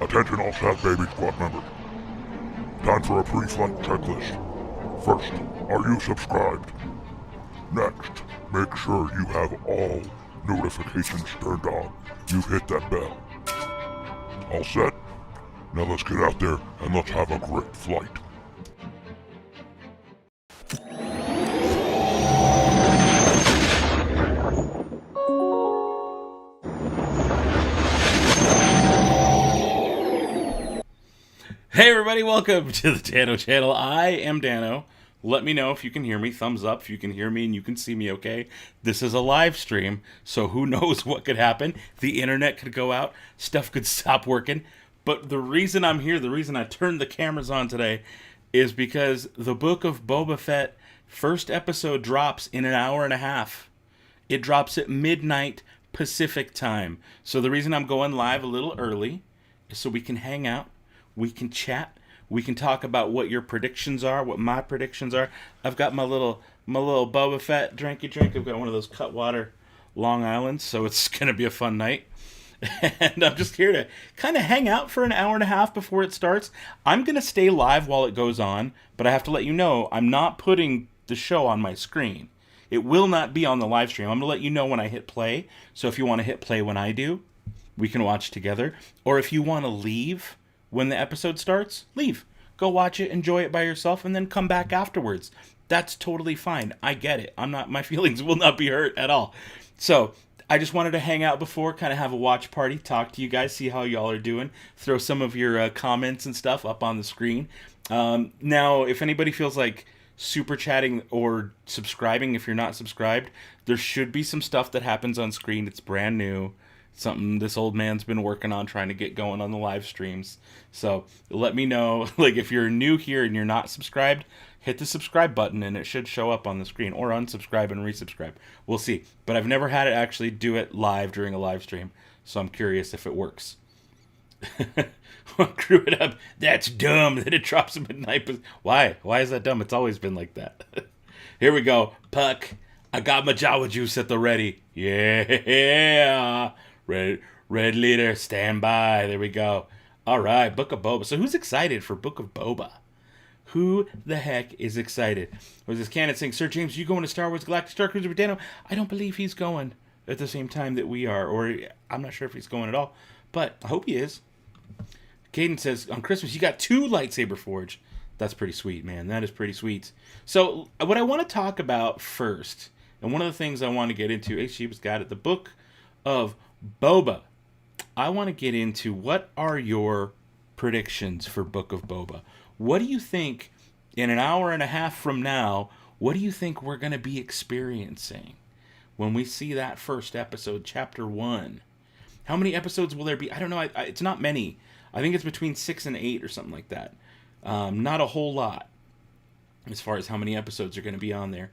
Attention all Sad Baby Squad members. Time for a pre-flight checklist. First, are you subscribed? Next, make sure you have all notifications turned on. You've hit that bell. All set? Now let's get out there and let's have a great flight. Hey everybody, welcome to the Dano channel. I am Dano. Let me know if you can hear me. Thumbs up if you can hear me and you can see me okay. This is a live stream, so who knows what could happen. The internet could go out. Stuff could stop working. But the reason I'm here, the reason I turned the cameras on today is because the Book of Boba Fett first episode drops in an hour and a half. It drops at midnight Pacific time. So the reason I'm going live a little early is so we can hang out. We can chat. We can talk about what your predictions are, what my predictions are. I've got my little Boba Fett drinky drink. I've got one of those Cutwater Long Islands, so it's going to be a fun night. And I'm just here to kind of hang out for an hour and a half before it starts. I'm going to stay live while it goes on, but I have to let you know I'm not putting the show on my screen. It will not be on the live stream. I'm going to let you know when I hit play. So if you want to hit play when I do, we can watch together. Or if you want to leave when the episode starts, leave. Go watch it, enjoy it by yourself, and then come back afterwards. That's totally fine. I get it. My feelings will not be hurt at all. So I just wanted to hang out before, kind of have a watch party, talk to you guys, see how y'all are doing, throw some of your comments and stuff up on the screen. Now, if anybody feels like super chatting or subscribing, if you're not subscribed, there should be some stuff that happens on screen. It's brand new. Something this old man's been working on trying to get going on the live streams. So let me know, like if you're new here and you're not subscribed, hit the subscribe button and it should show up on the screen, or unsubscribe and resubscribe. We'll see. But I've never had it actually do it live during a live stream, so I'm curious if it works. Screw it up. That's dumb that it drops at midnight. Why? Why is that dumb? It's always been like that. Here we go. Puck. I got my Jawa juice at the ready. Yeah. Red leader, stand by. There we go. All right, Book of Boba. So who's excited for Book of Boba? Who the heck is excited? Was this Canon saying, Sir James, you going to Star Wars Galactic Star Cruiser with Dano? I don't believe he's going at the same time that we are. Or I'm not sure if he's going at all. But I hope he is. Caden says, on Christmas, you got 2 lightsaber forge. That's pretty sweet, man. That is pretty sweet. So what I want to talk about first, and one of the things I want to get into, hey, Sheba's got it, the Book of Boba. I want to get into what are your predictions for Book of Boba. What do you think in an hour and a half from now, what do you think we're going to be experiencing when we see that first episode, chapter 1? How many episodes will there be? I don't know. It's not many. I think it's between 6 and 8 or something like that. Not a whole lot as far as how many episodes are going to be on there.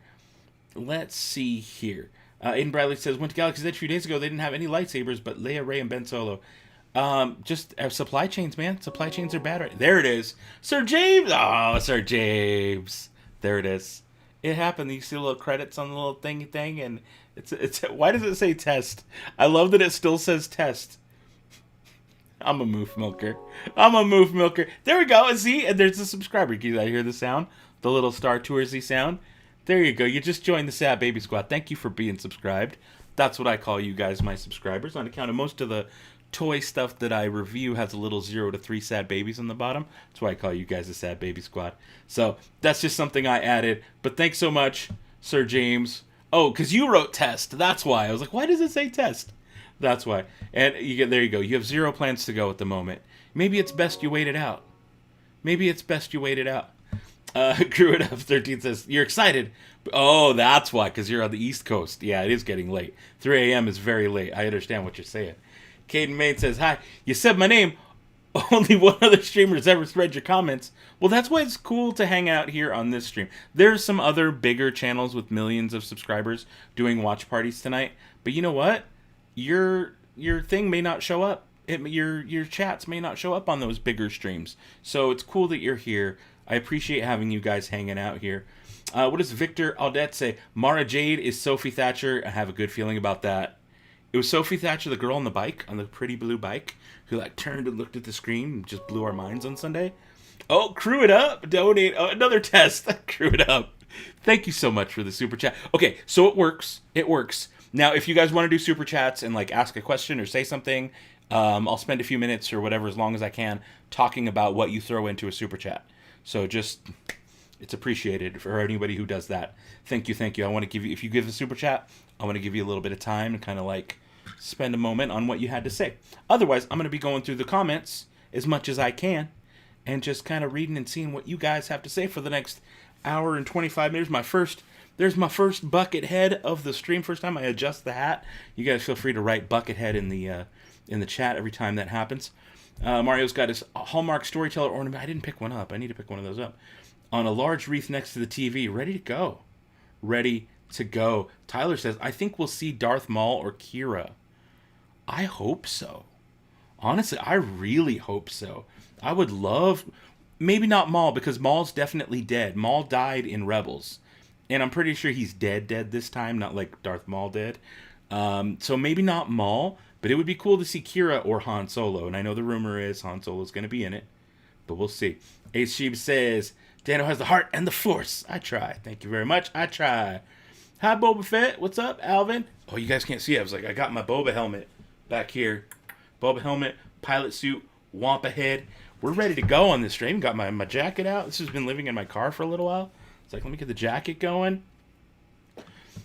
Let's see here. Aiden Bradley says, went to Galaxy's Edge a few days ago. They didn't have any lightsabers, but Leia, Rey, and Ben Solo. Just supply chains, man. Supply chains are bad right. There it is. Sir James. Oh, Sir James. There it is. It happened. You see the little credits on the little thingy thing, and it's. Why does it say test? I love that it still says test. I'm a moof milker. There we go. And see, and there's the subscriber. Can you hear the sound? The little Star Toursy sound. There you go. You just joined the Sad Baby Squad. Thank you for being subscribed. That's what I call you guys, my subscribers. On account of most of the toy stuff that I review has a little 0 to 3 sad babies on the bottom. That's why I call you guys the Sad Baby Squad. So that's just something I added. But thanks so much, Sir James. Oh, because you wrote test. That's why. I was like, why does it say test? That's why. And there you go. You have 0 plans to go at the moment. Maybe it's best you wait it out. Grew it up 13 says, you're excited. Oh, that's why, because you're on the East Coast. Yeah, it is getting late. 3 a.m. is very late. I understand what you're saying. Caden Main says, hi, you said my name. Only one other streamer has ever read your comments. Well, that's why it's cool to hang out here on this stream. There's some other bigger channels with millions of subscribers doing watch parties tonight. But you know what? Your thing may not show up. Your chats may not show up on those bigger streams. So it's cool that you're here. I appreciate having you guys hanging out here. What does Victor Audette say? Mara Jade is Sophie Thatcher. I have a good feeling about that. It was Sophie Thatcher, the girl on the bike, on the pretty blue bike, who like turned and looked at the screen and just blew our minds on Sunday. Oh, crew it up. Donate. Oh, another test. Crew it up. Thank you so much for the super chat. Okay, so it works. It works. Now, if you guys want to do super chats and like ask a question or say something, I'll spend a few minutes or whatever, as long as I can, talking about what you throw into a super chat. So just, it's appreciated for anybody who does that. Thank you, thank you. I want to give you, if you give a super chat, I want to give you a little bit of time to kind of like spend a moment on what you had to say. Otherwise, I'm going to be going through the comments as much as I can and just kind of reading and seeing what you guys have to say for the next hour and 25 minutes. There's my first bucket head of the stream. First time I adjust the hat. You guys feel free to write bucket head in the chat every time that happens. Mario's got his Hallmark storyteller ornament. I didn't pick one up. I need to pick one of those up. On a large wreath next to the TV. Ready to go. Ready to go. Tyler says, I think we'll see Darth Maul or Kira. I hope so. Honestly, I really hope so. I would love, maybe not Maul, because Maul's definitely dead. Maul died in Rebels. And I'm pretty sure he's dead this time, not like Darth Maul did. So maybe not Maul, but it would be cool to see Kira or Han Solo. And I know the rumor is Han Solo's going to be in it, but we'll see. Ace Sheeb says, Dano has the heart and the force. I try. Thank you very much. I try. Hi, Boba Fett. What's up, Alvin? Oh, you guys can't see it. I was like, I got my Boba helmet back here. Boba helmet, pilot suit, Wampa head. We're ready to go on this stream. Got my jacket out. This has been living in my car for a little while. It's like, let me get the jacket going.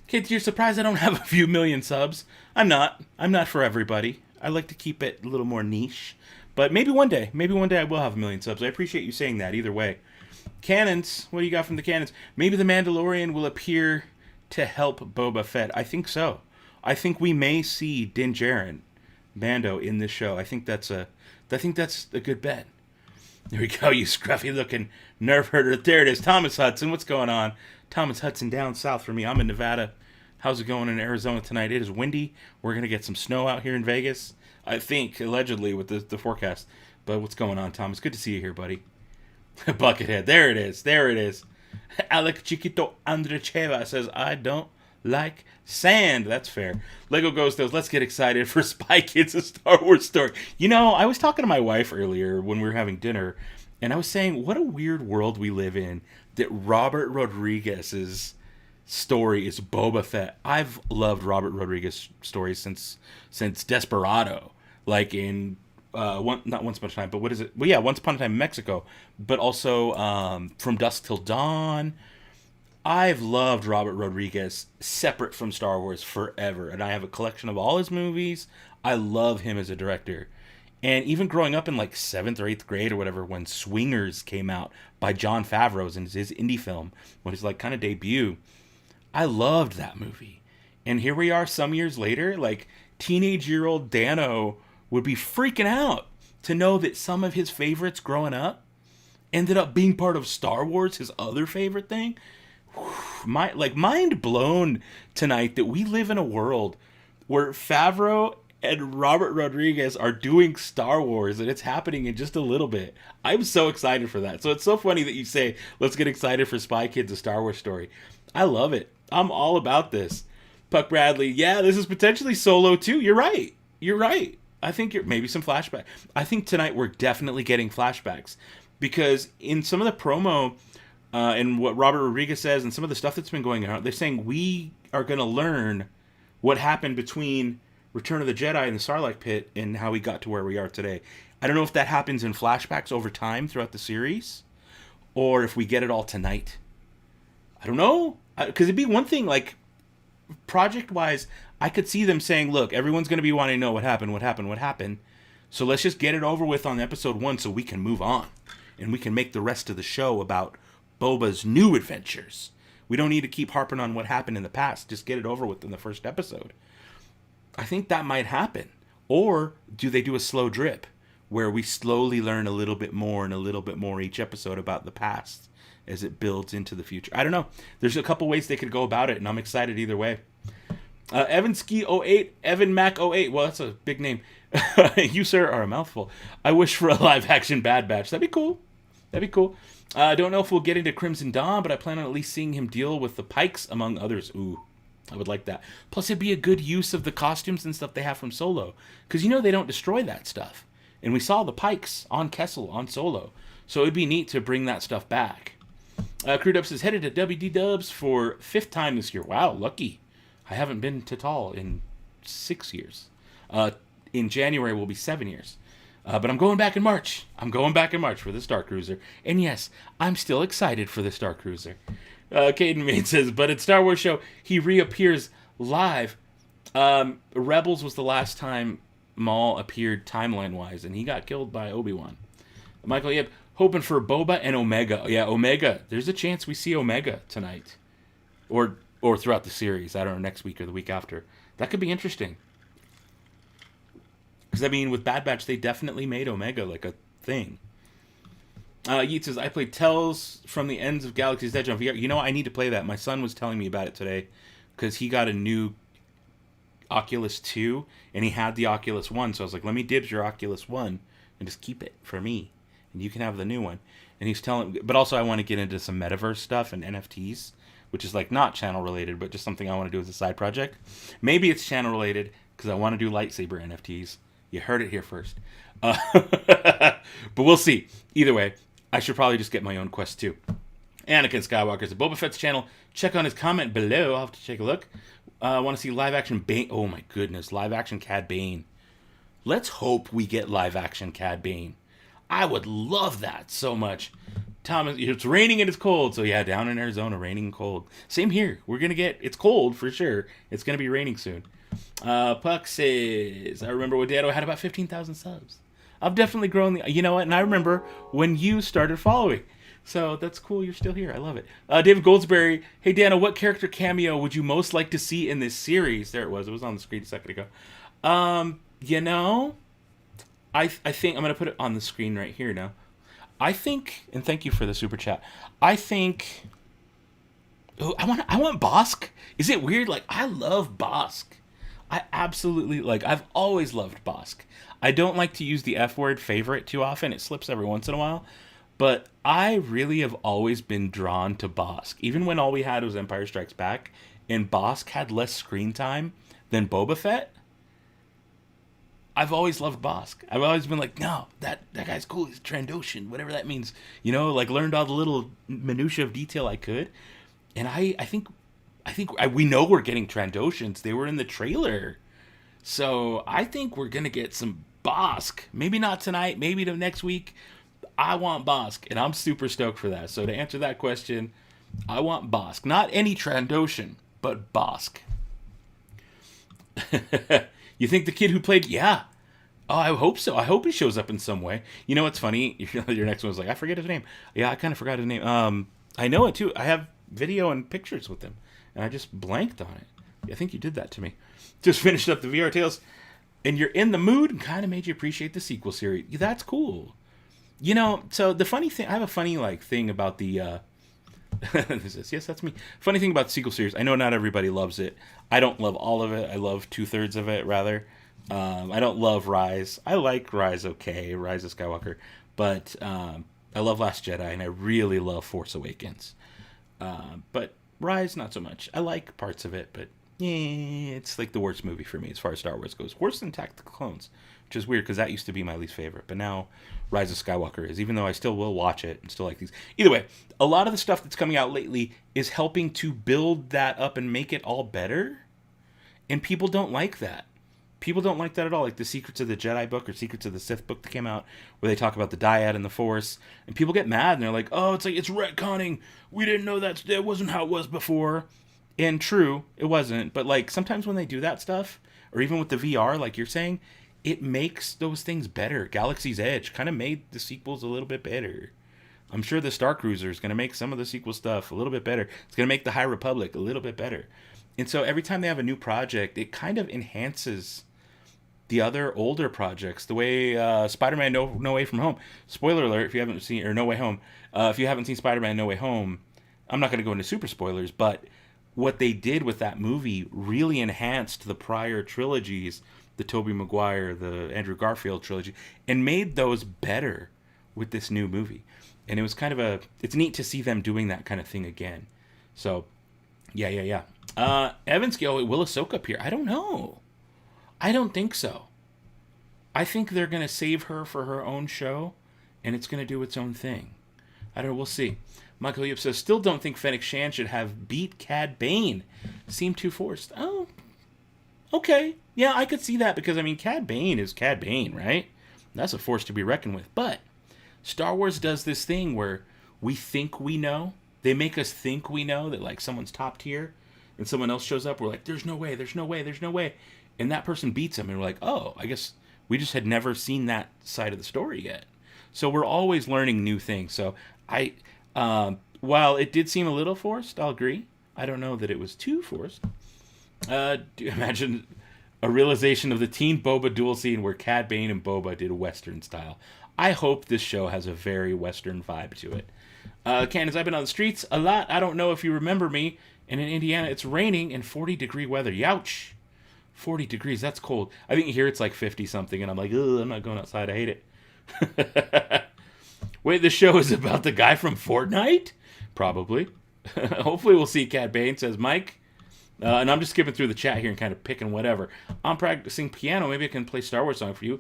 Kids, you're surprised I don't have a few million subs. I'm not. I'm not for everybody. I like to keep it a little more niche. But maybe one day I will have a million subs. I appreciate you saying that either way. Cannons, what do you got from the cannons? Maybe the Mandalorian will appear to help Boba Fett. I think so. I think we may see Din Djarin, Mando, in this show. I think that's a good bet. There we go, you scruffy looking nerve herder. There it is. Thomas Hudson, what's going on? Thomas Hudson down south for me. I'm in Nevada. How's it going in Arizona tonight? It is windy. We're going to get some snow out here in Vegas. I think, allegedly, with the forecast. But what's going on, Thomas? Good to see you here, buddy. Buckethead. There it is. There it is. Alec Chiquito Andrecheva says, I don't like sand. That's fair. Lego Ghostos, let's get excited for Spy Kids, a Star Wars story. You know, I was talking to my wife earlier when we were having dinner, and I was saying, what a weird world we live in that Robert Rodriguez's story is Boba Fett. I've loved Robert Rodriguez stories since Desperado, like in not Once Upon a Time, but what is it? Well, yeah, Once Upon a Time in Mexico, but also From Dusk Till Dawn. I've loved Robert Rodriguez separate from Star Wars forever, and I have a collection of all his movies. I love him as a director. And even growing up in like 7th or 8th grade or whatever, when Swingers came out by Jon Favreau, and his indie film, when his like kind of debut, I loved that movie. And here we are some years later, like teenage-year-old Dano would be freaking out to know that some of his favorites growing up ended up being part of Star Wars, his other favorite thing. Mind blown tonight that we live in a world where Favreau and Robert Rodriguez are doing Star Wars, and it's happening in just a little bit. I'm so excited for that. So it's so funny that you say, let's get excited for Spy Kids, a Star Wars story. I love it. I'm all about this. Puck Bradley, yeah, this is potentially Solo too. You're right. I think maybe some flashback. I think tonight we're definitely getting flashbacks, because in some of the promo and what Robert Rodriguez says and some of the stuff that's been going on, they're saying we are going to learn what happened between Return of the Jedi and the Sarlacc pit and how we got to where we are today. I don't know if that happens in flashbacks over time throughout the series, or if we get it all tonight. I don't know. Because it'd be one thing, like, project-wise, I could see them saying, look, everyone's going to be wanting to know what happened. So let's just get it over with on episode 1 so we can move on. And we can make the rest of the show about Boba's new adventures. We don't need to keep harping on what happened in the past. Just get it over with in the first episode. I think that might happen. Or do they do a slow drip where we slowly learn a little bit more and a little bit more each episode about the past as it builds into the future? I don't know. There's a couple ways they could go about it, and I'm excited either way. Evan Ski 08, Evan Mac 08. Well, that's a big name. You, sir, are a mouthful. I wish for a live-action Bad Batch. That'd be cool. I don't know if we'll get into Crimson Dawn, but I plan on at least seeing him deal with the Pikes, among others. Ooh. I would like that. Plus, it'd be a good use of the costumes and stuff they have from Solo. Because they don't destroy that stuff. And we saw the Pikes on Kessel on Solo. So it'd be neat to bring that stuff back. Crude Ups is headed to WD Dubs for 5th time this year. Wow, lucky. I haven't been to Tal in 6 years. In January will be 7 years. But I'm going back in March. I'm going back in March for the Star Cruiser. And yes, I'm still excited for the Star Cruiser. Caden Main says, but at Star Wars Show, he reappears live. Rebels was the last time Maul appeared timeline-wise, and he got killed by Obi-Wan. Michael Yep, hoping for Boba and Omega. Yeah, Omega. There's a chance we see Omega tonight. Or throughout the series. I don't know, next week or the week after. That could be interesting. Because, with Bad Batch, they definitely made Omega like a thing. Yeet says, I played Tells from the Ends of Galaxy's Edge on VR. I need to play that. My son was telling me about it today because he got a new Oculus 2 and he had the Oculus 1. So I was like, let me dibs your Oculus 1 and just keep it for me. And you can have the new one. And he's telling, but also I want to get into some metaverse stuff and NFTs, which is like not channel related, but just something I want to do as a side project. Maybe it's channel related because I want to do lightsaber NFTs. You heard it here first. But we'll see. Either way, I should probably just get my own Quest 2. Anakin Skywalker's at Boba Fett's channel. Check on his comment below. I'll have to take a look. I want to see live action Bane. Oh my goodness, live action Cad Bane. Let's hope we get live action Cad Bane. I would love that so much. Thomas, it's raining and it's cold. So yeah, down in Arizona, raining and cold. Same here. We're going to get, it's cold for sure. It's going to be raining soon. Puck says, I remember when Dado had about 15,000 subs. I've definitely grown. You know what? And I remember when you started following. So that's cool. You're still here. I love it. David Goldsberry. Hey, Dano, what character cameo would you most like to see in this series? There it was. It was on the screen a second ago. I think I'm going to put it on the screen right here now. I think, and thank you for the super chat. I think, I want Bosk. Is it weird? Like, I love Bosk. I absolutely, I've always loved Bosk. I don't like to use the F word favorite too often. It slips every once in a while. But I really have always been drawn to Bosk. Even when all we had was Empire Strikes Back, and Bosk had less screen time than Boba Fett, I've always loved Bosk. I've always been like, no, that guy's cool. He's Trandoshan, whatever that means. Learned all the little minutiae of detail I could. And I think we know we're getting Trandoshans. They were in the trailer. So I think we're going to get some Bosk. Maybe not tonight, maybe the next week. I want Bosk, and I'm super stoked for that. So to answer that question, I want Bosk. Not any Trandoshan, but Bosk. You think the kid who played... Yeah. Oh, I hope so. I hope he shows up in some way. You know what's funny? Your next one was like, I forget his name. Yeah, I kind of forgot his name. I know it too. I have video and pictures with him, and I just blanked on it. I think you did that to me. Just finished up the VR Tales, and you're in the mood and kind of made you appreciate the sequel series. That's cool. So the funny thing, I have a funny thing about the yes, that's me. Funny thing about the sequel series, I know not everybody loves it. I don't love all of it. I love 2/3 of it, rather. I don't love Rise. I like Rise okay, Rise of Skywalker. But I love Last Jedi, and I really love Force Awakens. But Rise, not so much. I like parts of it, but it's like the worst movie for me as far as Star Wars goes. Worse than Attack of the Clones, which is weird because that used to be my least favorite. But now Rise of Skywalker is, even though I still will watch it and still like these. Either way, a lot of the stuff that's coming out lately is helping to build that up and make it all better. And people don't like that. People don't like that at all. Like the Secrets of the Jedi book or Secrets of the Sith book that came out, where they talk about the dyad and the Force, and people get mad and they're like, "Oh, it's retconning. We didn't know that wasn't how it was before." And true, it wasn't. But sometimes when they do that stuff, or even with the VR, like you're saying, it makes those things better. Galaxy's Edge kind of made the sequels a little bit better. I'm sure the Star Cruiser is going to make some of the sequel stuff a little bit better. It's going to make the High Republic a little bit better. And so every time they have a new project, it kind of enhances the other older projects. The way Spider-Man No Way From Home. Spoiler alert, if you haven't seen, or No Way Home. If you haven't seen Spider-Man No Way Home, I'm not going to go into super spoilers, but what they did with that movie really enhanced the prior trilogies, the Tobey Maguire, the Andrew Garfield trilogy, and made those better with this new movie. And it was it's neat to see them doing that kind of thing again. So Yeah. Evans, will Ahsoka appear? I don't know. I don't think so. I think they're going to save her for her own show, and it's going to do its own thing. I don't know. We'll see. Michael Yip says, still don't think Fennec Shan should have beat Cad Bane. Seemed too forced. Oh, okay. Yeah, I could see that because, I mean, Cad Bane is Cad Bane, right? That's a force to be reckoned with. But Star Wars does this thing where we think we know. They make us think we know that, like, someone's top tier and someone else shows up. We're like, there's no way, there's no way, there's no way. And that person beats them. And we're like, oh, I guess we just had never seen that side of the story yet. So we're always learning new things. So while it did seem a little forced, I'll agree. I don't know that it was too forced. Do you imagine a realization of the Teen Boba duel scene where Cad Bane and Boba did a Western style? I hope this show has a very Western vibe to it. Candace, I've been on the streets a lot. I don't know if you remember me. And in Indiana, it's raining and 40-degree weather. Youch! 40 degrees, that's cold. I think here it's like 50-something, and I'm like, ugh, I'm not going outside. I hate it. Wait, the show is about the guy from Fortnite? Probably. Hopefully we'll see Cad Bane, says Mike. And I'm just skipping through the chat here and kind of picking whatever. I'm practicing piano. Maybe I can play Star Wars song for you.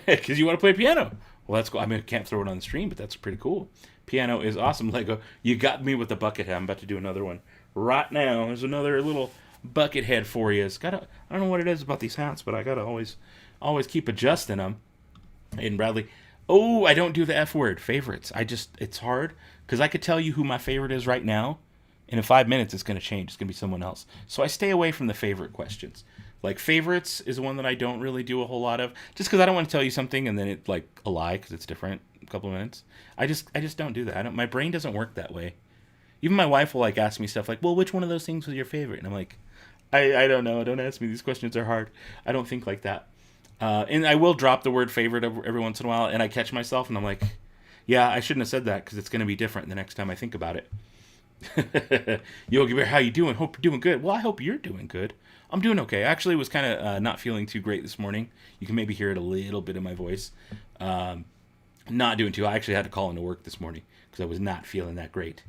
Because you want to play piano. Well, that's cool. I mean, I can't throw it on the stream, but that's pretty cool. Piano is awesome. Lego, you got me with the bucket head. I'm about to do another one right now. There's another little bucket head for you. I don't know what it is about these hats, but I gotta always keep adjusting them. And Bradley, oh, I don't do the F word. Favorites. It's hard because I could tell you who my favorite is right now, and in 5 minutes it's gonna change. It's gonna be someone else. So I stay away from the favorite questions. Like, favorites is one that I don't really do a whole lot of, just because I don't want to tell you something and then it's like a lie because it's different in a couple of minutes. I just don't do that. My brain doesn't work that way. Even my wife will like ask me stuff like, well, which one of those things was your favorite? And I'm like, I don't know. Don't ask me. These questions are hard. I don't think like that. And I will drop the word favorite every once in a while, and I catch myself, and I'm like, yeah, I shouldn't have said that because it's going to be different the next time I think about it. Yogi Bear, how you doing? Hope you're doing good. Well, I hope you're doing good. I'm doing okay. I actually was kind of not feeling too great this morning. You can maybe hear it a little bit in my voice. Not doing too. I actually had to call into work this morning because I was not feeling that great.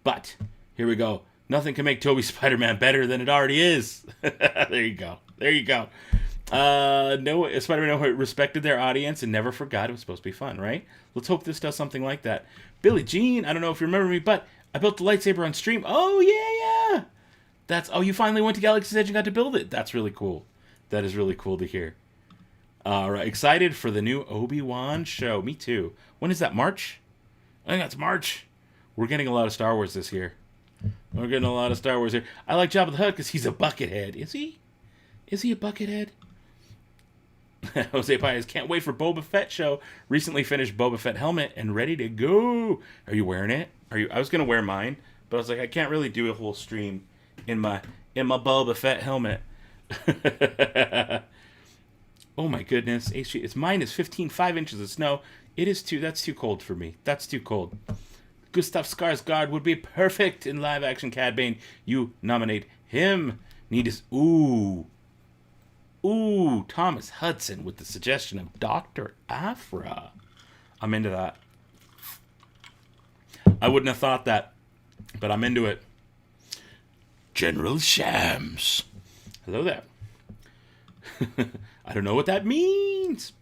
But here we go. Nothing can make Toby Spider-Man better than it already is. There you go. No, Spider-Man respected their audience and never forgot it was supposed to be fun, right? Let's hope this does something like that. Billie Jean, I don't know if you remember me, but I built the lightsaber on stream. Oh, yeah. You finally went to Galaxy's Edge and got to build it. That's really cool. That is really cool to hear. All right, excited for the new Obi-Wan show. Me too. When is that, March? I think that's March. We're getting a lot of Star Wars this year. I like Jabba the Hutt because he's a buckethead. Is he? Is he a buckethead? Jose Paez, can't wait for Boba Fett show. Recently finished Boba Fett helmet and ready to go. Are you wearing it? I was going to wear mine, but I was like, I can't really do a whole stream in my Boba Fett helmet. Oh my goodness. It's mine is 5 inches of snow. That's too cold for me. That's too cold. Gustav Skarsgård would be perfect in live action Cad Bane. You nominate him. Thomas Hudson with the suggestion of Dr. Afra. I'm into that. I wouldn't have thought that, but I'm into it. General Shams. Hello there. I don't know what that means.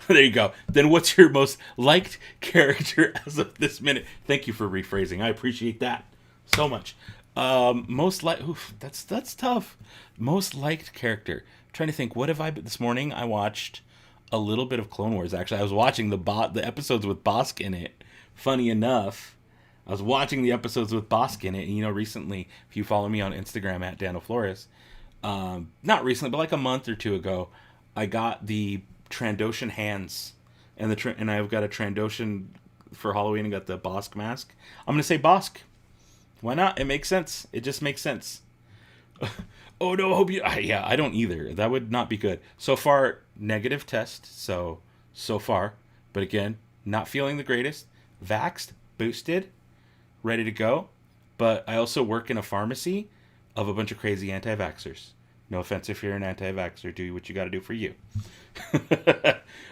There you go. Then what's your most liked character as of this minute? Thank you for rephrasing. I appreciate that so much. That's tough. Most liked character. I'm trying to think. What have I been this morning? I watched a little bit of Clone Wars. Actually, I was watching the episodes with Bosk in it. Funny enough, I was watching the episodes with Bosk in it. And recently, if you follow me on Instagram at Dano Flores, not recently, but like a month or two ago, I got the Trandoshan hands, and I've got a Trandoshan for Halloween and got the Bosk mask. I'm gonna say Bosk. Why not? It makes sense. It just makes sense. Oh no, I hope you. I don't either. That would not be good. So far, negative test. So far, but again, not feeling the greatest. Vaxxed, boosted, ready to go. But I also work in a pharmacy of a bunch of crazy anti-vaxxers. No offense if you're an anti-vaxxer. Do what you got to do for you.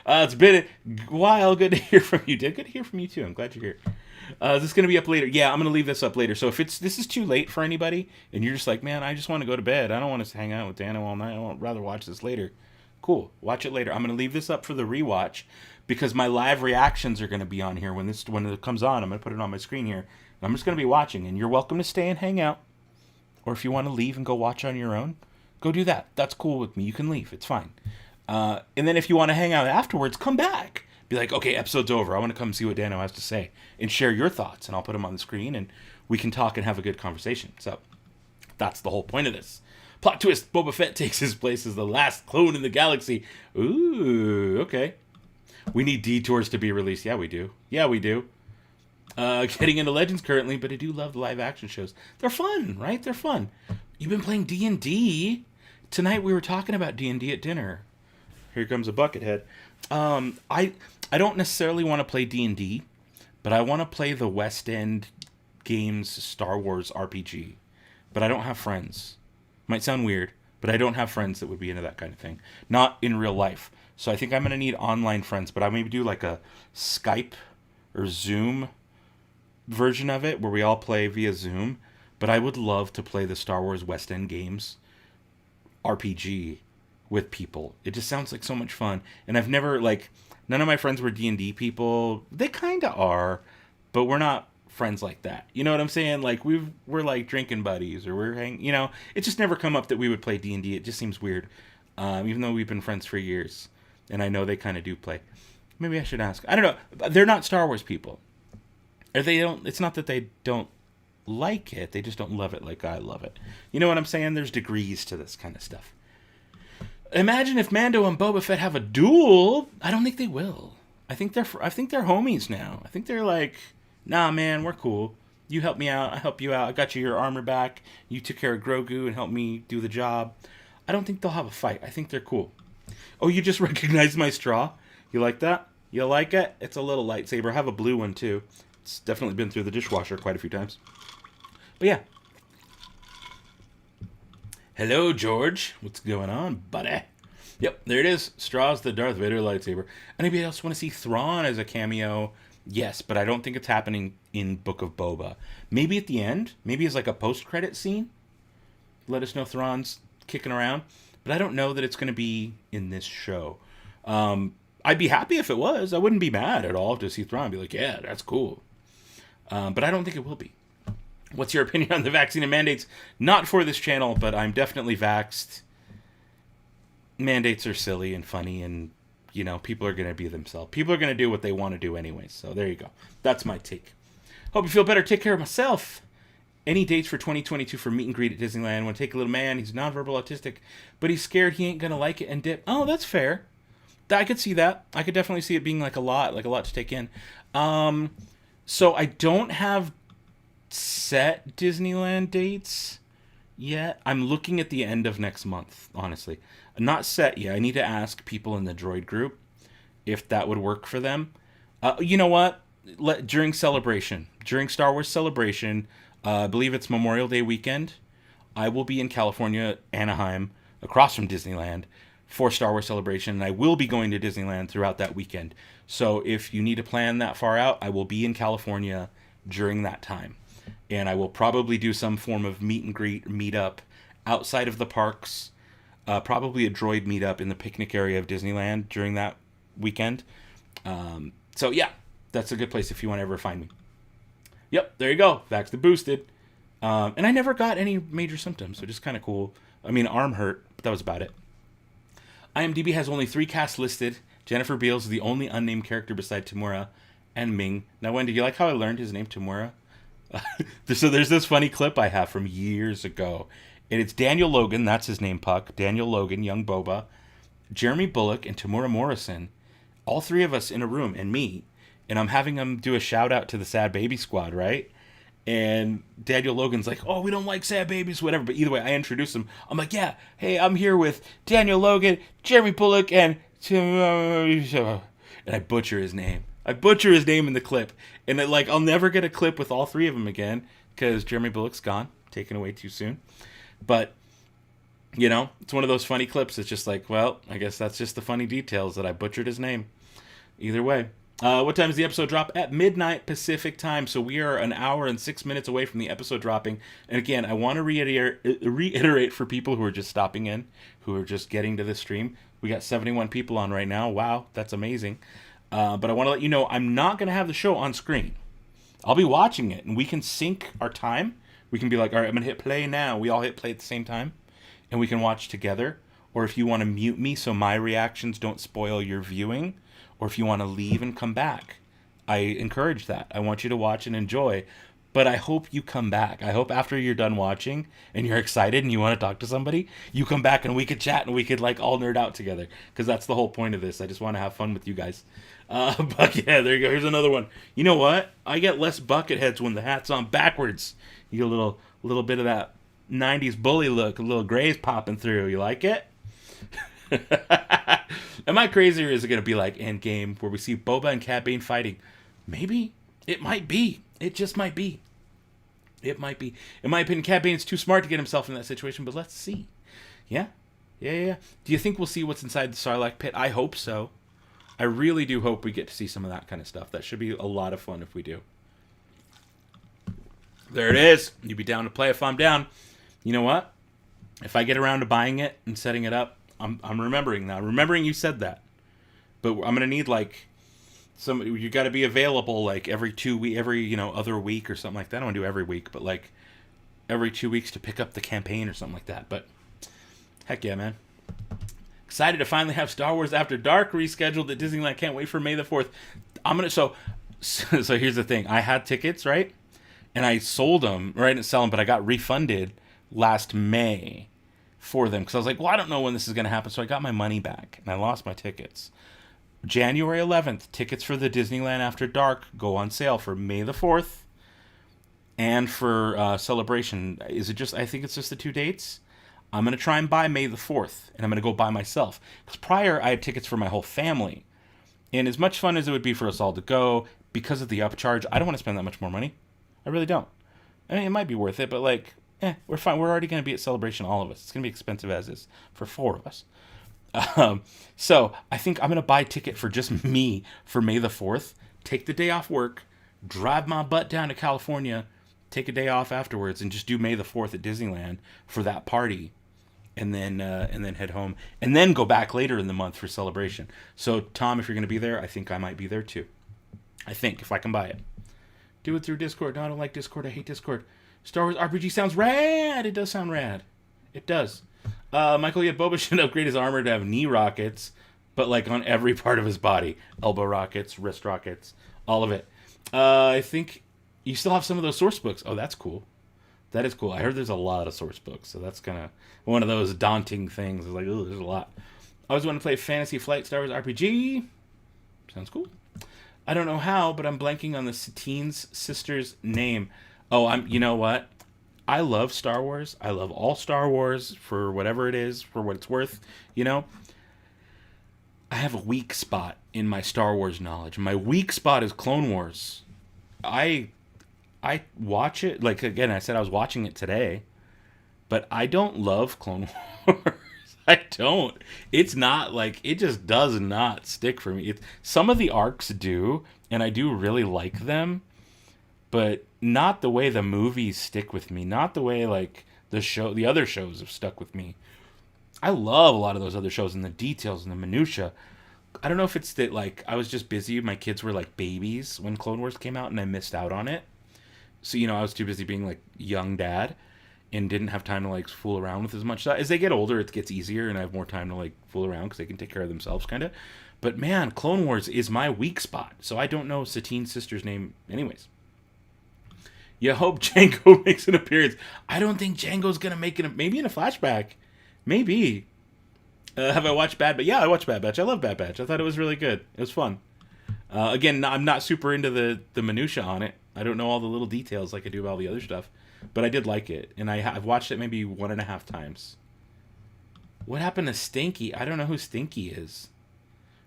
It's been a while. Good to hear from you, Dick. Good to hear from you, too. I'm glad you're here. Is this going to be up later? Yeah, I'm going to leave this up later. So if this is too late for anybody, and you're just like, man, I just want to go to bed. I don't want to hang out with Dano all night. I would rather watch this later. Cool. Watch it later. I'm going to leave this up for the rewatch because my live reactions are going to be on here when it comes on. I'm going to put it on my screen here. And I'm just going to be watching, and you're welcome to stay and hang out. Or if you want to leave and go watch on your own, go do that. That's cool with me. You can leave. It's fine. And then if you want to hang out afterwards, come back. Be like, okay, episode's over. I want to come see what Dano has to say and share your thoughts. And I'll put them on the screen and we can talk and have a good conversation. So that's the whole point of this. Plot twist, Boba Fett takes his place as the last clone in the galaxy. Ooh, okay. We need detours to be released. Yeah, we do. Getting into Legends currently, but I do love the live action shows. They're fun, right? They're fun. You've been playing D&D. Tonight we were talking about D&D at dinner. Here comes a Buckethead. I don't necessarily want to play D&D, but I want to play the West End Games Star Wars RPG. But I don't have friends. Might sound weird, but I don't have friends that would be into that kind of thing. Not in real life. So I think I'm going to need online friends, but I maybe do like a Skype or Zoom version of it where we all play via Zoom. But I would love to play the Star Wars West End Games RPG with people. It just sounds like so much fun. And I've never, none of my friends were D&D people. They kind of are, but we're not friends like that. You know what I'm saying? Like, we're like drinking buddies, or we're hanging, it just never come up that we would play D&D. It just seems weird. Even though we've been friends for years. And I know they kind of do play. Maybe I should ask. I don't know. They're not Star Wars people. Or they don't, it's not that they don't like it. They just don't love it like I love it. You know what I'm saying? There's degrees to this kind of stuff. Imagine if Mando and Boba Fett have a duel. I don't think they will. I think they're homies now. I think they're like, nah, man, we're cool. You help me out. I help you out. I got you your armor back. You took care of Grogu and helped me do the job. I don't think they'll have a fight. I think they're cool. Oh, you just recognized my straw? You like that? You like it? It's a little lightsaber. I have a blue one, too. It's definitely been through the dishwasher quite a few times. But yeah. Hello, George. What's going on, buddy? Yep, there it is. Straw's the Darth Vader lightsaber. Anybody else want to see Thrawn as a cameo? Yes, but I don't think it's happening in Book of Boba. Maybe at the end. Maybe as like a post-credit scene. Let us know Thrawn's kicking around. But I don't know that it's going to be in this show. I'd be happy if it was. I wouldn't be mad at all to see Thrawn. I'd be like, yeah, that's cool. But I don't think it will be. What's your opinion on the vaccine and mandates? Not for this channel, but I'm definitely vaxxed. Mandates are silly and funny, and, people are going to be themselves. People are going to do what they want to do anyway, so there you go. That's my take. Hope you feel better. Take care of myself. Any dates for 2022 for meet and greet at Disneyland? I want to take a little man. He's nonverbal autistic, but he's scared he ain't going to like it and dip. Oh, that's fair. I could see that. I could definitely see it being like a lot to take in. So I don't have set Disneyland dates yet. I'm looking at the end of next month, honestly. Not set yet. I need to ask people in the droid group if that would work for them. You know what? During Star Wars Celebration, I believe it's Memorial Day weekend, I will be in California, Anaheim, across from Disneyland, for Star Wars Celebration, and I will be going to Disneyland throughout that weekend. So if you need to plan that far out, I will be in California during that time. And I will probably do some form of meet and greet, meetup outside of the parks, probably a droid meetup in the picnic area of Disneyland during that weekend. So yeah, that's a good place if you want to ever find me. Yep, there you go. Vaxxed and boosted. And I never got any major symptoms, so just kind of cool. I mean, arm hurt, but that was about it. IMDb has only 3 casts listed. Jennifer Beals is the only unnamed character beside Tamura and Ming. Now, Wendy, you like how I learned his name, Tamura? So there's this funny clip I have from years ago. And it's Daniel Logan, that's his name, Puck. Daniel Logan, young Boba. Jeremy Bullock and Tamura Morrison. All 3 of us in a room, and me. And I'm having them do a shout out to the Sad Baby Squad, right? And Daniel Logan's like, oh, we don't like sad babies, whatever. But either way, I introduce him. I'm like, yeah, hey, I'm here with Daniel Logan, Jeremy Bullock, and I butcher his name. I butcher his name in the clip. And I'll never get a clip with all 3 of them again because Jeremy Bullock's gone, taken away too soon. But You know, it's one of those funny clips. It's just like, well, I guess that's just the funny details that I butchered his name. Either way. What time does the episode drop? At midnight Pacific time. So we are an hour and 6 minutes away from the episode dropping. And again, I want to reiterate for people who are just stopping in, who are just getting to the stream. We got 71 people on right now. Wow, that's amazing. But I want to let you know I'm not going to have the show on screen. I'll be watching it, and we can sync our time. We can be like, all right, I'm going to hit play now. We all hit play at the same time, and we can watch together. Or if you want to mute me so my reactions don't spoil your viewing, or if you want to leave and come back, I encourage that. I want you to watch and enjoy, but I hope you come back. I hope after you're done watching and you're excited and you want to talk to somebody, you come back and we could chat and we could like all nerd out together, because that's the whole point of this. I just want to have fun with you guys. But yeah, there you go. Here's another one. You know what? I get less bucket heads when the hat's on backwards. You get a little bit of that 90s bully look, a little grays popping through. You like it? Am I crazy, or is it going to be like Endgame where we see Boba and Cad Bane fighting? Maybe. It might be. It just might be. It might be. In my opinion, Cad Bane's too smart to get himself in that situation, but let's see. Yeah? Yeah. Do you think we'll see what's inside the Sarlacc pit? I hope so. I really do hope we get to see some of that kind of stuff. That should be a lot of fun if we do. There it is. You'd be down to play if I'm down. You know what? If I get around to buying it and setting it up, I'm remembering now. Remembering you said that. But I'm gonna need like you got to be available like every 2 weeks, every other week or something like that. I don't want to do every week, but like every 2 weeks to pick up the campaign or something like that. But heck yeah, man! Excited to finally have Star Wars After Dark rescheduled at Disneyland. Can't wait for May the 4th. So here's the thing. I had tickets, right? And I sold them, right? And sell them, but I got refunded last May for them because I was like, well, I don't know when this is going to happen. So I got my money back and I lost my tickets. January 11th, tickets for the Disneyland After Dark go on sale for May the 4th and for Celebration. I think it's just the 2 dates. I'm going to try and buy May the 4th, and I'm going to go by myself. Because prior, I had tickets for my whole family. And as much fun as it would be for us all to go, because of the upcharge, I don't want to spend that much more money. I really don't. I mean, it might be worth it, but like, we're fine. We're already going to be at Celebration, all of us. It's going to be expensive as is for 4 of us. So I think I'm going to buy a ticket for just me for May the 4th, take the day off work, drive my butt down to California, take a day off afterwards, and just do May the 4th at Disneyland for that party. And then head home, and then go back later in the month for Celebration. So, Tom, if you're going to be there, I think I might be there too. I think, if I can buy it. Do it through Discord. No, I don't like Discord. I hate Discord. Star Wars RPG sounds rad. It does sound rad. It does. Michael, yeah, Boba should upgrade his armor to have knee rockets, but like on every part of his body. Elbow rockets, wrist rockets, all of it. I think you still have some of those source books. Oh, that's cool. That is cool. I heard there's a lot of source books, so that's kind of one of those daunting things. It's like, oh, there's a lot. I always want to play Fantasy Flight Star Wars RPG. Sounds cool. I don't know how, but I'm blanking on the Satine's sister's name. Oh, you know what? I love Star Wars. I love all Star Wars for whatever it is, for what it's worth. I have a weak spot in my Star Wars knowledge. My weak spot is Clone Wars. I watch it, like, again, I said I was watching it today, but I don't love Clone Wars. I don't. It's not, like, it just does not stick for me. Some of the arcs do, and I do really like them, but not the way the movies stick with me. Not the way, like, the other shows have stuck with me. I love a lot of those other shows and the details and the minutia. I don't know if it's that, like, I was just busy. My kids were, like, babies when Clone Wars came out, and I missed out on it. So, I was too busy being, like, young dad and didn't have time to, like, fool around with as much stuff. As they get older, it gets easier, and I have more time to, like, fool around because they can take care of themselves, kind of. But, man, Clone Wars is my weak spot. So I don't know Satine's sister's name anyways. You hope Django makes an appearance. I don't think Django's going to make it. Maybe in a flashback. Maybe. Have I watched Bad Batch? Yeah, I watched Bad Batch. I love Bad Batch. I thought it was really good. It was fun. Again, I'm not super into the minutia on it. I don't know all the little details like I do about all the other stuff. But I did like it. And I've watched it maybe 1.5 times. What happened to Stinky? I don't know who Stinky is.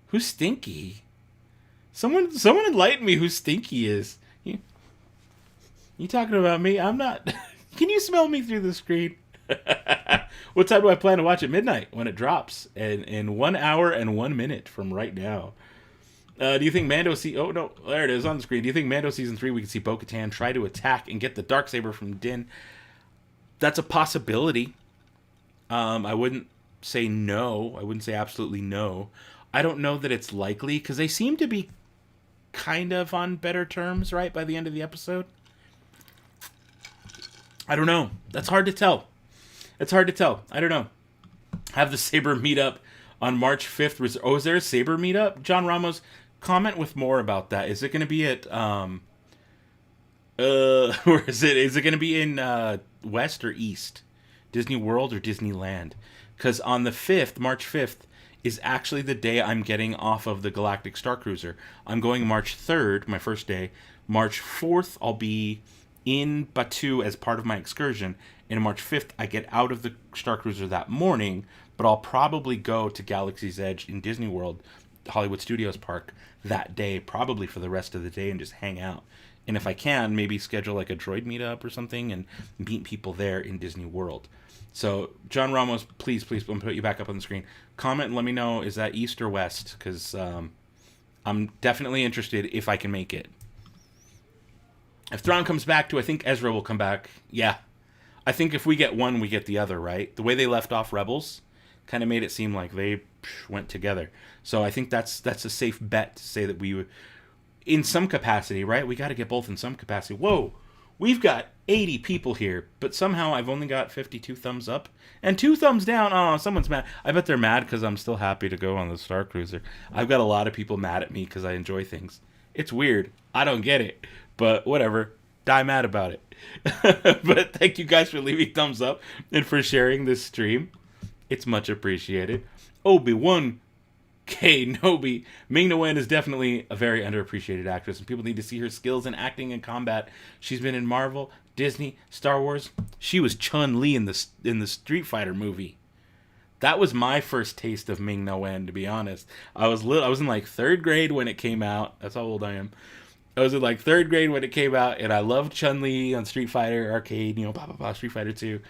Who's Stinky? Someone enlighten me who Stinky is. You talking about me? I'm not... Can you smell me through the screen? What time do I plan to watch at midnight when it drops? In 1 hour and 1 minute from right now. Do you think Mando oh no, there it is on the screen. Do you think Mando season 3 we can see Bo-Katan try to attack and get the Darksaber from Din? That's a possibility. I wouldn't say no. I wouldn't say absolutely no. I don't know that it's likely because they seem to be kind of on better terms, right, by the end of the episode. I don't know. That's hard to tell. It's hard to tell. I don't know. Have the Saber meetup on March 5th. Oh, is there a Saber meetup? John Ramos, comment with more about that. Is it going to be at where is it? Is it going to be in West or East? Disney World or Disneyland? Because on the 5th, March 5th, is actually the day I'm getting off of the Galactic Star Cruiser. I'm going March 3rd, my first day. March 4th, I'll be in Batu as part of my excursion. And March 5th, I get out of the Star Cruiser that morning, but I'll probably go to Galaxy's Edge in Disney World, Hollywood Studios Park, that day, probably for the rest of the day, and just hang out. And if I can, maybe schedule like a droid meetup or something and meet people there in Disney World. So, John Ramos, please, I'm going to put you back up on the screen. Comment and let me know, is that East or West? Because I'm definitely interested if I can make it. If Thrawn comes back, do I think Ezra will come back? Yeah. I think if we get one, we get the other, right? The way they left off Rebels kind of made it seem like they went together. So I think that's a safe bet to say that we would, in some capacity, right? We got to get both in some capacity. Whoa, we've got 80 people here, but somehow I've only got 52 thumbs up and 2 thumbs down. Oh, someone's mad. I bet they're mad because I'm still happy to go on the Star Cruiser. I've got a lot of people mad at me because I enjoy things. It's weird. I don't get it, but whatever. Die mad about it. But thank you guys for leaving thumbs up and for sharing this stream. It's much appreciated. Obi-Wan Kenobi. Ming-Na Wen is definitely a very underappreciated actress, and people need to see her skills in acting and combat. She's been in Marvel, Disney, Star Wars. She was Chun-Li in the Street Fighter movie. That was my first taste of Ming-Na Wen, to be honest. I was in like 3rd grade when it came out. That's how old I am. I was in like 3rd grade when it came out, and I loved Chun-Li on Street Fighter Arcade, Street Fighter 2.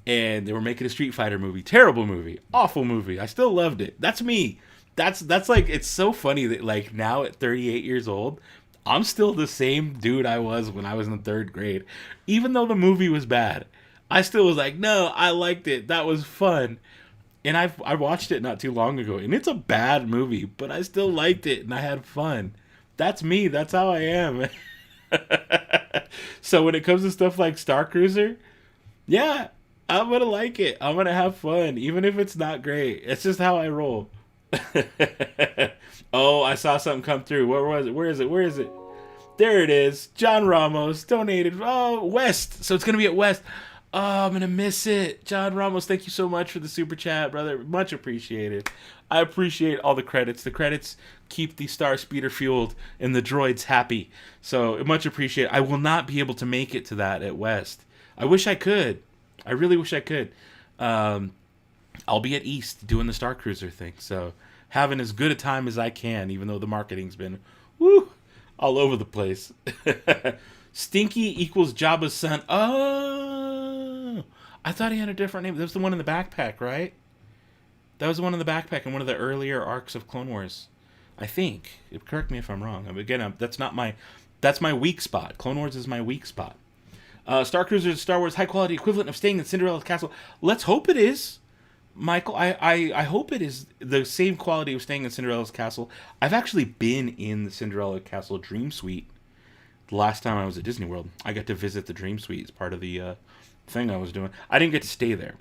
And they were making a Street Fighter movie. Terrible movie. Awful movie. I still loved it. That's me. That's like, it's so funny that like now at 38 years old, I'm still the same dude I was when I was in 3rd grade. Even though the movie was bad, I still was like, no, I liked it. That was fun. And I watched it not too long ago, and it's a bad movie, but I still liked it, and I had fun. That's me. That's how I am. So when it comes to stuff like Star Cruiser, yeah, I'm going to like it. I'm going to have fun, even if it's not great. It's just how I roll. Oh, I saw something come through. Where was it? Where is it? There it is. John Ramos donated. Oh, West. So it's going to be at West. Oh, I'm going to miss it. John Ramos, thank you so much for the super chat, brother. Much appreciated. I appreciate all the credits. The credits keep the Star Speeder fueled and the droids happy. So much appreciated. I will not be able to make it to that at West. I wish I could. I really wish I could. I'll be at East doing the Star Cruiser thing. So having as good a time as I can, even though the marketing's been all over the place. Stinky equals Jabba's son. Oh, I thought he had a different name. That was the one in the backpack, right? That was the one in the backpack in one of the earlier arcs of Clone Wars. I think. Correct me if I'm wrong. Again, that's my weak spot. Clone Wars is my weak spot. Star Cruiser is Star Wars high quality equivalent of staying in Cinderella's castle. Let's hope it is, Michael. I hope it is the same quality of staying in Cinderella's castle. I've actually been in the Cinderella Castle Dream Suite. The last time I was at Disney World, I got to visit the Dream Suite as part of the thing I was doing. I didn't get to stay there,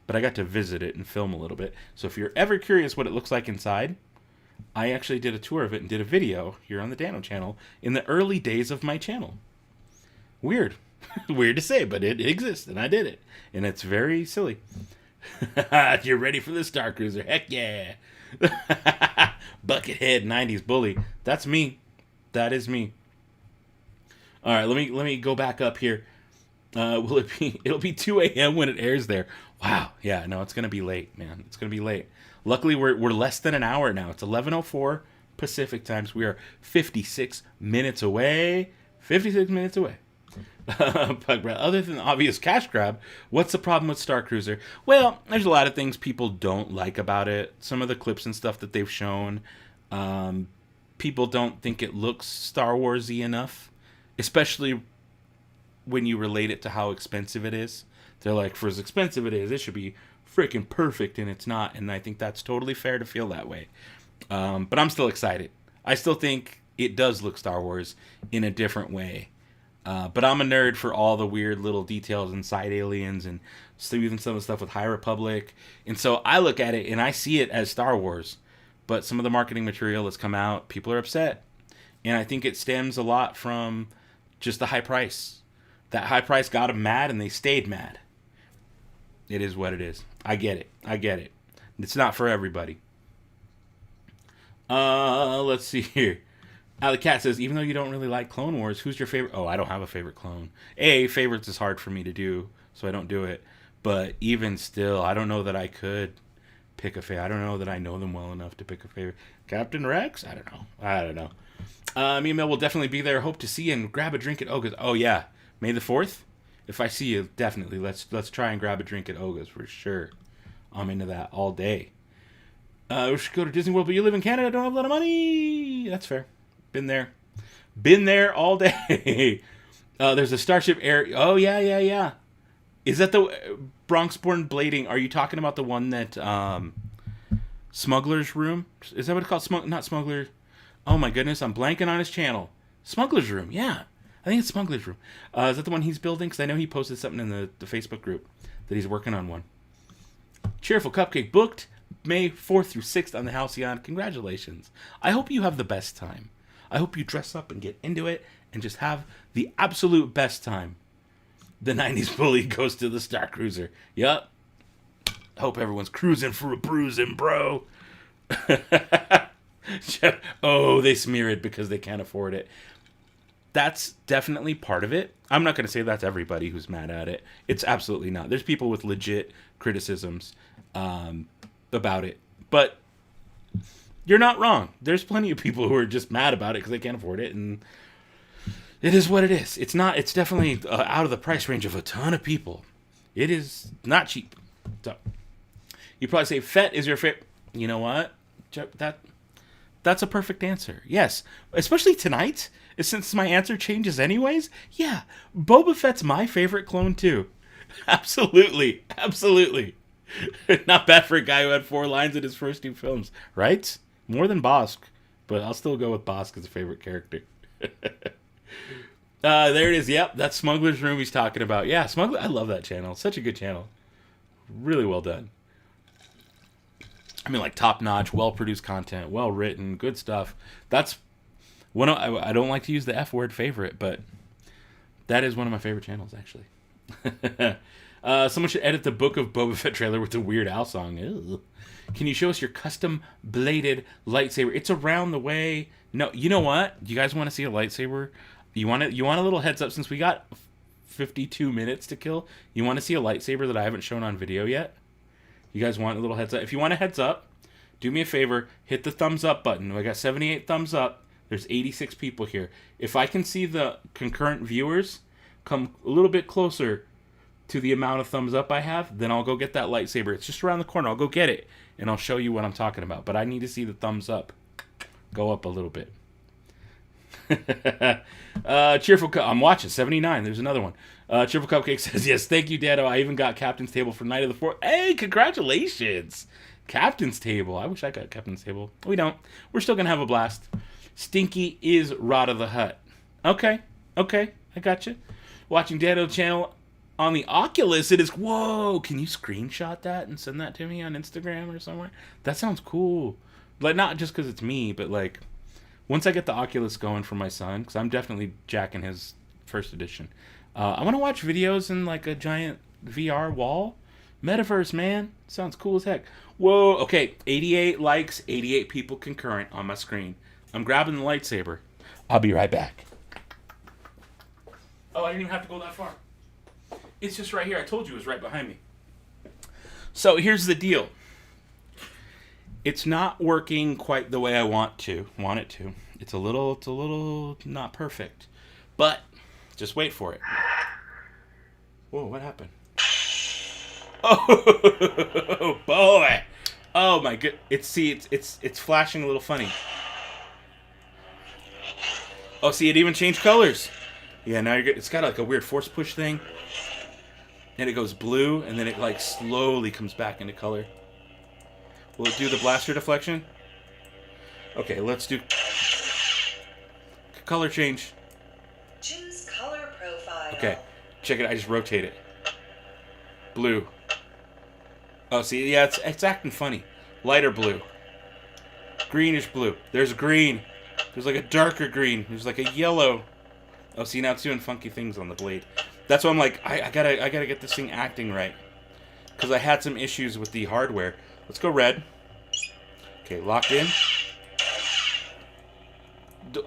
but I got to visit it and film a little bit. So if you're ever curious what it looks like inside, I actually did a tour of it and did a video here on the Dano channel in the early days of my channel. Weird. Weird to say, but it exists, and I did it. And it's very silly. You're ready for the Star Cruiser. Heck yeah. Buckethead 90s bully. That's me. That is me. All right, let me go back up here. It'll be 2 a.m. when it airs there. Wow. Yeah, no, it's going to be late, man. It's going to be late. Luckily, we're less than an hour now. It's 11:04 Pacific time. So we are 56 minutes away. 56 minutes away Pug Breath. Other than the obvious cash grab, what's the problem with Star Cruiser? Well, there's a lot of things people don't like about it. Some of the clips and stuff that they've shown, people don't think it looks Star Wars-y enough, especially when you relate it to how expensive it is. They're like, for as expensive it is, it should be freaking perfect, and it's not. And I think that's totally fair to feel that way. But I'm still excited. I still think it does look Star Wars in a different way. But I'm a nerd for all the weird little details and side aliens and even some of the stuff with High Republic. And so I look at it and I see it as Star Wars. But some of the marketing material that's come out, people are upset. And I think it stems a lot from just the high price. That high price got them mad and they stayed mad. It is what it is. I get it. It's not for everybody. Let's see here. Alley Cat says, even though you don't really like Clone Wars, who's your favorite? Oh, I don't have a favorite clone. Favorites is hard for me to do, so I don't do it. But even still, I don't know that I could pick a favorite. I don't know that I know them well enough to pick a favorite. Captain Rex? I don't know. Me and Mel will definitely be there. Hope to see you and grab a drink at Oga's. Oh, yeah. May the 4th? If I see you, definitely. Let's try and grab a drink at Oga's for sure. I'm into that all day. We should go to Disney World, but you live in Canada, don't have a lot of money. That's fair. Been there all day. There's a Starship Air. Oh, yeah. Is that the Bronx-born blading? Are you talking about the one that Smuggler's Room? Is that what it's called? Not Smuggler. Oh my goodness, I'm blanking on his channel. Smuggler's Room, yeah. I think it's Smuggler's Room. Is that the one he's building? Because I know he posted something in the Facebook group that he's working on one. Cheerful Cupcake booked May 4th through 6th on the Halcyon. Congratulations. I hope you have the best time. I hope you dress up and get into it and just have the absolute best time. The 90s bully goes to the Star Cruiser. Yup. Hope everyone's cruising for a bruising, bro. Oh, they smear it because they can't afford it. That's definitely part of it. I'm not going to say that's everybody who's mad at it. It's absolutely not. There's people with legit criticisms about it. But you're not wrong. There's plenty of people who are just mad about it because they can't afford it, and it is what it is. It's definitely out of the price range of a ton of people. It is not cheap. So you probably say Fett is your favorite. You know what? That's a perfect answer. Yes, especially tonight, since my answer changes anyways. Yeah, Boba Fett's my favorite clone too. Absolutely. Not bad for a guy who had 4 lines in his first 2 films, right? More than Bosk, but I'll still go with Bosk as a favorite character. There it is. Yep, that's Smuggler's Room he's talking about. Yeah, Smuggler. I love that channel. Such a good channel. Really well done. I mean, like top-notch, well-produced content, well-written, good stuff. That's one of, I don't like to use the F-word favorite, but that is one of my favorite channels, actually. Someone should edit the Book of Boba Fett trailer with the Weird Al song. Ew. Can you show us your custom bladed lightsaber? It's around the way. No, you know what? You guys want to see a lightsaber? You want a little heads up since we got 52 minutes to kill? You want to see a lightsaber that I haven't shown on video yet? You guys want a little heads up? If you want a heads up, do me a favor, hit the thumbs up button. I got 78 thumbs up. There's 86 people here. If I can see the concurrent viewers come a little bit closer to the amount of thumbs up I have, then I'll go get that lightsaber. It's just around the corner. I'll go get it, and I'll show you what I'm talking about. But I need to see the thumbs up go up a little bit. Cheerful I'm watching 79. There's another one. Cheerful Cupcake says, yes, thank you, Dado. I even got Captain's Table for Night of the Fourth. Hey, congratulations. Captain's Table. I wish I got Captain's Table. We don't. We're still going to have a blast. Stinky is Rod of the Hut. Okay. I got you. Watching Dado channel on the Oculus. It is, whoa, can you screenshot that and send that to me on Instagram or somewhere? That sounds cool. Like, not just because it's me, but like, once I get the Oculus going for my son, because I'm definitely jacking his first edition, I want to watch videos in like a giant VR wall. Metaverse, man. Sounds cool as heck. Whoa, okay, 88 likes, 88 people concurrent on my screen. I'm grabbing the lightsaber. I'll be right back. Oh, I didn't even have to go that far. It's just right here. I told you it was right behind me. So here's the deal. It's not working quite the way I want it to. It's a little not perfect. But Just wait for it. Whoa, what happened? Oh, boy. Oh, my good. It's flashing a little funny. Oh, see, it even changed colors. Yeah, now you're good. It's got like a weird force push thing. And it goes blue, and then it like slowly comes back into color. Will it do the blaster deflection? Okay, let's do color change. Choose color profile. Okay, check it. I just rotate it. Blue. Oh, see, yeah, it's acting funny. Lighter blue. Greenish blue. There's green. There's like a darker green. There's like a yellow. Oh, see, now it's doing funky things on the blade. That's why I'm like, I gotta get this thing acting right. Because I had some issues with the hardware. Let's go red. Okay, locked in.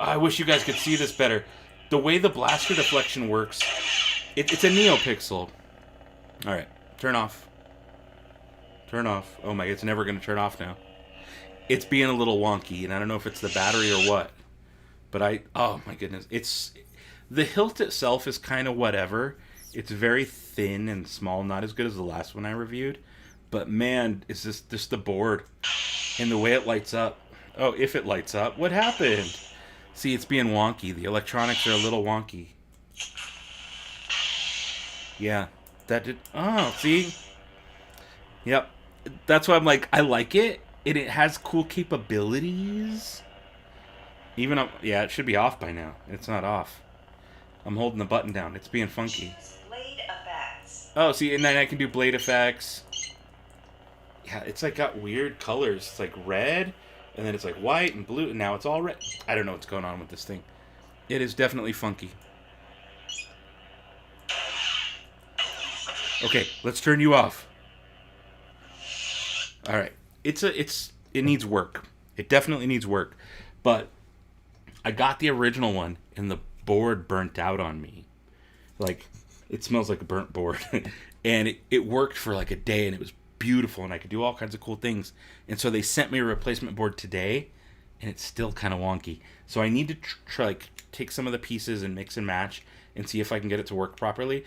I wish you guys could see this better. The way the blaster deflection works, it's a NeoPixel. Alright, turn off. Turn off. Oh my, it's never going to turn off now. It's being a little wonky, and I don't know if it's the battery or what. But oh my goodness. The hilt itself is kind of whatever. It's very thin and small, not as good as the last one I reviewed. But man, is this just the board and the way it lights up. Oh, if it lights up, what happened? See, it's being wonky. The electronics are a little wonky. Yeah, that did. Oh, see? Yep. That's why I'm like, I like it. And it has cool capabilities. Even up, yeah, it should be off by now. It's not off. I'm holding the button down. It's being funky. Choose blade effects. Oh, see, and then I can do blade effects. Yeah, it's like got weird colors. It's like red, and then it's like white and blue, and now it's all red. I don't know what's going on with this thing. It is definitely funky. Okay, let's turn you off. All right. It needs work. It definitely needs work. But I got the original one, and the board burnt out on me. Like, it smells like a burnt board. And it worked for like a day, and it was beautiful, and I could do all kinds of cool things. And so they sent me a replacement board today, and it's still kind of wonky. So I need to try like take some of the pieces and mix and match and see if I can get it to work properly,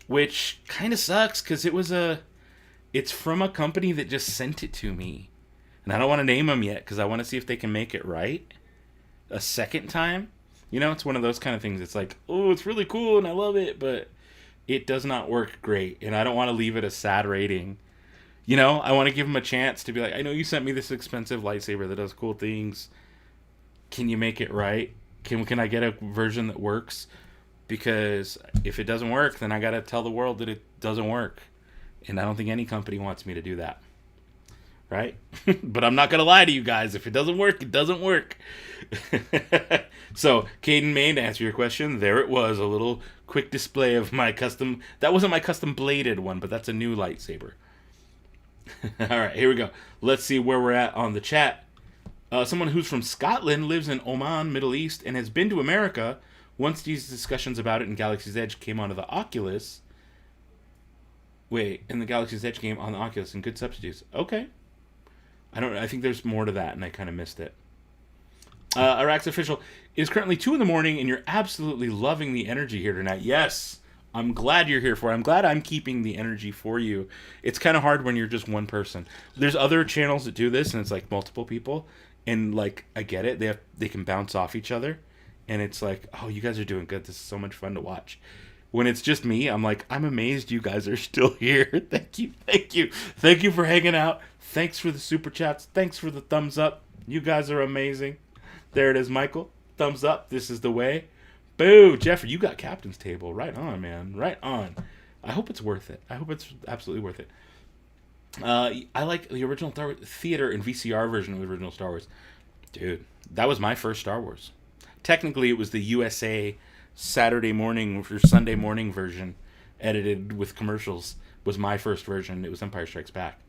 which kind of sucks because it's from a company that just sent it to me. And I don't want to name them yet because I want to see if they can make it right a second time. You know, it's one of those kind of things. It's like, oh, it's really cool and I love it, but it does not work great. And I don't want to leave it a sad rating. You know, I want to give them a chance to be like, I know you sent me this expensive lightsaber that does cool things. Can you make it right? Can I get a version that works? Because if it doesn't work, then I got to tell the world that it doesn't work. And I don't think any company wants me to do that. Right? But I'm not going to lie to you guys. If it doesn't work, it doesn't work. So, Caden Main, to answer your question, there it was. A little quick display of my custom... That wasn't my custom bladed one, but that's a new lightsaber. Alright, here we go. Let's see where we're at on the chat. Someone who's from Scotland, lives in Oman, Middle East, and has been to America. Once these discussions about it in Galaxy's Edge came onto the Oculus... Wait, in the Galaxy's Edge game on the Oculus and good substitutes. Okay. I think there's more to that, and I kind of missed it. Arax Official, it is currently 2 in the morning, and you're absolutely loving the energy here tonight. Yes, I'm glad you're here for it. I'm glad I'm keeping the energy for you. It's kind of hard when you're just one person. There's other channels that do this, and it's like multiple people, and like I get it. They can bounce off each other, and it's like, oh, you guys are doing good. This is so much fun to watch. When it's just me, I'm like, I'm amazed you guys are still here. Thank you. Thank you for hanging out. Thanks for the super chats. Thanks for the thumbs up. You guys are amazing. There it is, Michael. Thumbs up. This is the way. Boo, Jeffrey, you got captain's table. Right on, man. Right on. I hope it's worth it. I hope it's absolutely worth it. I like the original theater and VCR version of the original Star Wars. Dude, that was my first Star Wars. Technically, it was the USA Saturday morning or Sunday morning version, edited with commercials, was my first version. It was Empire Strikes Back.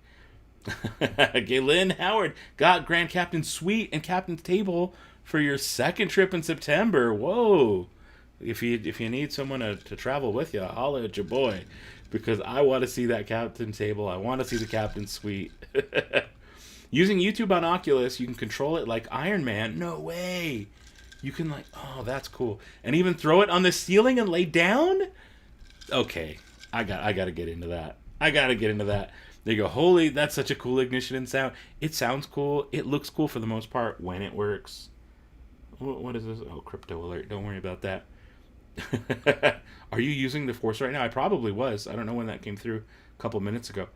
Galen Howard got Grand Captain Suite and Captain's Table for your second trip in September. Whoa. If you need someone to travel with you, holla at your boy. Because I want to see that Captain's Table. I want to see the Captain's Suite. Using YouTube on Oculus, you can control it like Iron Man. No way. You can like, oh, that's cool. And even throw it on the ceiling and lay down? Okay. I got to get into that. They go, holy, that's such a cool ignition and sound. It sounds cool. It looks cool for the most part when it works. What is this? Oh, crypto alert. Don't worry about that. Are you using the Force right now? I probably was. I don't know when that came through. A couple minutes ago.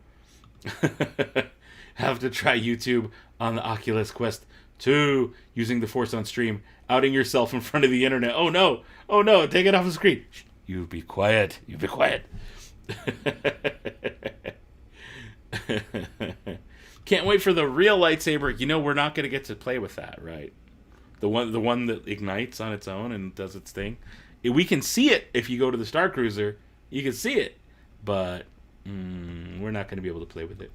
Have to try YouTube on the Oculus Quest 2 using the Force on stream. Outing yourself in front of the internet. Oh no. Take it off the screen. Shh, you be quiet. Can't wait for the real lightsaber. You know, we're not going to get to play with that, right? The one that ignites on its own and does its thing. We can see it if you go to the Star Cruiser. You can see it, but we're not going to be able to play with it.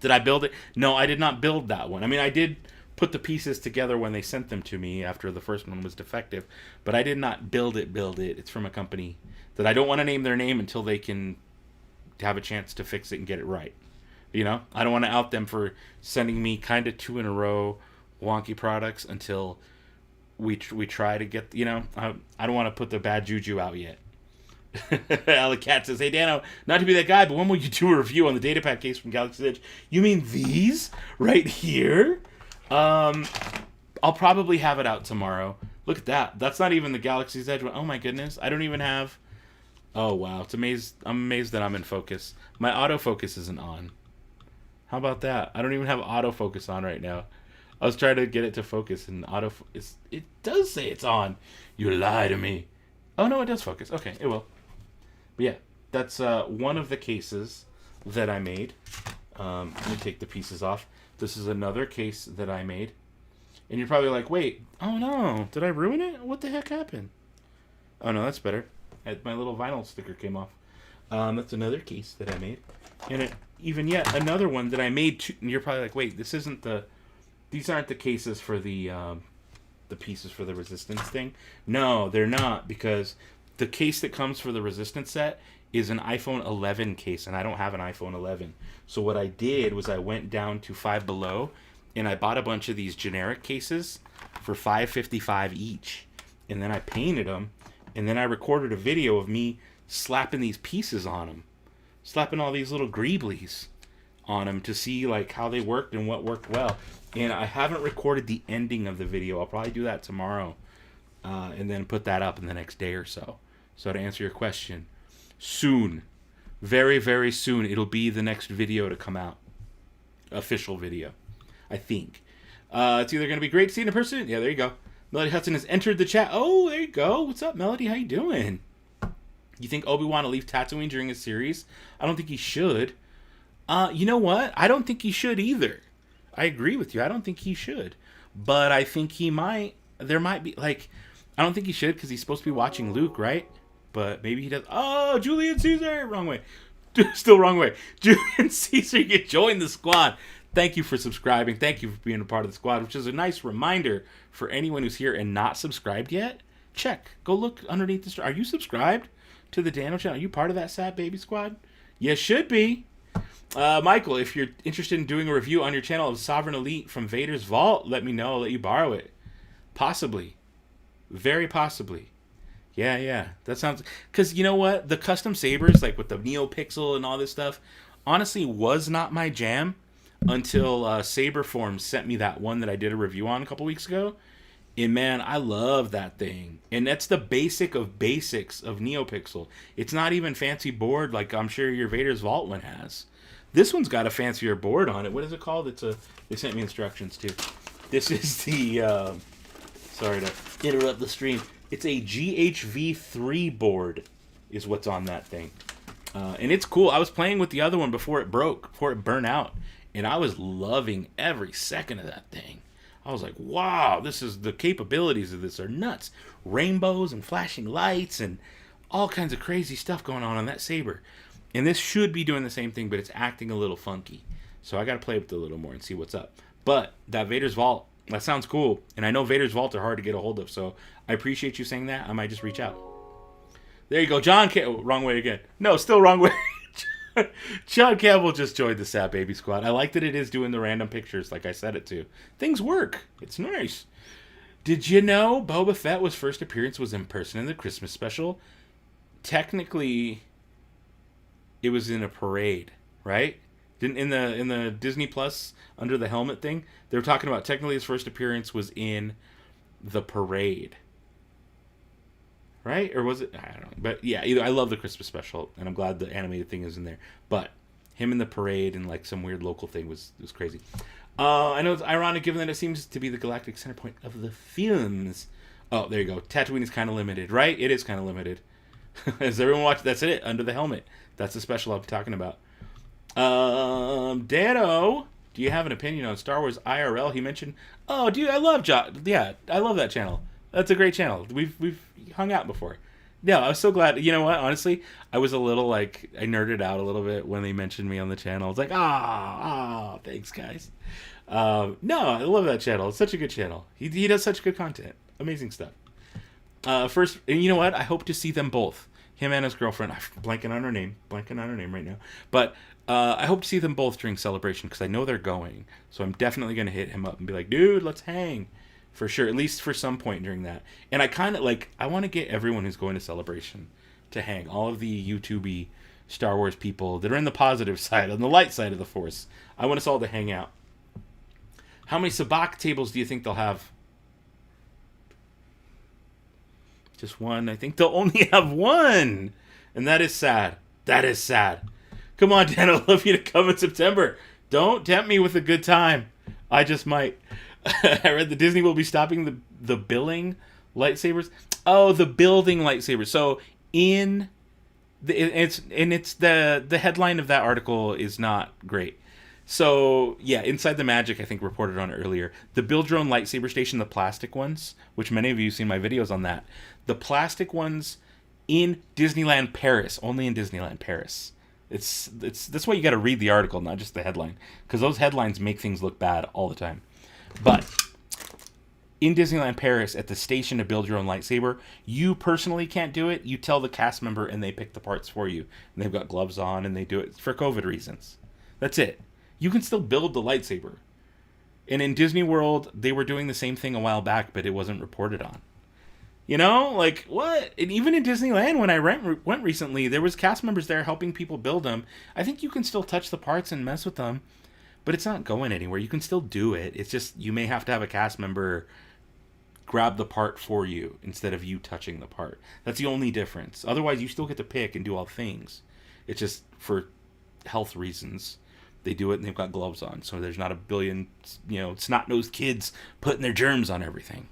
Did I build it? No, I did not build that one. I mean, I did put the pieces together when they sent them to me after the first one was defective, but I did not build it. It's from a company that I don't want to name their name until they can have a chance to fix it and get it right. You know, I don't want to out them for sending me kind of 2 in a row wonky products until we try to get, you know, I don't want to put the bad juju out yet. Alec Cat says, hey Dano, not to be that guy, but when will you do a review on the datapad case from Galaxy's Edge? You mean these right here? I'll probably have it out tomorrow. Look at that. That's not even the Galaxy's Edge one. Oh my goodness. I don't even have... Oh wow. I'm amazed that I'm in focus. My autofocus isn't on. How about that? I don't even have autofocus on right now. I was trying to get it to focus and it does say it's on. You lie to me. Oh no, it does focus. Okay, it will. But yeah, that's one of the cases that I made. Let me take the pieces off. This is another case that I made. And you're probably like, wait, oh no, did I ruin it? What the heck happened? Oh no, that's better. My little vinyl sticker came off. That's another case that I made. And even yet another one that I made, and you're probably like, wait, these aren't the cases for the pieces for the Resistance thing. No, they're not, because the case that comes for the Resistance set is an iPhone 11 case, and I don't have an iPhone 11. So what I did was I went down to Five Below, and I bought a bunch of these generic cases for $5.55 each, and then I painted them, and then I recorded a video of me slapping these pieces on them, slapping all these little greeblies on them to see like how they worked and what worked well. And I haven't recorded the ending of the video. I'll probably do that tomorrow, and then put that up in the next day or so. So to answer your question, soon, very, very soon, it'll be the next video to come out. Official video, I think. It's either going to be great to see in person. Yeah, there you go. Melody Hudson has entered the chat. Oh, there you go. What's up, Melody? How you doing? You think Obi-Wan will leave Tatooine during his series? I don't think he should. You know what? I don't think he should either. I agree with you. I don't think he should. But I think he might. There might be, like, I don't think he should because he's supposed to be watching Luke, right? But maybe he does. Oh, Julian Caesar! Wrong way. Still wrong way. Julian Caesar, you joined the squad. Thank you for subscribing. Thank you for being a part of the squad, which is a nice reminder for anyone who's here and not subscribed yet. Check. Go look underneath the stream. Are you subscribed to the Dano channel? Are you part of that Sad Baby squad? You should be. Michael, if you're interested in doing a review on your channel of Sovereign Elite from Vader's Vault, let me know. I'll let you borrow it. Possibly. Very possibly. Yeah. That sounds... Because you know what? The custom sabers, like with the NeoPixel and all this stuff, honestly was not my jam until Saberform sent me that one that I did a review on a couple weeks ago. And man, I love that thing. And that's the basic of basics of NeoPixel. It's not even fancy board like I'm sure your Vader's Vault one has. This one's got a fancier board on it. What is it called? They sent me instructions too. This is the sorry to interrupt the stream. It's a GHV3 board is what's on that thing. And it's cool. I was playing with the other one before it broke, before it burned out. And I was loving every second of that thing. I was like, wow, the capabilities of this are nuts. Rainbows and flashing lights and all kinds of crazy stuff going on that saber. And this should be doing the same thing, but it's acting a little funky. So I got to play with it a little more and see what's up. But that Vader's Vault, that sounds cool. And I know Vader's Vault are hard to get a hold of, so I appreciate you saying that. I might just reach out. There you go. Wrong way again. No, still wrong way. John Campbell just joined the Sad Baby Squad. I like that it is doing the random pictures like I said it to. Things work. It's nice. Did you know Boba Fett was first appearance was in person in the Christmas special? Technically, it was in a parade, right? Didn't in the Disney Plus under the helmet thing? They were talking about technically his first appearance was in the parade. Right? Or was it? I don't know. But yeah, either I love the Christmas special, and I'm glad the animated thing is in there. But him in the parade and like some weird local thing was crazy. I know it's ironic given that it seems to be the galactic center point of the films. Oh, there you go. Tatooine is kind of limited, right? It is kind of limited. As everyone watch, that's it. Under the helmet. That's the special I'm talking about. Dano, do you have an opinion on Star Wars IRL? He mentioned. Oh, dude, I love Yeah, I love that channel. That's a great channel. We've hung out before. Yeah, I was so glad. You know what? Honestly, I was a little like I nerded out a little bit when they mentioned me on the channel. I was like, thanks guys. No, I love that channel. It's such a good channel. He does such good content. Amazing stuff. First, and you know what? I hope to see them both. Him and his girlfriend. I'm blanking on her name right now. But I hope to see them both during Celebration because I know they're going. So I'm definitely going to hit him up and be like, dude, let's hang. For sure, at least for some point during that. And I kind of I want to get everyone who's going to Celebration to hang. All of the YouTube-y Star Wars people that are in the positive side, on the light side of the Force. I want us all to hang out. How many sabacc tables do you think they'll have? Just one. I think they'll only have one. And that is sad. That is sad. Come on, Dan, I'd love you to come in September. Don't tempt me with a good time. I just might. I read that Disney will be stopping the billing lightsabers. Oh, the building lightsabers. So it's the headline of that article is not great. So yeah, Inside the Magic I think reported on it earlier. The build your own lightsaber station, the plastic ones, which many of you have seen my videos on that. The plastic ones in Disneyland Paris, only in Disneyland Paris. It's that's why you got to read the article, not just the headline, because those headlines make things look bad all the time. But in Disneyland Paris, at the station to build your own lightsaber, you personally can't do it. You tell the cast member and they pick the parts for you. And they've got gloves on and they do it for COVID reasons. That's it. You can still build the lightsaber. And in Disney World, they were doing the same thing a while back, but it wasn't reported on. You know, like, what? And even in Disneyland, when I went recently, there was cast members there helping people build them. I think you can still touch the parts and mess with them. But it's not going anywhere. You can still do it. It's just you may have to have a cast member grab the part for you instead of you touching the part. That's the only difference. Otherwise, you still get to pick and do all things. It's just for health reasons. They do it and they've got gloves on. So there's not a billion, snot-nosed kids putting their germs on everything.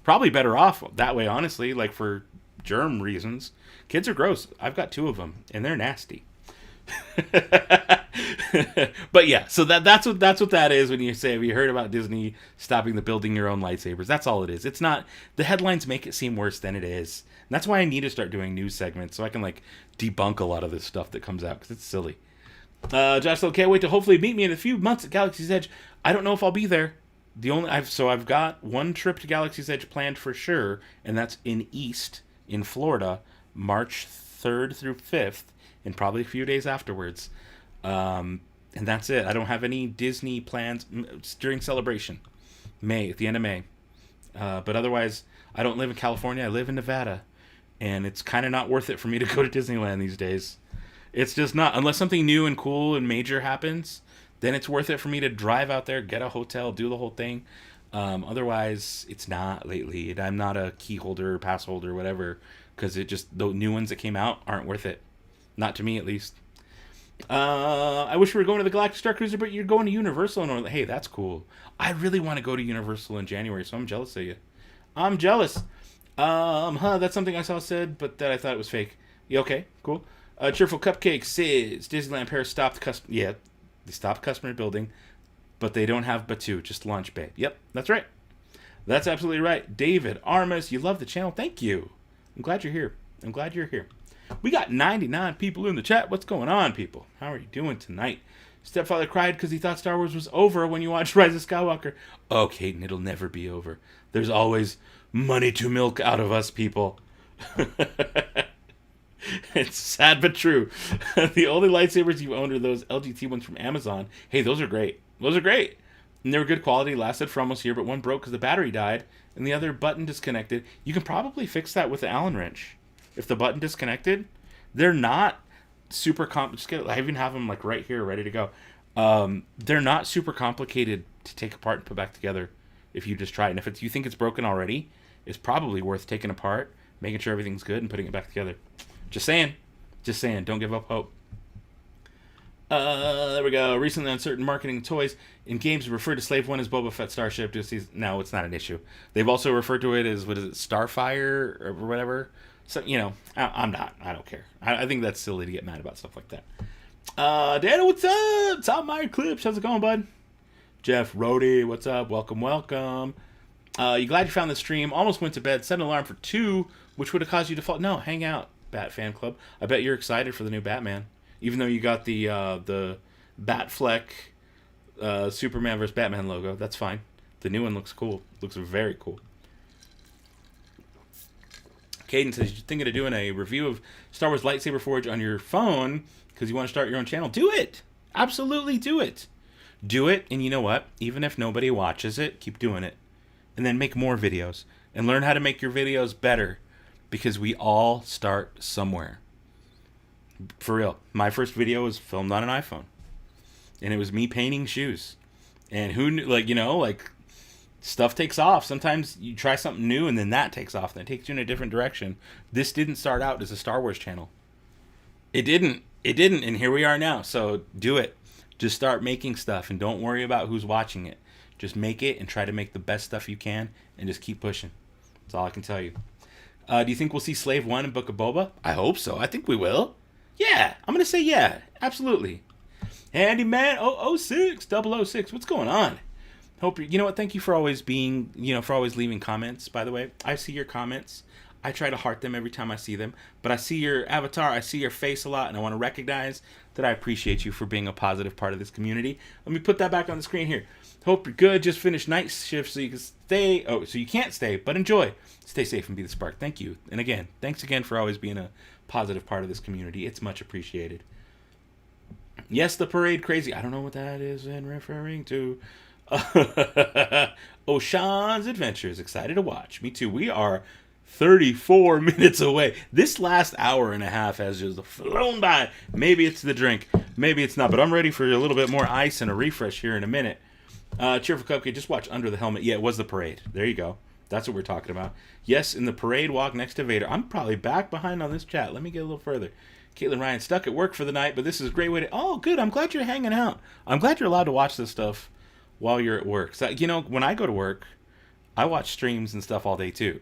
Probably better off that way, honestly, like for germ reasons. Kids are gross. I've got 2 of them, and they're nasty. But yeah, so that's what that is when you say, have you heard about Disney stopping the building your own lightsabers? That's all it is. It's not, the headlines make it seem worse than it is. And that's why I need to start doing news segments so I can debunk a lot of this stuff that comes out because it's silly. Josh still can't wait to hopefully meet me in a few months at Galaxy's Edge. I don't know if I'll be there. I've got one trip to Galaxy's Edge planned for sure, and that's in Florida, March 3rd through 5th. And probably a few days afterwards. And that's it. I don't have any Disney plans during Celebration. At the end of May. But otherwise, I don't live in California. I live in Nevada. And it's kind of not worth it for me to go to Disneyland these days. It's just not. Unless something new and cool and major happens, then it's worth it for me to drive out there, get a hotel, do the whole thing. Otherwise, it's not lately. I'm not a key holder, pass holder, whatever. Because the new ones that came out aren't worth it. Not to me, at least. I wish we were going to the Galactic Star Cruiser, but you're going to Universal. And hey, that's cool. I really want to go to Universal in January, so I'm jealous of you. I'm jealous. That's something I saw said, but that I thought it was fake. Yeah, okay, cool. Cheerful Cupcake says Disneyland Paris stopped they stopped customer building, but they don't have Batu, just launch bay. Yep, that's right. That's absolutely right. David Armas, you love the channel. Thank you. I'm glad you're here. We got 99 people in the chat. What's going on, people? How are you doing tonight? Stepfather cried because he thought Star Wars was over when you watched Rise of Skywalker. Oh, Caden, it'll never be over. There's always money to milk out of us, people. It's sad but true. The only lightsabers you've owned are those LGT ones from Amazon. Hey, those are great. And they were good quality, lasted for almost a year, but one broke because the battery died, and the other button disconnected. You can probably fix that with the Allen wrench. If the button disconnected, they're not super complicated. I even have them like right here, ready to go. They're not super complicated to take apart and put back together if you just try it. And if you think it's broken already, it's probably worth taking apart, making sure everything's good, and putting it back together. Just saying. Just saying. Don't give up hope. There we go. Recently, uncertain marketing toys in games refer to Slave One as Boba Fett Starship. No, it's not an issue. They've also referred to it as, what is it, Starfire or whatever. So, you know, I'm not. I don't care. I think that's silly to get mad about stuff like that. Dana, what's up? Top Meyer Clips. How's it going, bud? Jeff Rody, what's up? Welcome, welcome. You glad you found the stream? Almost went to bed. Set an alarm for 2, which would have caused you to fall. No, hang out, Bat Fan Club. I bet you're excited for the new Batman. Even though you got the Batfleck Superman vs. Batman logo. That's fine. The new one looks cool. Looks very cool. Caden says, you're thinking of doing a review of Star Wars Lightsaber Forge on your phone because you want to start your own channel. Do it! Absolutely do it! Do it, and you know what? Even if nobody watches it, keep doing it. And then make more videos. And learn how to make your videos better. Because we all start somewhere. For real. My first video was filmed on an iPhone. And it was me painting shoes. And who knew, like, you know, like, stuff takes off. Sometimes you try something new and then that takes off. And it takes you in a different direction. This didn't start out as a Star Wars channel. It didn't. It didn't. And here we are now. So do it. Just start making stuff and don't worry about who's watching it. Just make it and try to make the best stuff you can and just keep pushing. That's all I can tell you. Do you think we'll see Slave 1 in Book of Boba? I hope so. I think we will. Yeah. I'm going to say yeah. Absolutely. Handyman 006, 006. What's going on? Hope you know what? Thank you for always being, for always leaving comments, by the way. I see your comments. I try to heart them every time I see them. But I see your avatar. I see your face a lot. And I want to recognize that I appreciate you for being a positive part of this community. Let me put that back on the screen here. Hope you're good. Just finished night shift so you can stay. Oh, so you can't stay, but enjoy. Stay safe and be the spark. Thank you. And again, thanks again for always being a positive part of this community. It's much appreciated. Yes, the parade crazy. I don't know what that is in referring to. Oshan's Adventures. Excited to watch. Me too. We are 34 minutes away. This last hour and a half has just flown by. Maybe it's the drink. Maybe it's not. But I'm ready for a little bit more ice and a refresh here in a minute. Cheerful Cupcake, just watch Under the Helmet. Yeah, it was the parade. There you go. That's what we're talking about. Yes, in the parade walk next to Vader. I'm probably back behind on this chat. Let me get a little further. Caitlin Ryan, stuck at work for the night, but this is a great way to... Oh, good. I'm glad you're hanging out. I'm glad you're allowed to watch this stuff while you're at work. So, when I go to work, I watch streams and stuff all day, too.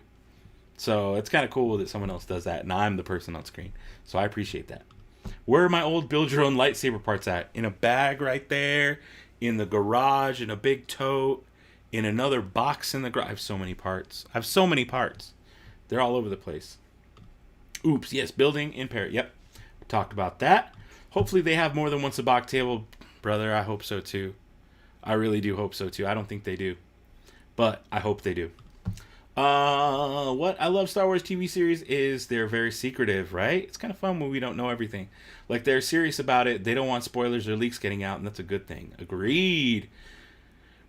So it's kind of cool that someone else does that, and I'm the person on screen. So I appreciate that. Where are my old build-your-own lightsaber parts at? In a bag right there, in the garage, in a big tote, in another box in the garage. I have so many parts. They're all over the place. Oops, yes, building in Paris. Yep, talked about that. Hopefully they have more than one sabacc table. Brother, I hope so too. I really do hope so too. I don't think they do, but I hope they do. What I love Star Wars TV series is they're very secretive, right? It's kind of fun when we don't know everything. Like, they're serious about it. They don't want spoilers or leaks getting out, and that's a good thing. Agreed.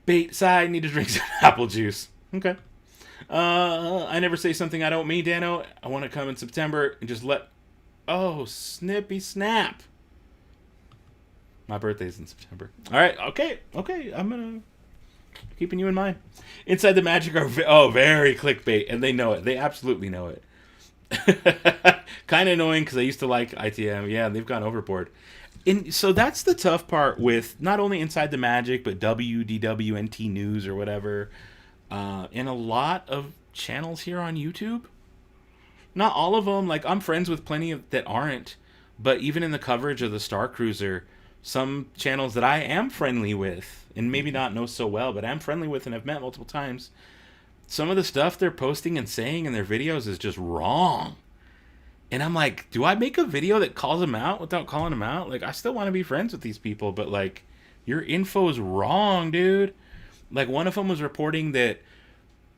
Bait side, need to drink some apple juice. Okay. I never say something I don't mean, Dano. I want to come in September and just let... Oh, snippy snap. My birthday's in September. All right, okay. I'm going to... Keeping you in mind. Inside the Magic are very clickbait, and they know it. They absolutely know it. Kind of annoying because I used to like ITM. Yeah, they've gone overboard. And so that's the tough part with not only Inside the Magic, but WDWNT News or whatever, and a lot of channels here on YouTube. Not all of them. Like, I'm friends with plenty that aren't, but even in the coverage of the Star Cruiser, some channels that I am friendly with, and maybe not know so well, but I'm friendly with and have met multiple times, some of the stuff they're posting and saying in their videos is just wrong. And I'm like, do I make a video that calls them out without calling them out? Like, I still want to be friends with these people, but, like, your info is wrong, dude. Like, one of them was reporting that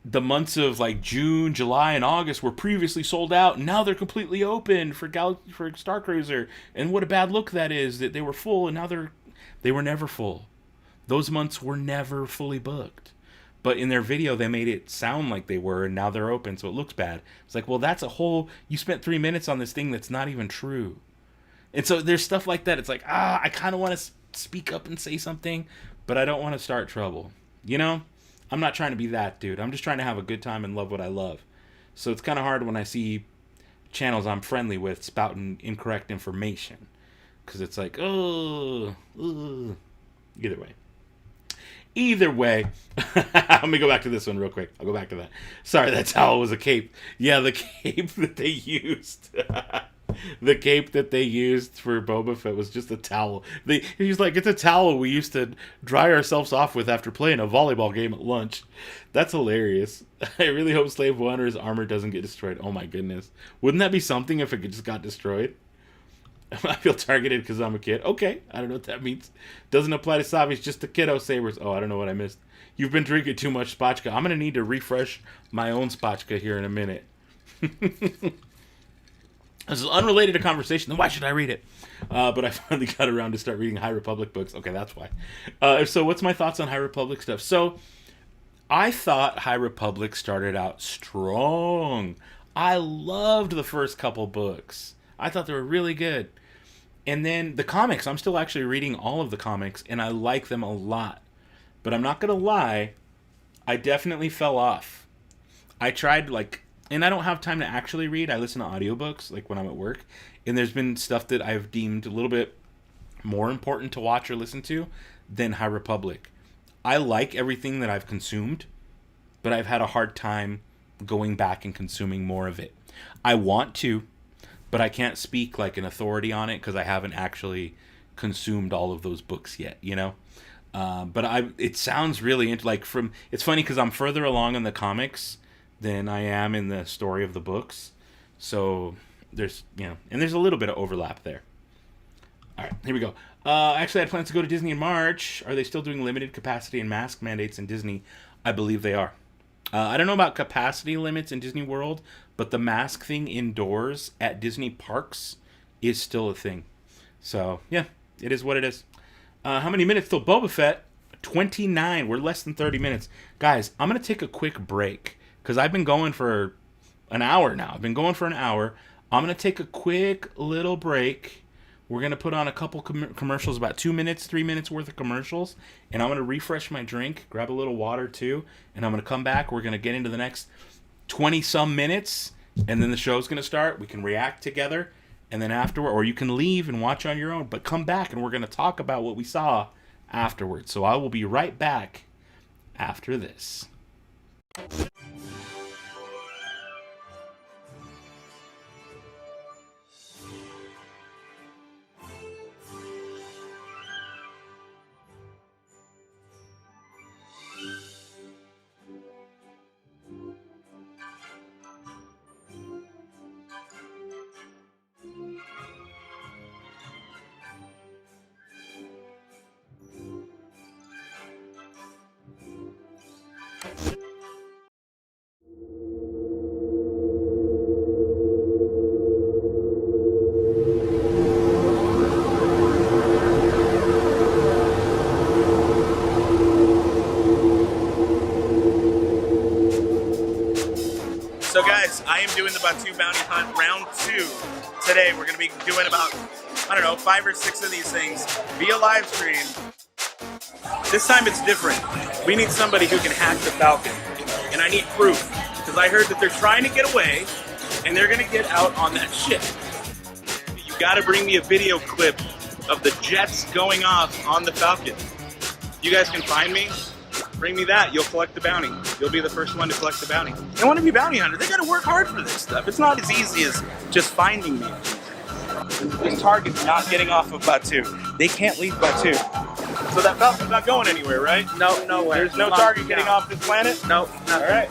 the months of, like, June, July, and August were previously sold out, and now they're completely open for Star Cruiser. And what a bad look that is, that they were full, and now they were never full. Those months were never fully booked. But in their video, they made it sound like they were, and now they're open, so it looks bad. It's like, well, that's a whole... You spent 3 minutes on this thing that's not even true. And so there's stuff like that. It's like, I kind of want to speak up and say something, but I don't want to start trouble. You know? I'm not trying to be that dude. I'm just trying to have a good time and love what I love. So it's kind of hard when I see channels I'm friendly with spouting incorrect information. Because it's like, Either way, let me go back to this one real quick. I'll go back to that. Sorry, that towel was a cape. Yeah, the cape that they used. The cape that they used for Boba Fett was just a towel. He's like, it's a towel we used to dry ourselves off with after playing a volleyball game at lunch. That's hilarious. I really hope Slave 1 or his armor doesn't get destroyed. Oh my goodness. Wouldn't that be something if it just got destroyed? I feel targeted because I'm a kid. Okay, I don't know what that means. Doesn't apply to Savis, just the kiddo sabers. Oh, I don't know what I missed. You've been drinking too much spotchka. I'm going to need to refresh my own spotchka here in a minute. This is unrelated to conversation, then why should I read it? But I finally got around to start reading High Republic books. Okay, that's why. So what's my thoughts on High Republic stuff? So I thought High Republic started out strong. I loved the first couple books. I thought they were really good. And then the comics, I'm still actually reading all of the comics, and I like them a lot. But I'm not going to lie, I definitely fell off. I tried, and I don't have time to actually read. I listen to audiobooks, when I'm at work. And there's been stuff that I've deemed a little bit more important to watch or listen to than High Republic. I like everything that I've consumed, but I've had a hard time going back and consuming more of it. I want to, but I can't speak like an authority on it because I haven't actually consumed all of those books yet, you know? But it sounds really it's funny because I'm further along in the comics than I am in the story of the books. So there's, and there's a little bit of overlap there. All right, here we go. Actually, I had plans to go to Disney in March. Are they still doing limited capacity and mask mandates in Disney? I believe they are. I don't know about capacity limits in Disney World, but the mask thing indoors at Disney parks is still a thing. So, yeah, it is what it is. How many minutes till Boba Fett? 29. We're less than 30 minutes. Guys, I'm going to take a quick break because I've been going for an hour now. I'm going to take a quick little break. We're going to put on a couple commercials, about 2 minutes, 3 minutes worth of commercials. And I'm going to refresh my drink, grab a little water too. And I'm going to come back. We're going to get into the next 20-some minutes. And then the show's going to start. We can react together. And then afterward, or you can leave and watch on your own. But come back and we're going to talk about what we saw afterwards. So I will be right back after this. So guys, I am doing the Batu Bounty Hunt round 2 today. We're going to be doing about, 5 or 6 of these things via live stream. This time it's different. We need somebody who can hack the Falcon. And I need proof, because I heard that they're trying to get away, and they're going to get out on that ship. You got to bring me a video clip of the jets going off on the Falcon. You guys can find me. Bring me that, you'll collect the bounty. You'll be the first one to collect the bounty. They want to be bounty hunters. They got to work hard for this stuff. It's not as easy as just finding me. This target's not getting off of Batu. They can't leave Batu. So that Falcon's not going anywhere, right? No, nowhere. There's no target getting off this planet? No, nothing. All right,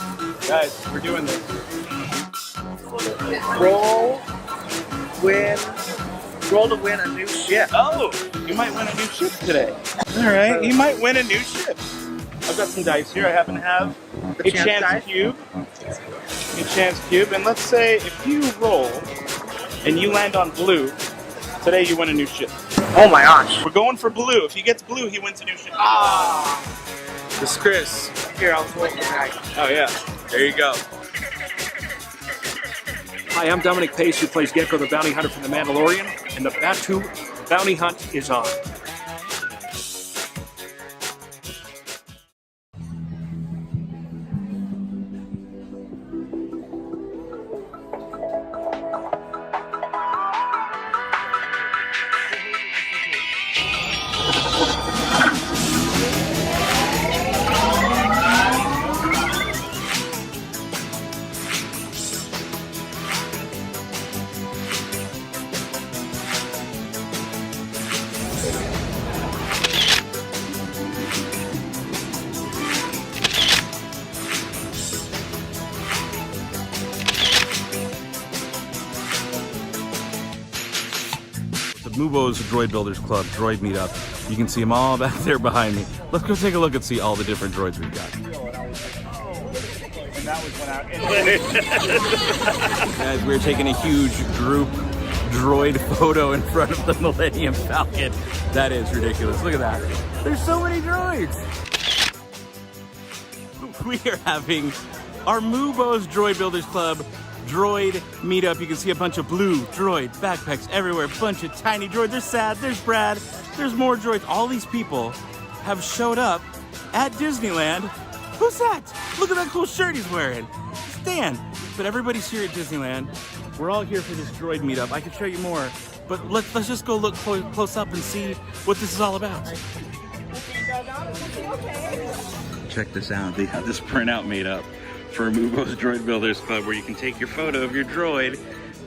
guys, we're doing this. Roll to win a new ship. Oh, you might win a new ship today. All right, you might win a new ship. I've got some dice here. I happen to have a chance cube. A chance cube. And let's say if you roll and you land on blue, today you win a new ship. Oh my gosh. We're going for blue. If he gets blue, he wins a new ship. Ah! This Chris. Here, I'll swing the bag. Oh yeah, there you go. Hi, I'm Dominic Pace, who plays Gecko the Bounty Hunter from The Mandalorian, and the Batu Bounty Hunt is on. Mubo's Droid Builders Club Droid Meetup. You can see them all back there behind me. Let's go take a look and see all the different droids we've got. Guys, we're taking a huge group droid photo in front of the Millennium Falcon. That is ridiculous. Look at that. There's so many droids. We are having our Mubo's Droid Builders Club Droid Meetup. You can see a bunch of blue droid backpacks everywhere, bunch of tiny droids. There's Sad, there's Brad, there's more droids. All these people have showed up at Disneyland. Who's that? Look at that cool shirt he's wearing. It's Dan. But everybody's here at Disneyland. We're all here for this droid meetup. I can show you more, but let's just go look close up and see what this is all about. Check this out. They have this printout made up for Mubo's Droid Builders Club where you can take your photo of your droid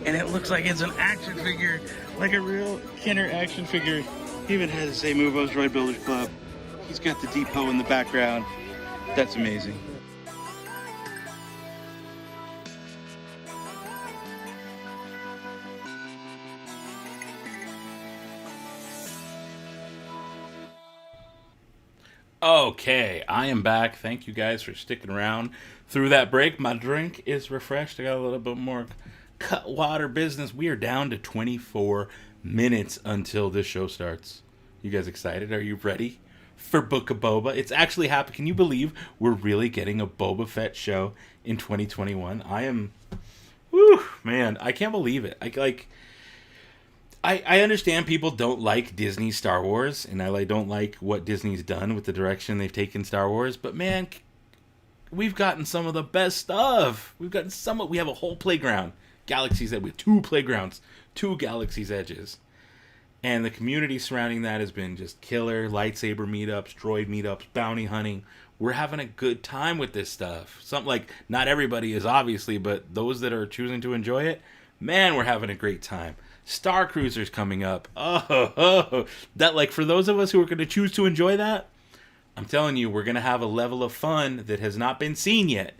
and it looks like it's an action figure, like a real Kenner action figure. He even has to say Mubo's Droid Builders Club. He's got the depot in the background. That's amazing. Okay, I am back. Thank you guys for sticking around through that break. My drink is refreshed. I got a little bit more Cutwater business. We are down to 24 minutes until this show starts. You guys excited? Are you ready for Book of Boba? It's actually happened. Can you believe we're really getting a Boba Fett show in 2021? I am... Whew, man, I can't believe it. I understand people don't like Disney Star Wars, and I don't like what Disney's done with the direction they've taken Star Wars, but man, we've gotten some of the best stuff. We have a whole playground. Galaxy's Edge, with 2 playgrounds, 2 Galaxy's Edges. And the community surrounding that has been just killer. Lightsaber meetups, droid meetups, bounty hunting. We're having a good time with this stuff. Something like, not everybody is obviously, but those that are choosing to enjoy it, man, we're having a great time. Star Cruiser's coming up. That, for those of us who are going to choose to enjoy that, I'm telling you, we're going to have a level of fun that has not been seen yet.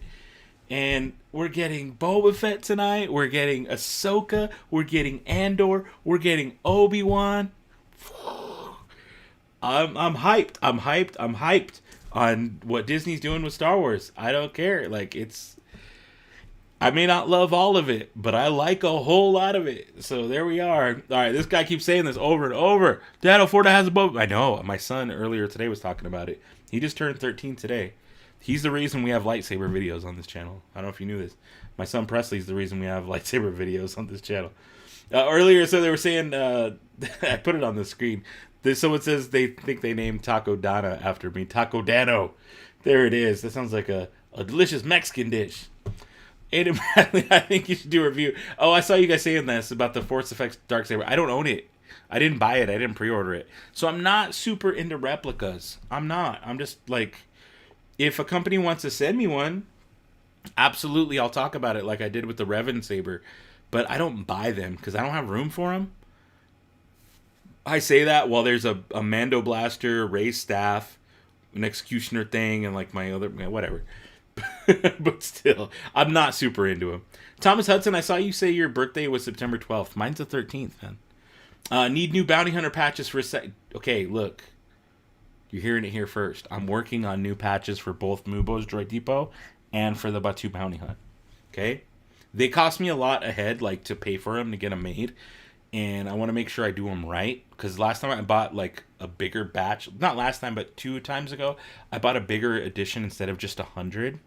And we're getting Boba Fett tonight. We're getting Ahsoka. We're getting Andor. We're getting Obi-Wan. I'm hyped. I'm hyped on what Disney's doing with Star Wars. I don't care. I may not love all of it, but I like a whole lot of it. So there we are. All right, this guy keeps saying this over and over. Dad, Forda has a Boba. I know. My son earlier today was talking about it. He just turned 13 today. He's the reason we have lightsaber videos on this channel. I don't know if you knew this. My son Presley's the reason we have lightsaber videos on this channel. Earlier, so they were saying, I put it on the screen. Someone says they think they named Taco Dana after me. Taco Dano. There it is. That sounds like a delicious Mexican dish. Aiden Bradley, I think you should do a review. Oh, I saw you guys saying this about the Force Effects Darksaber. I don't own it. I didn't buy it. I didn't pre-order it. So I'm not super into replicas. I'm not. I'm just if a company wants to send me one, absolutely, I'll talk about it like I did with the Revan Saber. But I don't buy them because I don't have room for them. I say that while there's a Mando Blaster, Ray Staff, an Executioner thing, and my other, whatever. But still, I'm not super into him. Thomas Hudson, I saw you say your birthday was September 12th. Mine's the 13th, man. Need new bounty hunter patches for a sec. Okay, look. You're hearing it here first. I'm working on new patches for both Mubo's Droid Depot and for the Batu Bounty Hunt. Okay? They cost me a lot ahead, to pay for them to get them made. and I want to make sure I do them right. Because last time I bought like a bigger batch, not last time, but 2 times ago, I bought a bigger edition instead of just 100.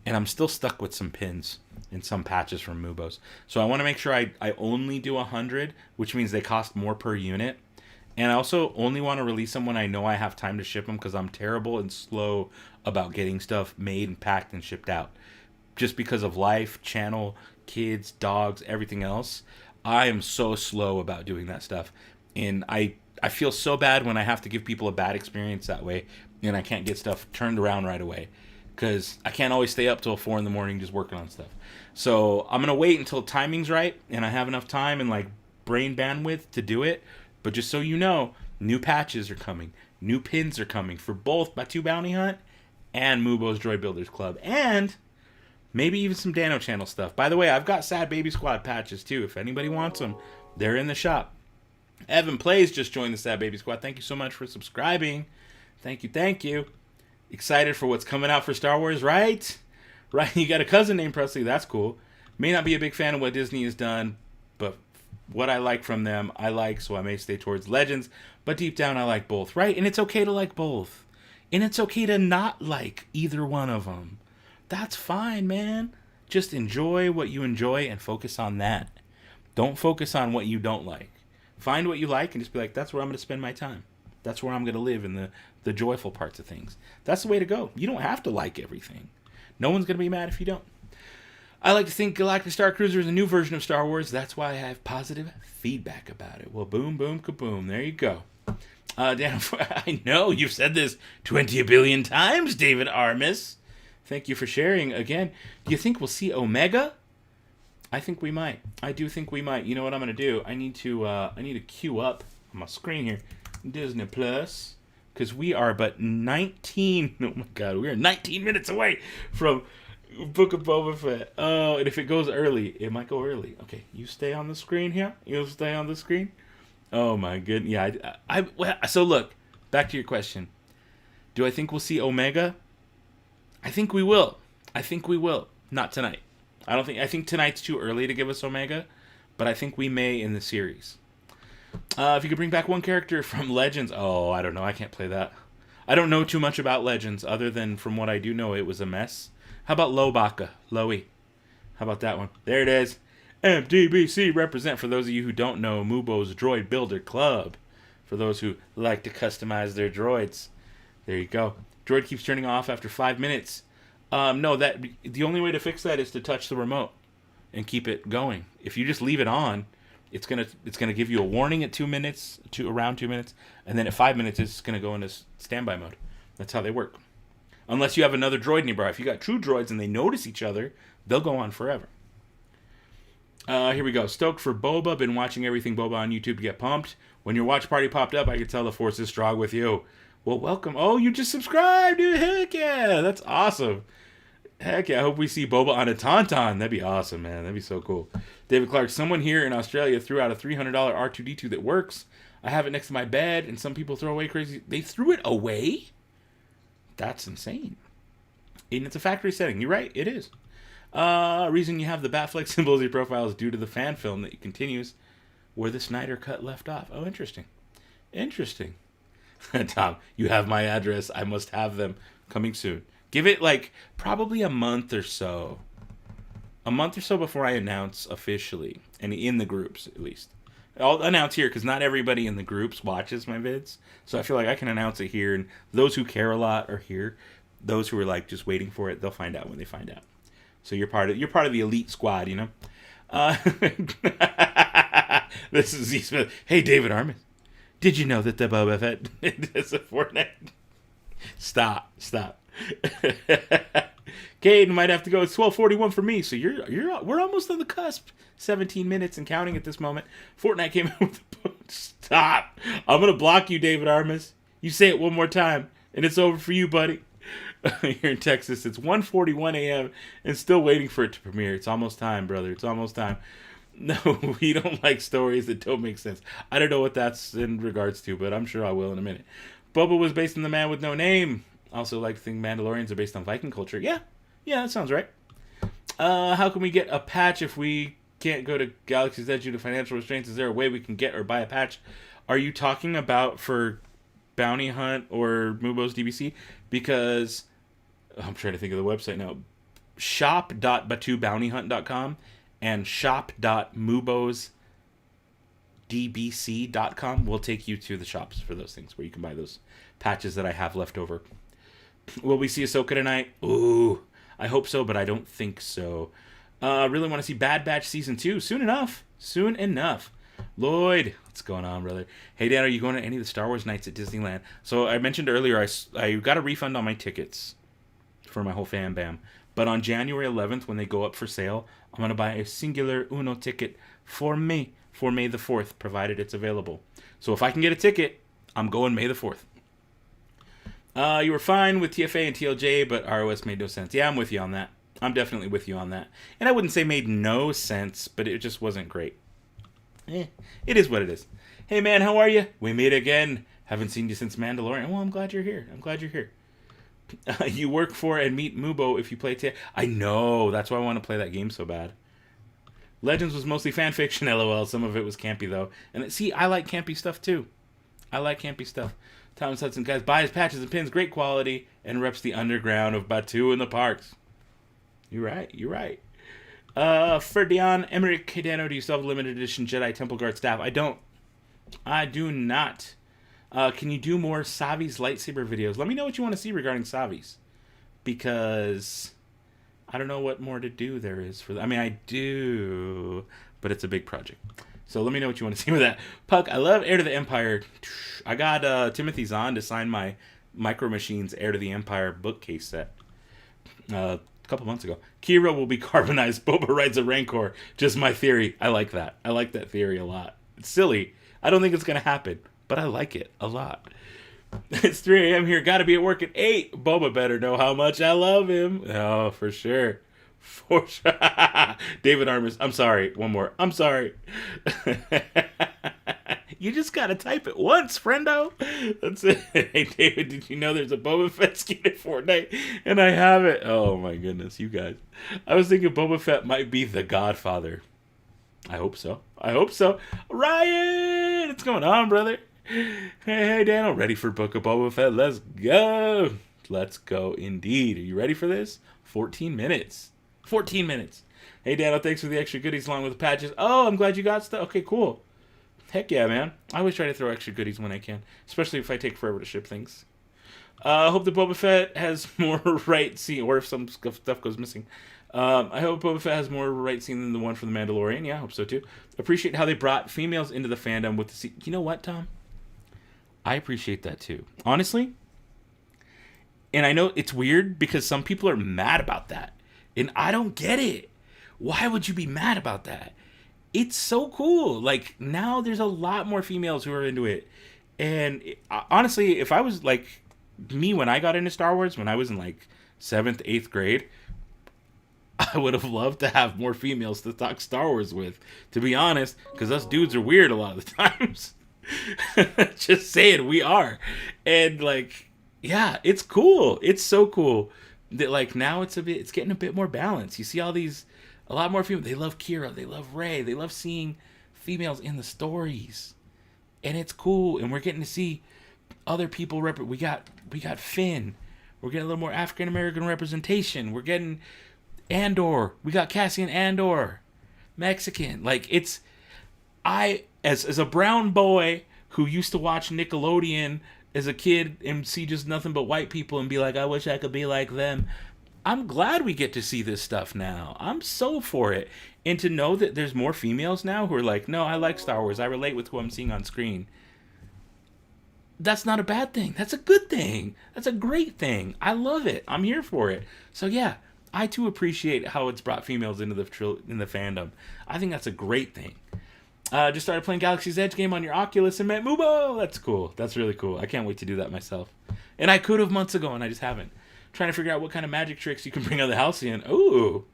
And I'm still stuck with some pins and some patches from Mubos. So I want to make sure I only do 100, which means they cost more per unit. And I also only want to release them when I know I have time to ship them, because I'm terrible and slow about getting stuff made and packed and shipped out. Just because of life, channel, kids, dogs, everything else. I am so slow about doing that stuff. And I feel so bad when I have to give people a bad experience that way and I can't get stuff turned around right away. Because I can't always stay up till 4 in the morning just working on stuff. So I'm going to wait until timing's right and I have enough time and like brain bandwidth to do it. But just so you know, new patches are coming. New pins are coming for both Batu Bounty Hunt and Mubo's Droid Builders Club. And maybe even some Dano Channel stuff. By the way, I've got Sad Baby Squad patches too. If anybody wants them, they're in the shop. Evan Plays just joined the Sad Baby Squad. Thank you so much for subscribing. Thank you, thank you. Excited for what's coming out for Star Wars, right? Right, you got a cousin named Presley. That's cool. May not be a big fan of what Disney has done, but what I like from them, I like, so I may stay towards Legends. But deep down, I like both, right? And it's okay to like both. And it's okay to not like either one of them. That's fine, man. Just enjoy what you enjoy and focus on that. Don't focus on what you don't like. Find what you like and just be like, that's where I'm going to spend my time. That's where I'm going to live in the joyful parts of things. That's the way to go. You don't have to like everything. No one's going to be mad if you don't. I like to think Galactic Star Cruiser is a new version of Star Wars. That's why I have positive feedback about it. Well, boom, boom, kaboom. There you go. Dan, I know you've said this 20 billion times, David Armis. Thank you for sharing again. Do you think we'll see Omega? I think we might. I do think we might. You know what I'm going to do? I need to queue up on my screen here Disney Plus, because we are but 19. Oh my God, we are 19 minutes away from Book of Boba Fett. Oh, and if it goes early, it might go early. Okay, you stay on the screen here. You'll stay on the screen. Oh my goodness. Yeah. So look, back to your question. Do I think we'll see Omega? I think we will. I think we will. Not tonight. I think tonight's too early to give us Omega, but I think we may in the series. If you could bring back one character from Legends. Oh, I don't know. I can't play that. I don't know too much about Legends other than from what I do know, it was a mess. How about Lobaka? Loey. How about that one? There it is. MDBC represent, for those of you who don't know, Mubo's Droid Builder Club. For those who like to customize their droids. There you go. Droid keeps turning off after 5 minutes. No, the only way to fix that is to touch the remote and keep it going. If you just leave it on, it's gonna give you a warning at 2 minutes, around 2 minutes, and then at 5 minutes it's gonna go into standby mode. That's how they work. Unless you have another droid nearby. If you got true droids and they notice each other, they'll go on forever. Here we go. Stoked for Boba. Been watching everything Boba on YouTube to get pumped. When your watch party popped up, I could tell the force is strong with you. Well, welcome. Oh, you just subscribed, dude. Heck yeah. That's awesome. Heck yeah. I hope we see Boba on a Tauntaun. That'd be awesome, man. That'd be so cool. David Clark, someone here in Australia threw out a $300 R2-D2 that works. I have it next to my bed, and some people throw away crazy. They threw it away? That's insane. And it's a factory setting. You're right. It is. Reason you have the Batfleck symbol as your profile is due to the fan film that continues where the Snyder cut left off. Oh, interesting. Interesting. Tom, you have my address. I must have them coming soon. Give it like probably a month or so. A month or so before I announce officially. And in the groups, at least. I'll announce here because not everybody in the groups watches my vids. So I feel like I can announce it here. And those who care a lot are here. Those who are like just waiting for it, they'll find out when they find out. So you're part of the elite squad, you know? This is Z Smith. Hey, David Armin. Did you know that the Boba Fett is a Fortnite? Stop. Caden might have to go. It's 12:41 for me, so we're almost on the cusp. 17 minutes and counting at this moment. Fortnite came out with a book. Stop. I'm gonna block you, David Armis. You say it one more time, and it's over for you, buddy. Here in Texas, it's 1:41 a.m. and still waiting for it to premiere. It's almost time, brother. It's almost time. No, we don't like stories that don't make sense. I don't know what that's in regards to, but I'm sure I will in a minute. Boba was based on the man with no name. Also like to think Mandalorians are based on Viking culture. Yeah, that sounds right. How can we get a patch if we can't go to Galaxy's Edge due to financial restraints. Is there a way we can get or buy a patch? Are you talking about for Bounty Hunt or Mubo's DBC? Because I'm trying to think of the website now. shop.batubountyhunt.com and shop.mubosdbc.com will take you to the shops for those things where you can buy those patches that I have left over. Will we see Ahsoka tonight? Ooh, I hope so, but I don't think so. Really want to see Bad Batch Season 2 soon enough. Soon enough. Lloyd, what's going on, brother? Hey, Dan, are you going to any of the Star Wars nights at Disneyland? So I mentioned earlier I got a refund on my tickets for my whole fan bam. But on January 11th, when they go up for sale, I'm going to buy a singular Uno ticket for May the 4th, provided it's available. So if I can get a ticket, I'm going May the 4th. You were fine with TFA and TLJ, but ROS made no sense. Yeah, I'm with you on that. I'm definitely with you on that. And I wouldn't say made no sense, but it just wasn't great. It is what it is. Hey, man, how are you? We meet again. Haven't seen you since Mandalorian. Well, I'm glad you're here. You work for and meet Mubo if you play I know. That's why I want to play that game so bad. Legends was mostly fan fiction, LOL. Some of it was campy, though. And see, I like campy stuff, too. Thomas Hudson, guys, buy his patches and pins, great quality, and reps the underground of Batu in the parks. You're right. Ferdion, Emmerich, Dano, do you still have limited edition Jedi Temple Guard staff? I do not. Can you do more Savi's lightsaber videos? Let me know what you want to see regarding Savi's. Because I don't know what more to do there is for that. I mean, I do, but it's a big project. So let me know what you want to see with that. Puck, I love Heir to the Empire. I got Timothy Zahn to sign my Micro Machines Heir to the Empire bookcase set a couple months ago. Kira will be carbonized. Boba rides a Rancor. Just my theory. I like that. I like that theory a lot. It's silly. I don't think it's going to happen, but I like it a lot. It's 3 a.m. here. Got to be at work at 8. Boba better know how much I love him. Oh, for sure. David Armis. I'm sorry. One more. I'm sorry. You just gotta type it once, friendo. That's it. Hey, David, did you know there's a Boba Fett skin in Fortnite? And I have it. Oh, my goodness, you guys. I was thinking Boba Fett might be the Godfather. I hope so. Ryan, what's going on, brother? Hey, Daniel. Ready for Book of Boba Fett? Let's go. Let's go, indeed. Are you ready for this? 14 minutes. 14 minutes. Hey, Dano, thanks for the extra goodies along with the patches. Oh, I'm glad you got stuff. Okay, cool. Heck yeah, man. I always try to throw extra goodies when I can, especially if I take forever to ship things. Hope the Boba Fett has more right scene, or if some stuff goes missing. I hope Boba Fett has more right scene than the one from The Mandalorian. Yeah, I hope so too. Appreciate how they brought females into the fandom with the scene. You know what, Tom? I appreciate that too. Honestly. And I know it's weird because some people are mad about that. And I don't get it. Why would you be mad about that? It's so cool. Like, now there's a lot more females who are into it. And honestly, if I was like me when I got into Star Wars, when I was in like 7th, 8th grade, I would have loved to have more females to talk Star Wars with, to be honest, because us dudes are weird a lot of the times. Just saying, we are. And like, yeah, it's cool. It's so cool that like now it's getting a bit more balanced. You see a lot more females. They love Kira, they love Rey, they love seeing females in the stories, and it's cool. And we're getting to see other people we got Finn. We're getting a little more African American representation. We're getting Andor. We got Cassian Andor, Mexican. Like, it's as a brown boy who used to watch Nickelodeon as a kid and see just nothing but white people and be like, I wish I could be like them. I'm glad we get to see this stuff now. I'm so for it. And to know that there's more females now who are like, no, I like Star Wars. I relate with who I'm seeing on screen. That's not a bad thing. That's a good thing. That's a great thing. I love it. I'm here for it. So yeah, I too appreciate how it's brought females into the fandom. I think that's a great thing. Just started playing Galaxy's Edge game on your Oculus and met Mubo. That's cool. That's really cool. I can't wait to do that myself. And I could have months ago, and I just haven't. Trying to figure out what kind of magic tricks you can bring on the Halcyon. Ooh,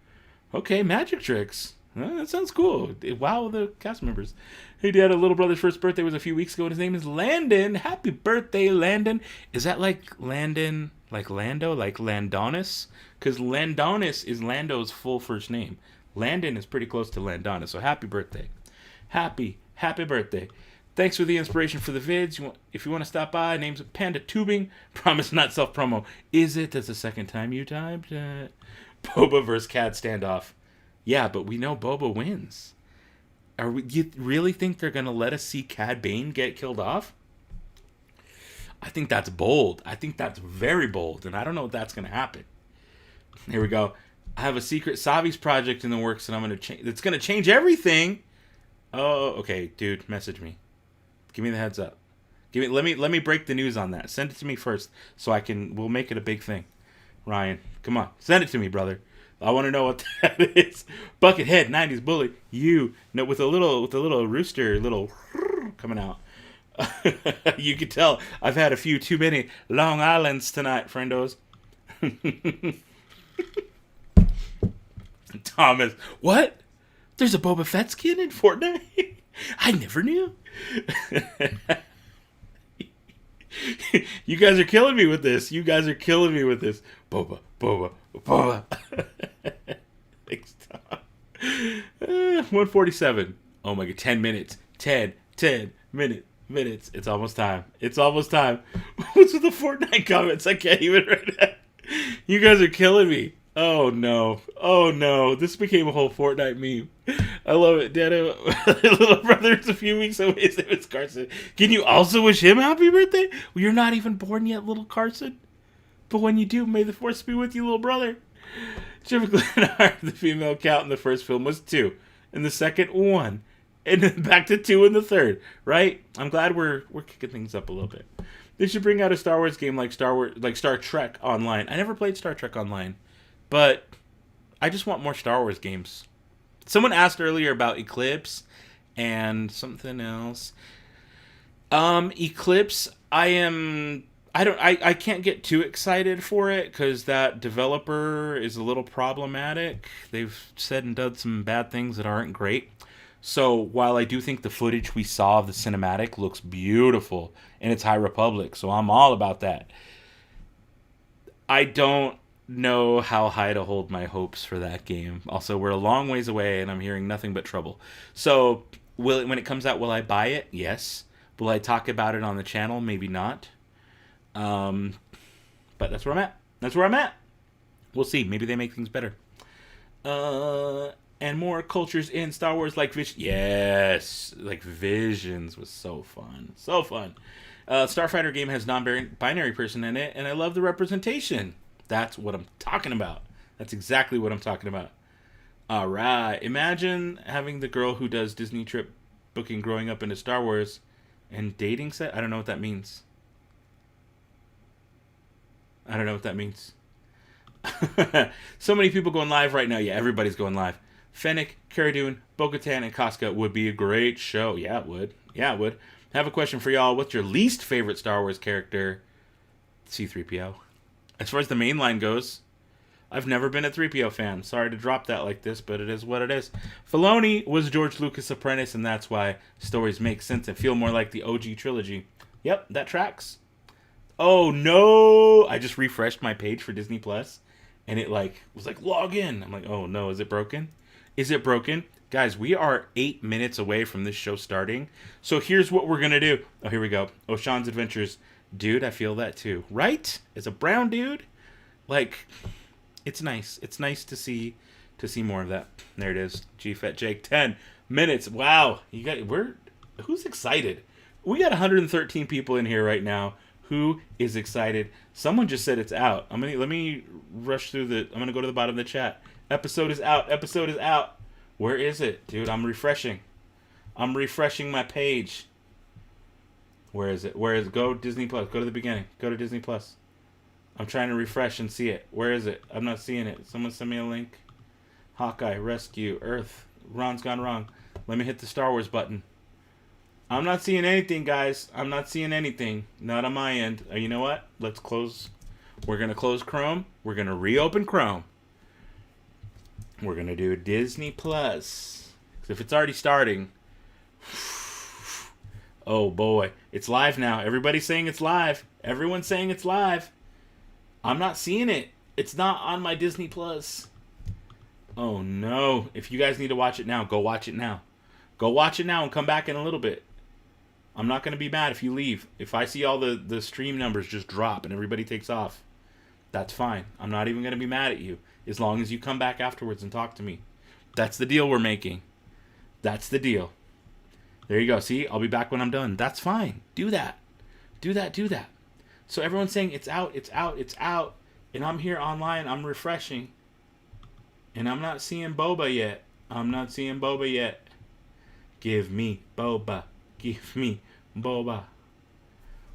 okay, magic tricks. That sounds cool. Wow, the cast members. Hey, Dad, a little brother's first birthday was a few weeks ago, and his name is Landon. Happy birthday, Landon. Is that like Landon, like Lando, like Landonis? Because Landonis is Lando's full first name. Landon is pretty close to Landana, so happy birthday. Happy birthday. Thanks for the inspiration for the vids. If you want to stop by, name's Panda Tubing. Promise not self-promo. Is it? That's the second time you typed it. Boba versus Cad standoff. Yeah, but we know Boba wins. You really think they're going to let us see Cad Bane get killed off? I think that's bold. I think that's very bold, and I don't know if that's going to happen. Here we go. I have a secret Savi's project in the works, and I'm going to change. It's going to change everything. Oh, okay, dude, message me. Give me the heads up. Let me break the news on that. Send it to me first, so we'll make it a big thing. Ryan, come on, send it to me, brother. I want to know what that is. Buckethead, 90s bully. You know, with a little rooster, coming out. You can tell I've had a few too many Long Islands tonight, friendos. Thomas, what? There's a Boba Fett skin in Fortnite? I never knew. You guys are killing me with this. Boba. Thanks, Tom. 147. Oh my god, 10 minutes. 10 minutes. It's almost time. What's with the Fortnite comments? I can't even write that. You guys are killing me. Oh no. This became a whole Fortnite meme. I love it. Dad, little brother is a few weeks away. His name is Carson. Can you also wish him happy birthday? Well, you're not even born yet, little Carson. But when you do, may the force be with you, little brother. Jennifer Glennar, the female count in the first film was 2. In the second, 1. And then back to 2 in the third. Right? I'm glad we're kicking things up a little bit. They should bring out a Star Wars game like Star Trek Online. I never played Star Trek Online. But I just want more Star Wars games. Someone asked earlier about Eclipse and something else. Eclipse, I can't get too excited for it because that developer is a little problematic. They've said and done some bad things that aren't great. So while I do think the footage we saw of the cinematic looks beautiful and it's High Republic, so I'm all about that. I don't know how high to hold my hopes for that game. Also, we're a long ways away and I'm hearing nothing but trouble. So when it comes out, will I buy it? Yes. Will I talk about it on the channel? Maybe not. But that's where I'm at. We'll see. Maybe they make things better. And more cultures in Star Wars like Visions. Yes, like Visions was so fun. Starfighter game has non-binary person in it, and I love the representation. That's what I'm talking about. That's exactly what I'm talking about. All right. Imagine having the girl who does Disney trip booking growing up into Star Wars and dating set. I don't know what that means. So many people going live right now. Yeah, everybody's going live. Fennec, Cara Dune, Bo-Katan, and Casca would be a great show. Yeah, it would. I have a question for y'all. What's your least favorite Star Wars character? C-3PO. As far as the main line goes, I've never been a 3PO fan. Sorry to drop that like this, but it is what it is. Filoni was George Lucas' apprentice, and that's why stories make sense and feel more like the OG trilogy. Yep, that tracks. Oh no! I just refreshed my page for Disney Plus, and it was like log in. I'm like, oh no, is it broken? Guys, we are 8 minutes away from this show starting. So here's what we're gonna do. Oh, here we go. Oshan's Adventures. Dude, I feel that too. Right? As a brown dude, it's nice. It's nice to see more of that. There it is. G-Fat Jake, 10 minutes. Wow. Who's excited? We got 113 people in here right now. Who is excited? Someone just said it's out. Let me rush through I'm gonna go to the bottom of the chat. Episode is out. Where is it? Dude, I'm refreshing my page. Where is it? Go Disney Plus. Go to the beginning. Go to Disney Plus. I'm trying to refresh and see it. Where is it? I'm not seeing it. Someone send me a link. Hawkeye, Rescue, Earth. Ron's gone wrong. Let me hit the Star Wars button. I'm not seeing anything, guys. I'm not seeing anything. Not on my end. You know what? Let's close. We're going to close Chrome. We're going to reopen Chrome. We're going to do Disney Plus. Because if it's already starting... Oh, boy. It's live now. Everybody's saying it's live. Everyone's saying it's live. I'm not seeing it. It's not on my Disney Plus. Oh no. If you guys need to watch it now, go watch it now. Go watch it now and come back in a little bit. I'm not going to be mad if you leave. If I see all the stream numbers just drop and everybody takes off, that's fine. I'm not even going to be mad at you as long as you come back afterwards and talk to me. That's the deal we're making. That's the deal. There you go. See, I'll be back when I'm done. That's fine. Do that. Do that. Do that. So everyone's saying it's out, it's out, it's out. And I'm here online. I'm refreshing. And I'm not seeing Boba yet. I'm not seeing Boba yet. Give me Boba. Give me Boba.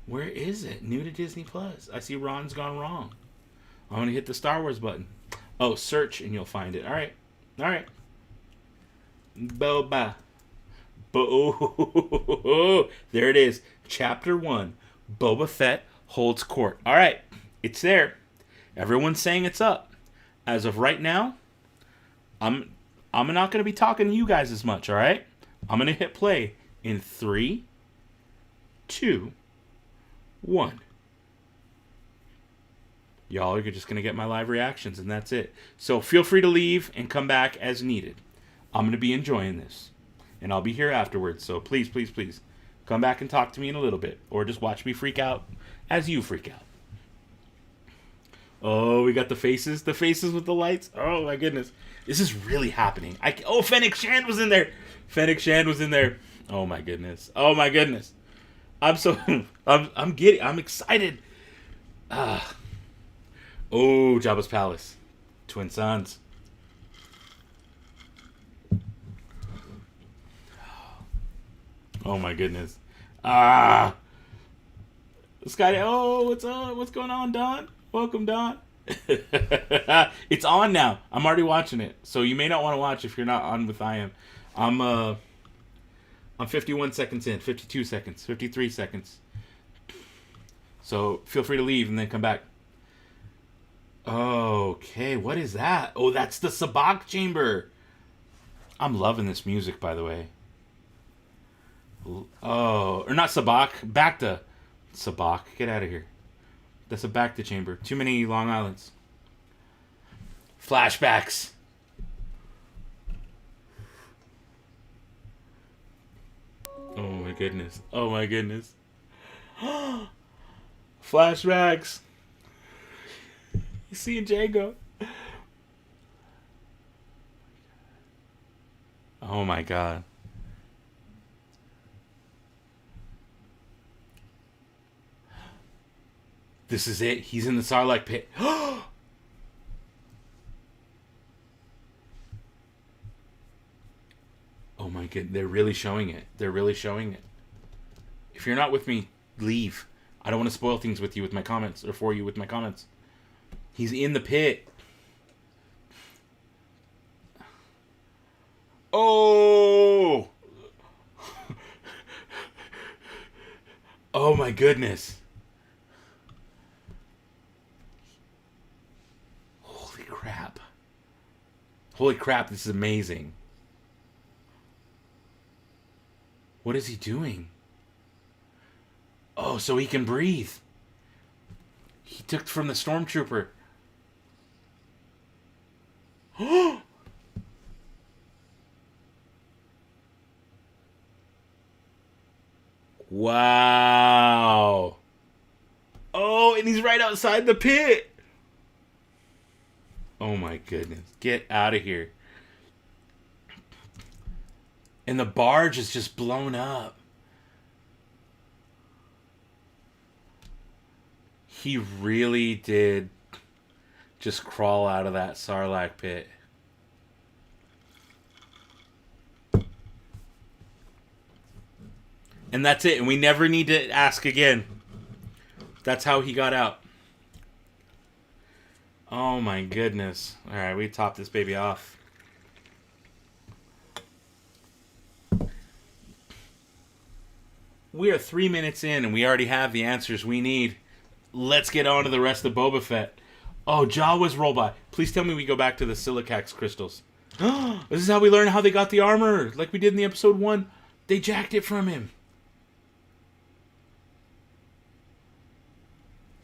Where is it? New to Disney Plus. I see Ron's gone wrong. I'm going to hit the Star Wars button. Oh, search and you'll find it. All right. All right. Boba. There it is. Chapter 1. Boba Fett holds court. All right. It's there. Everyone's saying it's up. As of right now, I'm not going to be talking to you guys as much, all right? I'm going to hit play in 3, 2, 1. Y'all are just going to get my live reactions, and that's it. So feel free to leave and come back as needed. I'm going to be enjoying this, and I'll be here afterwards. So please, please, please, come back and talk to me in a little bit, or just watch me freak out as you freak out. Oh, we got the faces with the lights. Oh, my goodness. This is really happening. Oh, Fennec Shand was in there. Fennec Shand was in there. Oh, my goodness. Oh, my goodness. I'm excited. Oh, Jabba's Palace. Twin Sons. Oh, my goodness. Sky. Oh, what's up? What's going on, Don? Welcome, Don. It's on now. I'm already watching it, so you may not want to watch if you're not on with I am. I'm 51 seconds in, 52 seconds, 53 seconds. So feel free to leave and then come back. Okay, what is that? Oh, that's the Sabacc chamber. I'm loving this music, by the way. Oh, or not Sabacc, Bacta. Sabacc, get out of here. That's a Bacta chamber. Too many Long Islands. Flashbacks. Oh my goodness. Oh my goodness. Flashbacks. You see Django. Oh my god. This is it. He's in the Sarlacc pit. Oh my god. They're really showing it. They're really showing it. If you're not with me, leave. I don't want to spoil things with you with my comments, or for you with my comments. He's in the pit. Oh! Oh my goodness. Holy crap. Holy crap, this is amazing. What is he doing? Oh, so he can breathe. He took from the stormtrooper. Wow. Oh, and he's right outside the pit. Oh my goodness. Get out of here. And the barge is just blown up. He really did just crawl out of that Sarlacc pit. And that's it. And we never need to ask again. That's how he got out. Oh my goodness. Alright, we top this baby off. We are 3 minutes in and we already have the answers we need. Let's get on to the rest of Boba Fett. Oh, Jawa's rollby. Please tell me we go back to the silicax crystals. This is how we learn how they got the armor. Like we did in the episode 1. They jacked it from him.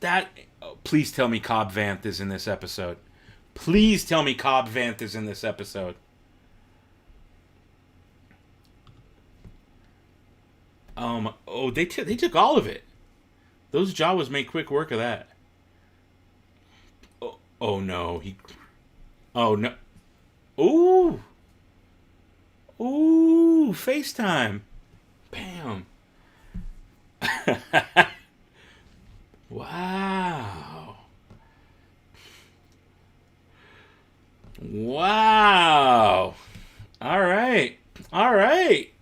That... Oh, please tell me Cobb Vanth is in this episode. Please tell me Cobb Vanth is in this episode. Oh, they took all of it. Those Jawas made quick work of that. Oh no, oh no. Ooh. Ooh, FaceTime. Bam. Wow. Wow. All right. All right.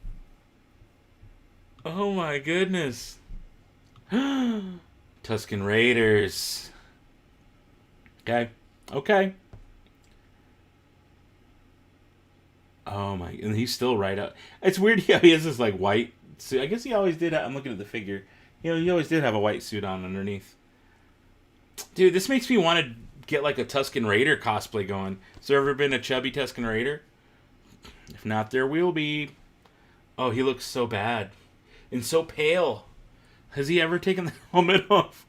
Oh my goodness. Tusken Raiders. Okay. Okay. Oh my, and he's still right up. It's weird how he has this like white suit. I guess he always did. I'm looking at the figure. You know, he always did have a white suit on underneath. Dude, this makes me want to get like a Tusken Raider cosplay going. Has there ever been a chubby Tusken Raider? If not, there will be. Oh, he looks so bad. And so pale. Has he ever taken the helmet off?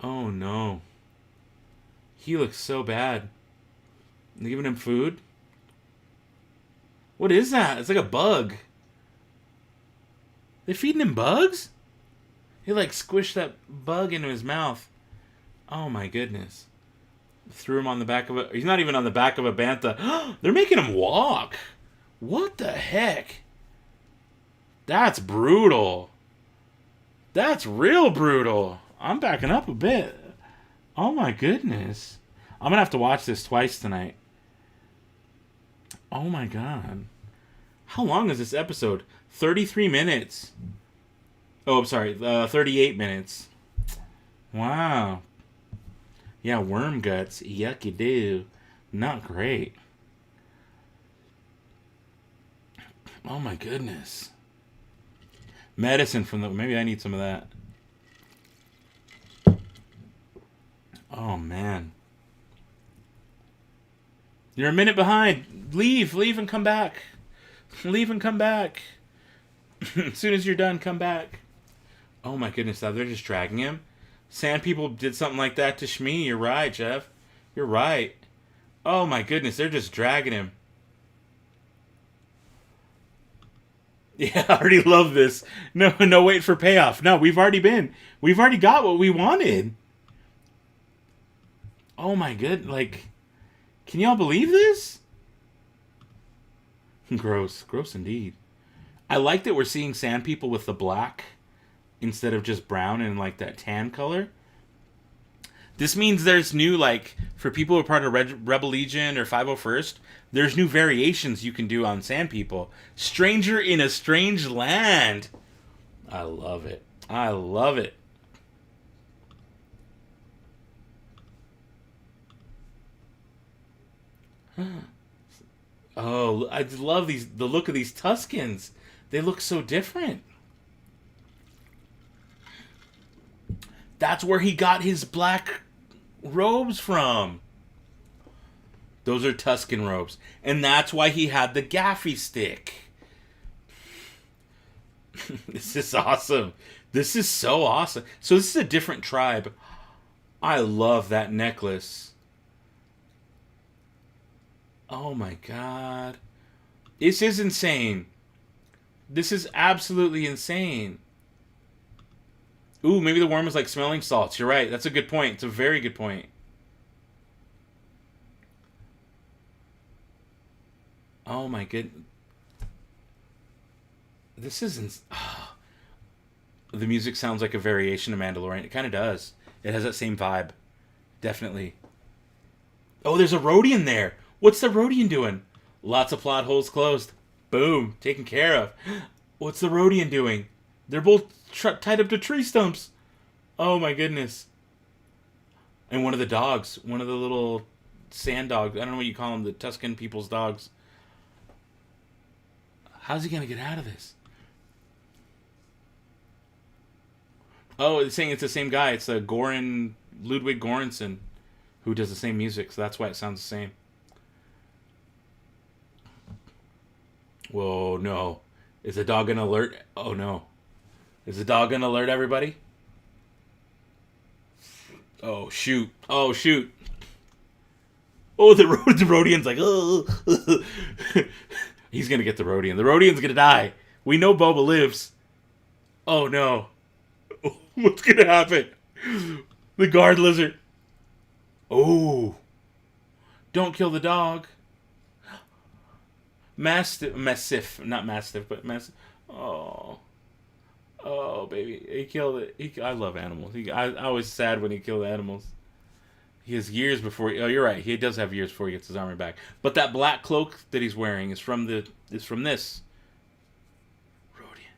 Oh no. He looks so bad. They giving him food? What is that? It's like a bug. They feeding him bugs? He like squished that bug into his mouth. Oh my goodness. Threw him on the back of a... He's not even on the back of a bantha. They're making him walk. What the heck? That's brutal. That's real brutal. I'm backing up a bit. Oh my goodness. I'm going to have to watch this twice tonight. Oh my god. How long is this episode? 33 minutes. Oh, I'm sorry. 38 minutes. Wow. Yeah, worm guts. Yucky do. Not great. Oh my goodness. Medicine from the... Maybe I need some of that. Oh man. You're a minute behind. Leave and come back. Leave and come back. As soon as you're done, come back. Oh my goodness, they're just dragging him. Sand people did something like that to Shmi. You're right, Jeff. You're right. Oh my goodness, they're just dragging him. Yeah, I already love this. No, wait for payoff. No, we've already got what we wanted. Oh my good, like, can y'all believe this? Gross indeed. I like that we're seeing sand people with the black instead of just brown and like that tan color. This means there's new, like, for people who are part of Rebel Legion or 501st, there's new variations you can do on sand people. Stranger in a Strange Land. I love it. I love it. Oh, I love the look of these Tuskens. They look so different. That's where he got his black robes from. Those are Tusken robes. And that's why he had the gaffy stick. This is awesome. This is so awesome. So this is a different tribe. I love that necklace. Oh my god. This is insane. This is absolutely insane. Ooh, maybe the worm was like smelling salts. You're right. That's a good point. It's a very good point. Oh my goodness. This isn't... Oh. The music sounds like a variation of Mandalorian. It kind of does. It has that same vibe. Definitely. Oh, there's a Rodian there. What's the Rodian doing? Lots of plot holes closed. Boom. Taken care of. What's the Rodian doing? They're both tied up to tree stumps. Oh my goodness. And one of the dogs. One of the little sand dogs. I don't know what you call them. The Tusken people's dogs. How's he going to get out of this? Oh, it's saying it's the same guy. It's Ludwig Göransson, who does the same music. So that's why it sounds the same. Whoa, no. Is the dog going to alert? Oh, no. Is the dog going to alert everybody? Oh, shoot. Oh, shoot. Oh, the Rhodian's like, oh. He's gonna get the Rhodian. The Rhodian's gonna die. We know Boba lives. Oh no. What's gonna happen? The guard lizard. Oh. Don't kill the dog. Mastiff, not Mastiff, but Mastiff. Oh. Oh, baby. He killed it. I love animals. I was sad when he killed animals. He has years before. Oh, you're right. He does have years before he gets his armor back. But that black cloak that he's wearing is from this. Rhodian.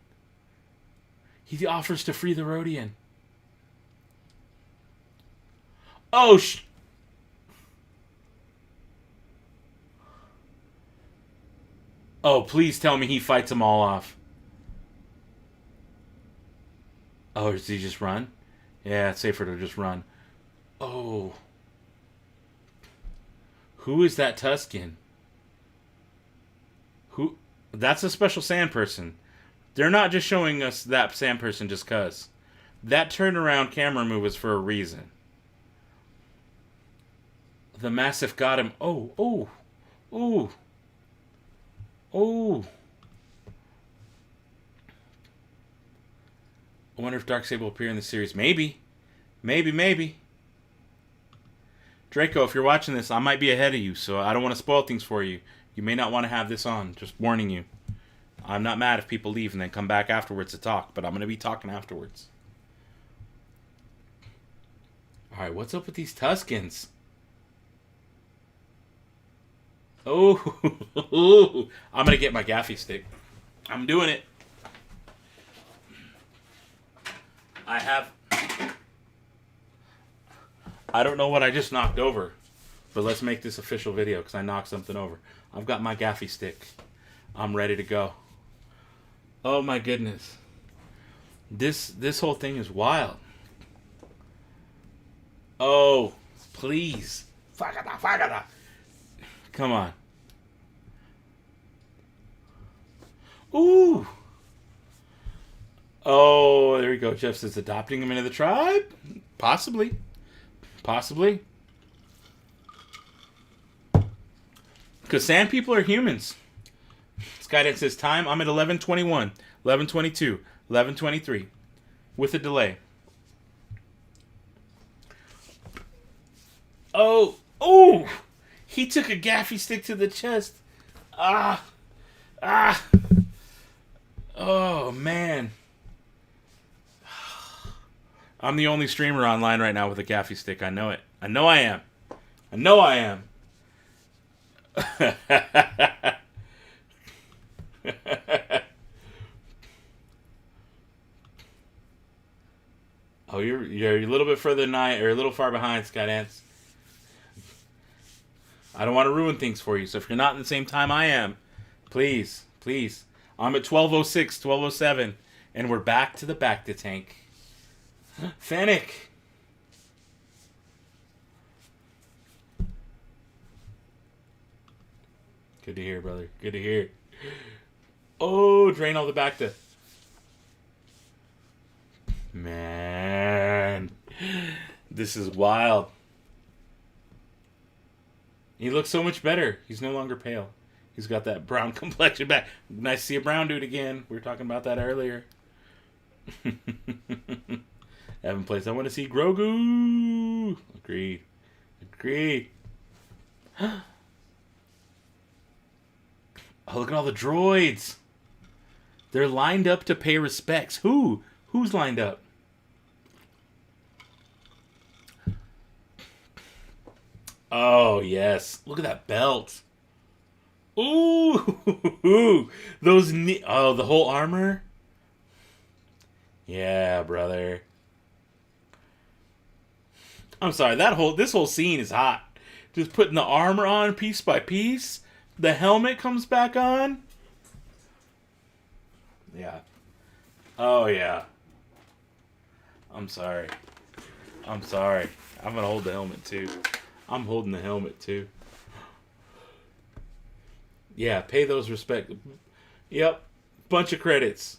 He offers to free the Rhodian. Oh, oh, please tell me he fights them all off. Oh, does he just run? Yeah, it's safer to just run. Oh. Who is that Tusken? Who? That's a special sand person. They're not just showing us that sand person just cuz. That turnaround camera move is for a reason. The Mastiff got him. Oh, oh, oh, oh. I wonder if Darksaber will appear in the series. Maybe. Maybe. Draco, if you're watching this, I might be ahead of you, so I don't want to spoil things for you. You may not want to have this on. Just warning you. I'm not mad if people leave and then come back afterwards to talk, but I'm going to be talking afterwards. Alright, what's up with these Tuskens? Oh, I'm going to get my gaffy stick. I'm doing it. I don't know what I just knocked over, but let's make this official video because I knocked something over. I've got my gaffy stick. I'm ready to go. Oh my goodness. This whole thing is wild. Oh, please. Fagada. Come on. Ooh. Oh, there we go. Jeff says adopting him into the tribe? Possibly. Because sand people are humans. Skydeck says time. I'm at 11:21, 11:22, 11:23. With a delay. Oh. He took a gaffy stick to the chest. Oh, man. I'm the only streamer online right now with a gaffy stick. I know it. I know I am. Oh, you're a little bit further than or a little far behind, Skydance. I don't want to ruin things for you. So if you're not in the same time I am, please. I'm at 12:06, 12:07, and we're back to the tank. Fennec. Good to hear, brother. Good to hear. Oh, drain all the Bacta. Man. This is wild. He looks so much better. He's no longer pale. He's got that brown complexion back. Nice to see a brown dude again. We were talking about that earlier. Haven't placed. I want to see Grogu. Agreed. Oh, look at all the droids. They're lined up to pay respects. Who's lined up? Oh, yes. Look at that belt. Ooh. Those the whole armor? Yeah, brother. I'm sorry. This whole scene is hot. Just putting the armor on piece by piece. The helmet comes back on. Yeah. Oh, yeah. I'm sorry. I'm going to hold the helmet, too. I'm holding the helmet, too. Yeah, pay those respect. Yep. Bunch of credits.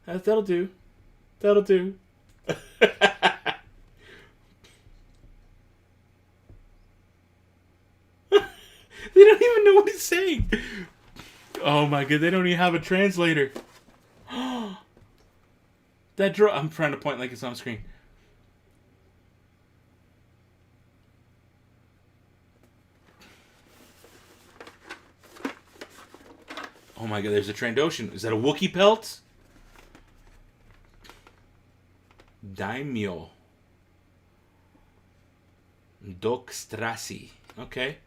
That'll do. what he's saying. Oh my god, they don't even have a translator. That droid. I'm trying to point like it's on screen. Oh my god, there's a Trandoshan. Is that a Wookiee pelt? Daimyo. Dokstrasi. Okay.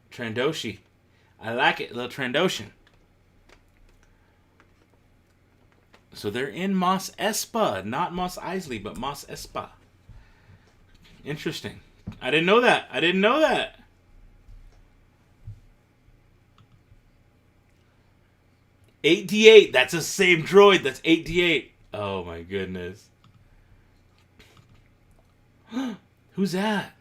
Trandoshi. I like it. Little Trandoshan. So they're in Mos Espa. Not Mos Eisley, but Mos Espa. Interesting. I didn't know that. I didn't know that. $8D8. That's the same droid. That's $8D8. Oh my goodness. Who's that?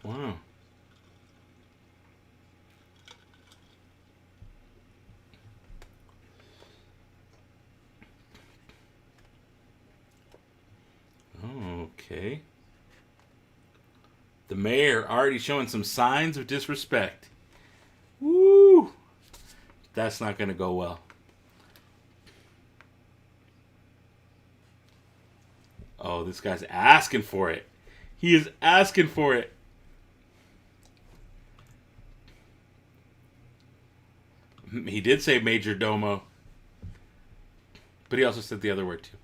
Wow. Okay. The mayor already showing some signs of disrespect. Woo! That's not going to go well. Oh, this guy's asking for it. He is asking for it. He did say Major Domo. But he also said the other word too.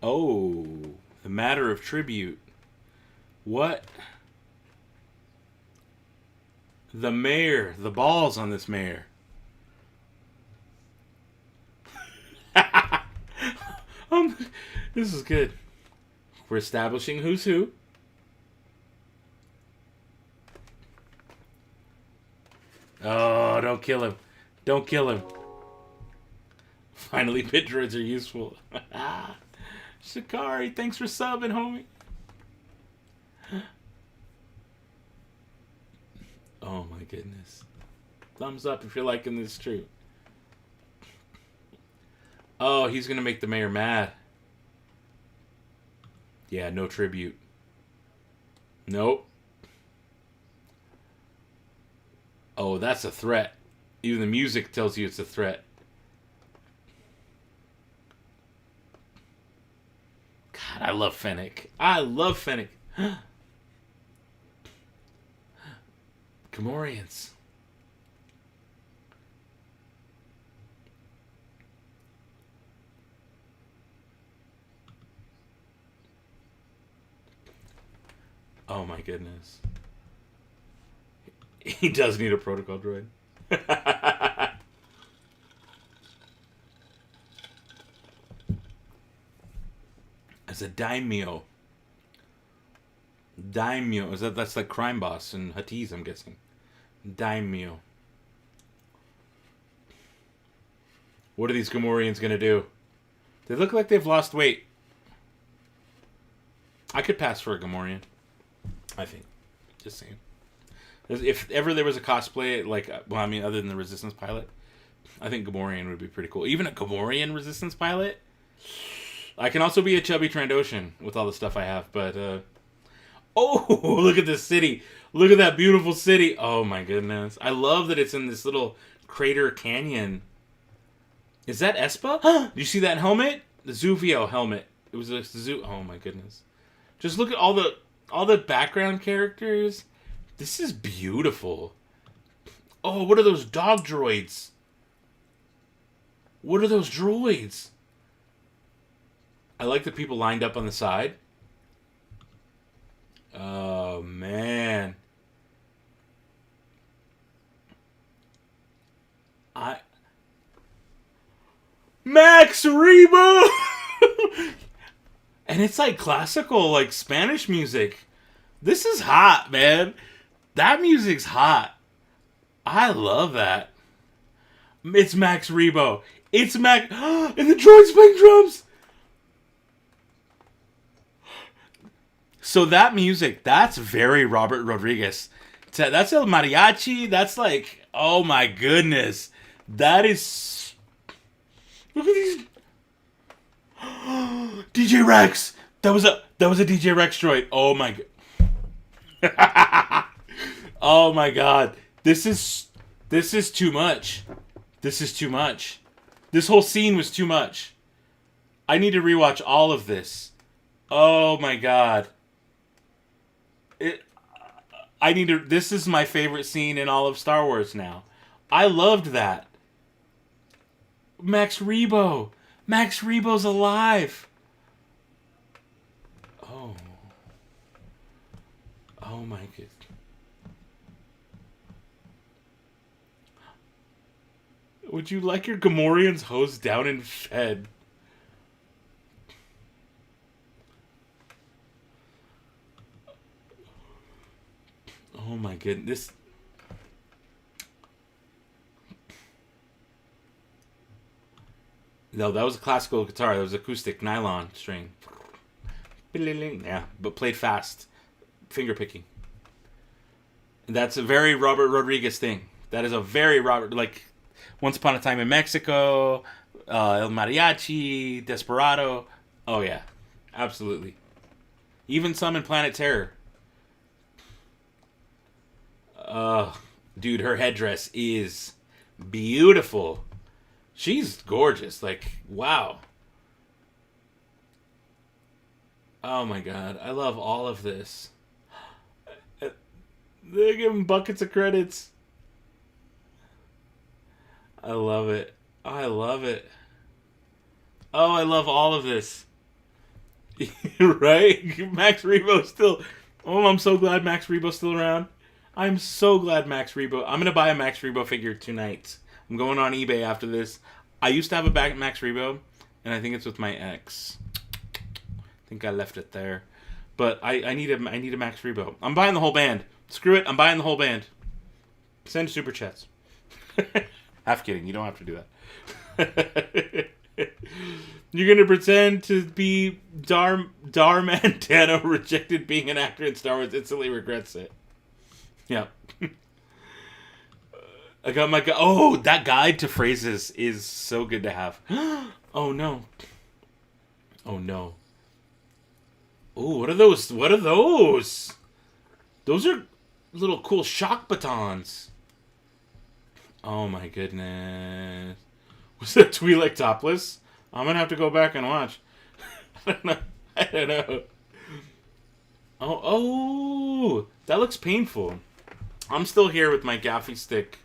Oh, the matter of tribute. What? The mayor, the balls on this mayor. This is good. We're establishing who's who. Oh, don't kill him. Don't kill him. Finally, pit droids are useful. Shikari, thanks for subbing, homie. Oh my goodness. Thumbs up if you're liking this too. Oh, he's gonna make the mayor mad. Yeah, no tribute. Nope. Oh, that's a threat. Even the music tells you it's a threat. God, I love Fennec. I love Fennec. Gamorreans. Oh my goodness. He does need a protocol droid. As a daimyo. Daimyo. That's like crime boss in Huttese, I'm guessing. Daimyo. What are these Gamorreans gonna do? They look like they've lost weight. I could pass for a Gamorrean. I think. Just saying. If ever there was a cosplay, like, well, I mean, other than the Resistance pilot, I think Gamorrean would be pretty cool. Even a Gamorrean Resistance pilot. I can also be a chubby Trandoshan with all the stuff I have, but, oh, look at this city. Look at that beautiful city. Oh, my goodness. I love that it's in this little crater canyon. Is that Espa? Do you see that helmet? The Zuvio helmet. It was a Zoo. Oh, my goodness. Just look at all the background characters. This is beautiful. Oh, what are those dog droids? What are those droids? I like the people lined up on the side. Oh, man. Max Rebo! And it's like classical, like Spanish music. This is hot, man. That music's hot. I love that. It's Max Rebo. It's Max... and the droid's playing drums! So that music, that's very Robert Rodriguez. That's El Mariachi. That's like... Oh my goodness. That is... Look at these... DJ Rex! That was a DJ Rex droid. Oh my god. Oh my god. This is too much. This is too much. This whole scene was too much. I need to rewatch all of this. Oh my god. This is my favorite scene in all of Star Wars now. I loved that. Max Rebo. Max Rebo's alive. Oh. Oh my goodness. Would you like your Gamorreans hosed down and fed? Oh my goodness. No, that was a classical guitar. That was acoustic nylon string. Yeah, but played fast. Finger picking. That's a very Robert Rodriguez thing. That is a very Robert, like Once Upon a Time in Mexico, El Mariachi, Desperado. Oh yeah, absolutely. Even some in Planet Terror. Dude, her headdress is beautiful. She's gorgeous. Like, wow. Oh my god, I love all of this. They're giving buckets of credits. I love it. I love it. Oh, I love all of this. Right? Max Rebo's still... Oh, I'm so glad Max Rebo's still around. I'm so glad Max Rebo... I'm going to buy a Max Rebo figure tonight. I'm going on eBay after this. I used to have a Max Rebo, and I think it's with my ex. I think I left it there. But I need a Max Rebo. I'm buying the whole band. Screw it, I'm buying the whole band. Send super chats. Half kidding, you don't have to do that. You're gonna pretend to be Dar Dano rejected being an actor in Star Wars, instantly regrets it. Yeah. I got my guide. Oh, that guide to phrases is so good to have. Oh no. Oh no. Oh, what are those? What are those? Those are little cool shock batons. Oh my goodness. Was that Twi'lek topless? I'm gonna have to go back and watch. I don't know. Oh, that looks painful. I'm still here with my gaffy stick.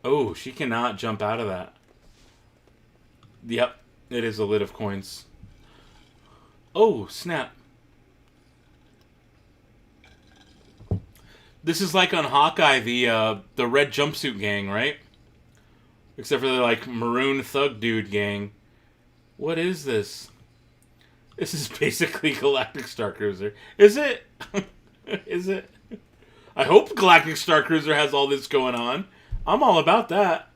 Oh, she cannot jump out of that. Yep, it is a lid of coins. Oh, snap. This is like on Hawkeye, the red jumpsuit gang, right? Except for the, like, maroon thug dude gang. What is this? This is basically Galactic Star Cruiser. Is it? Is it? I hope Galactic Star Cruiser has all this going on. I'm all about that.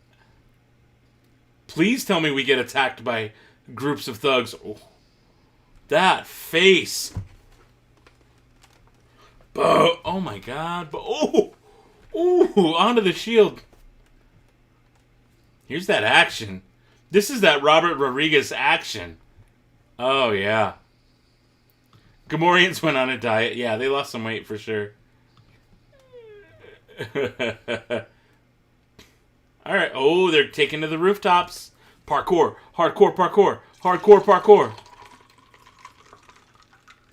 Please tell me we get attacked by groups of thugs. Oh, that face. Oh my god. Oh, onto the shield. Here's that action. This is that Robert Rodriguez action. Oh yeah. Gamorreans went on a diet. Yeah, they lost some weight for sure. Alright. Oh, they're taking to the rooftops. Parkour. Hardcore parkour. Hardcore parkour.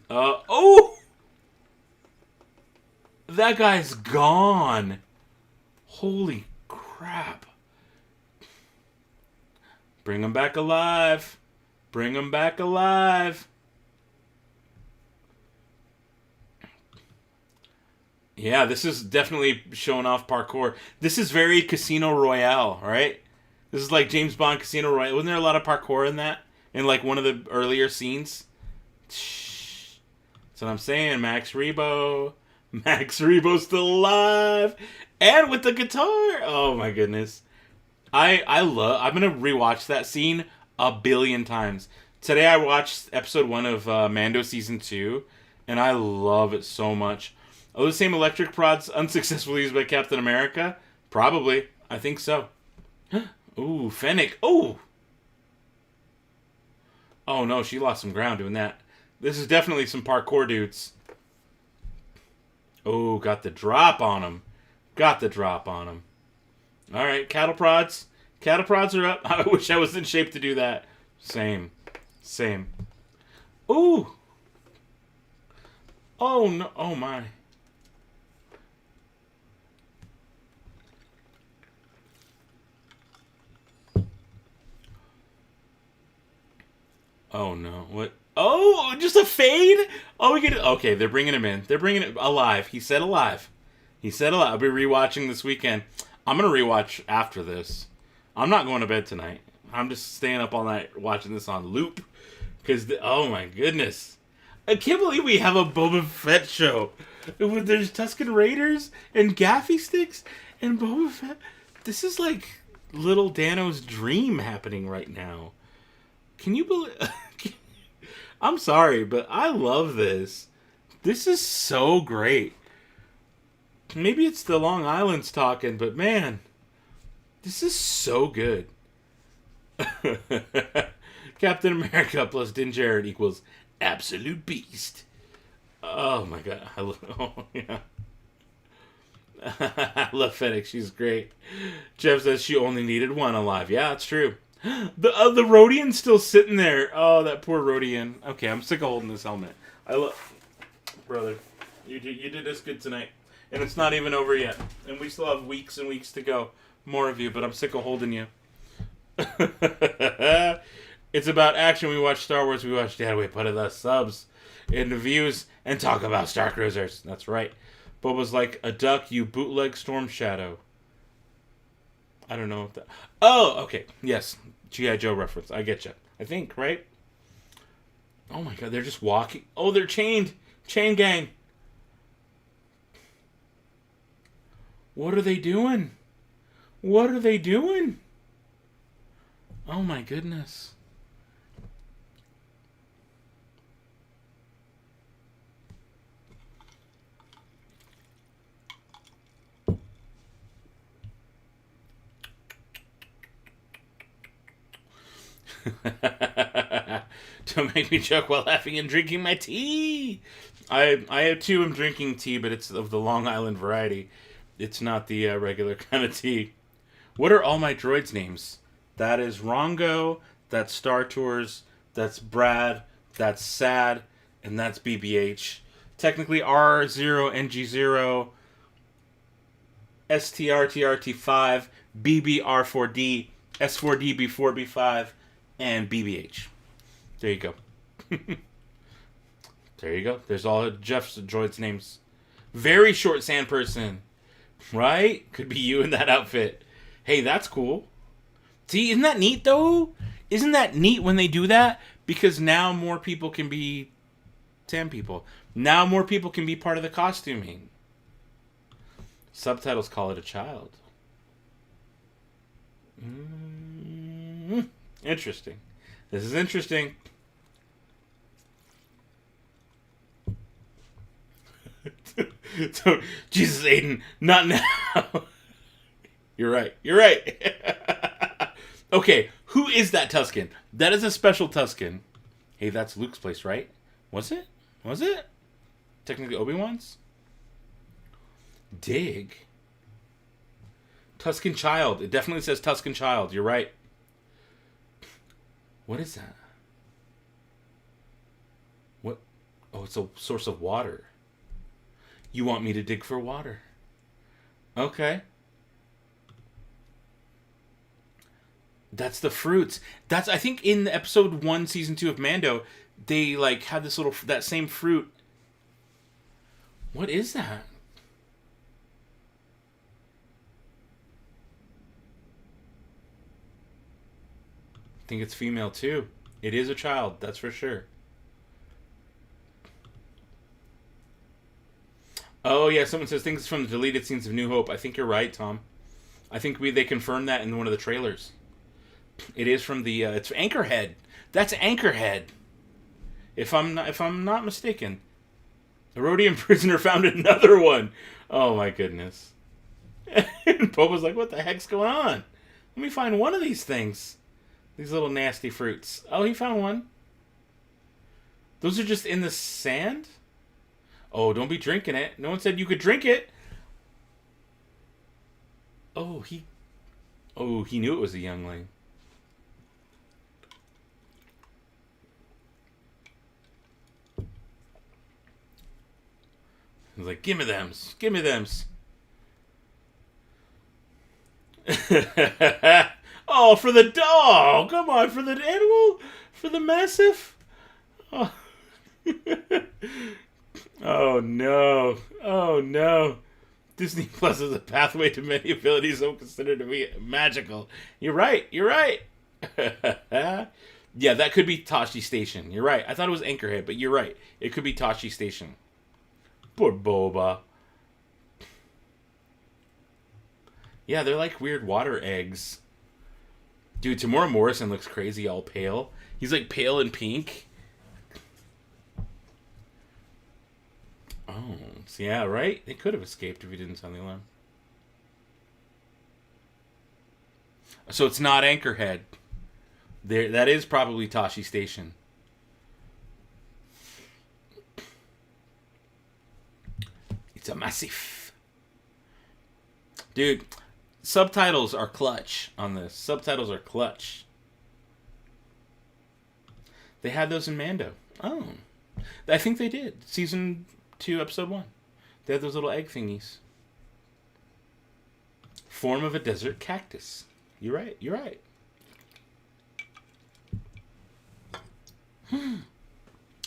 Oh! That guy's gone. Holy crap. Bring him back alive. Bring him back alive. Yeah, this is definitely showing off parkour. This is very Casino Royale, right? This is like James Bond Casino Royale. Wasn't there a lot of parkour in that? In like one of the earlier scenes? That's what I'm saying. Max Rebo. Max Rebo's still alive. And with the guitar. Oh my goodness. I'm gonna rewatch that scene a billion times. Today I watched episode 1 of Mando season 2, and I love it so much. Are the same electric prods unsuccessfully used by Captain America? Probably. I think so. Ooh, Fennec. Oh! Oh no, she lost some ground doing that. This is definitely some parkour dudes. Oh, got the drop on him. Got the drop on him. Alright, cattle prods. Cattle prods are up. I wish I was in shape to do that. Same. Same. Ooh! Oh no. Oh my. Oh no. What? Oh, just a fade? Oh, we get it. Okay, they're bringing him in. They're bringing it alive. He said alive. He said alive. I'll be rewatching this weekend. I'm going to rewatch after this. I'm not going to bed tonight. I'm just staying up all night watching this on loop. Because, oh my goodness. I can't believe we have a Boba Fett show. There's Tusken Raiders and Gaffy Sticks and Boba Fett. This is like little Dano's dream happening right now. Can you believe... I'm sorry, but I love this. This is so great. Maybe it's the Long Island's talking, but man, this is so good. Captain America plus Din Djarin equals absolute beast. Oh my god. Oh, yeah. I love Fennec. She's great. Jeff says she only needed one alive. Yeah, it's true. The Rhodian's still sitting there. Oh, that poor Rhodian. Okay, I'm sick of holding this helmet. I love... Brother, you did this good tonight. And it's not even over yet. And we still have weeks and weeks to go. More of you, but I'm sick of holding you. It's about action. We watch Star Wars. We watch Dad. We put the subs into views and talk about Star Cruisers. That's right. Boba's like a duck, you bootleg Storm Shadow. I don't know if that... Oh, okay. Yes. G.I. Joe reference. I get you. I think, right? Oh my god, they're just walking. Oh, they're chained. Chain gang. What are they doing? What are they doing? Oh my goodness. Don't make me joke while laughing and drinking my tea. I too am drinking tea, but it's of the Long Island variety. It's not the regular kind of tea. What are all my droids' names? That is Rongo, that's Star Tours, that's Brad, that's Sad, and that's BBH. Technically R0, NG0, STRTRT5, BBR4D, S4D, B4, B5, and BBH. There you go. There you go. There's all Jeff's droids' names. Very short sand person. Right? Could be you in that outfit. Hey, that's cool. See, isn't that neat, though? Isn't that neat when they do that? Because now more people can be sand people. Now more people can be part of the costuming. Subtitles call it a child. Interesting. This is interesting. So, Jesus, Aiden, not now. You're right. You're right. Okay, who is that Tusken? That is a special Tusken. Hey, that's Luke's place, right? Was it? Was it? Technically Obi-Wan's? Dig. Tusken Child. It definitely says Tusken Child. You're right. What is that? What? Oh, it's a source of water. You want me to dig for water? Okay. That's the fruits. That's, I think, in episode 1, season 2 of Mando, they like had this little, that same fruit. What is that? I think it's female too. It is a child, that's for sure. Oh yeah, someone says things from the deleted scenes of New Hope. I think you're right, Tom. I think they confirmed that in one of the trailers. It is from the it's Anchorhead. That's Anchorhead. If I'm not mistaken. The Rhodian prisoner found another one. Oh my goodness. And Boba's like, what the heck's going on? Let me find one of these things. These little nasty fruits. Oh, he found one. Those are just in the sand? Oh, don't be drinking it. No one said you could drink it. Oh, he knew it was a youngling. He's like, give me thems. Give me thems. Oh, for the dog. Come on, for the animal? For the massive? Oh. Oh, no. Oh, no. Disney Plus is a pathway to many abilities I'm considered to be magical. You're right. You're right. Yeah, that could be Tashi Station. You're right. I thought it was Anchorhead, but you're right. It could be Tashi Station. Poor Boba. Yeah, they're like weird water eggs. Dude, Tamora Morrison looks crazy, all pale. He's like pale and pink. Oh, so yeah, right? They could have escaped if he didn't sound the alarm. So it's not Anchorhead. That is probably Tashi Station. It's a massive. Dude, subtitles are clutch on this. Subtitles are clutch. They had those in Mando. Oh. I think they did. Season 2, episode 1. They had those little egg thingies. Form of a desert cactus. You're right. You're right.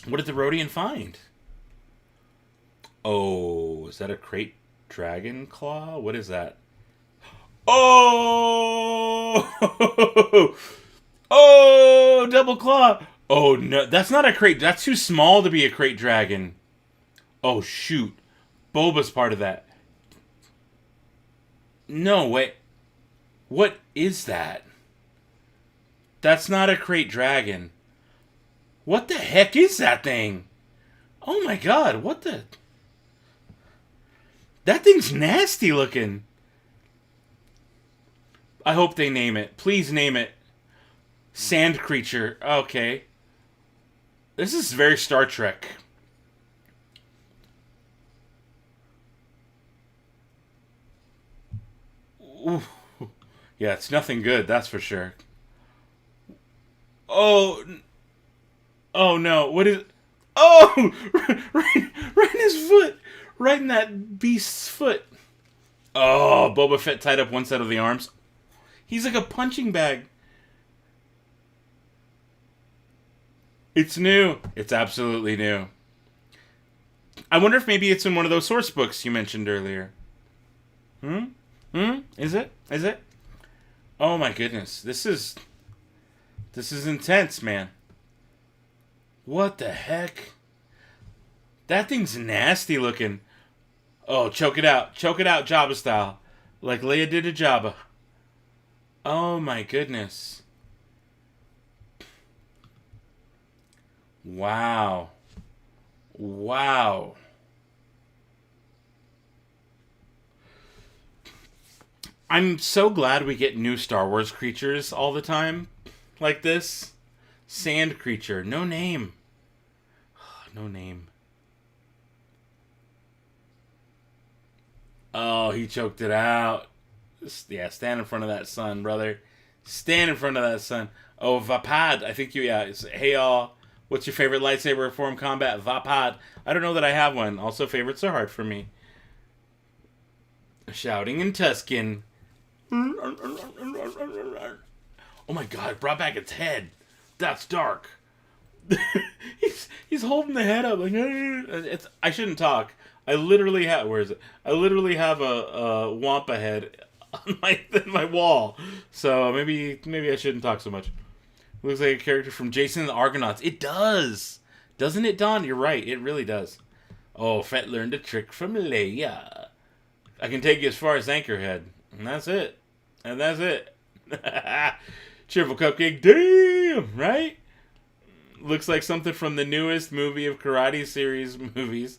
What did the Rhodian find? Oh, is that a crate dragon claw? What is that? Oh! Oh, double claw. Oh, no. That's not a crate. That's too small to be a crate dragon. Oh, shoot. Boba's part of that. No, wait. What is that? That's not a crate dragon. What the heck is that thing? Oh my god, what the... That thing's nasty looking. I hope they name it. Please name it. Sand creature. Okay. This is very Star Trek. Ooh. Yeah, it's nothing good, that's for sure. Oh. Oh no, what is... Oh! Right in his foot! Right in that beast's foot. Oh, Boba Fett tied up one side of the arms. He's like a punching bag. It's new. It's absolutely new. I wonder if maybe it's in one of those source books you mentioned earlier. Is it? Is it? Oh my goodness. This is intense, man. What the heck? That thing's nasty looking. Oh, choke it out. Choke it out Jabba style. Like Leia did to Jabba. Oh my goodness. Wow. Wow. I'm so glad we get new Star Wars creatures all the time. Like this. Sand creature. No name. No name. Oh, he choked it out. Yeah, stand in front of that sun, brother. Stand in front of that sun. Oh, Vapad. I think you, yeah. Hey, y'all. What's your favorite lightsaber form combat? Vapad. I don't know that I have one. Also, favorites are hard for me. Shouting in Tusken. Oh my god, it brought back its head. That's dark. he's holding the head up like it's. I shouldn't talk. I literally have. Where is it? I literally have a Wampa head on my wall. So maybe I shouldn't talk so much. Looks like a character from Jason and the Argonauts. It does, doesn't it, Don? You're right. It really does. Oh, Fett learned a trick from Leia. I can take you as far as Anchorhead. And that's it. And that's it. Cheerful Cupcake. Damn! Right? Looks like something from the newest movie of Karate series movies.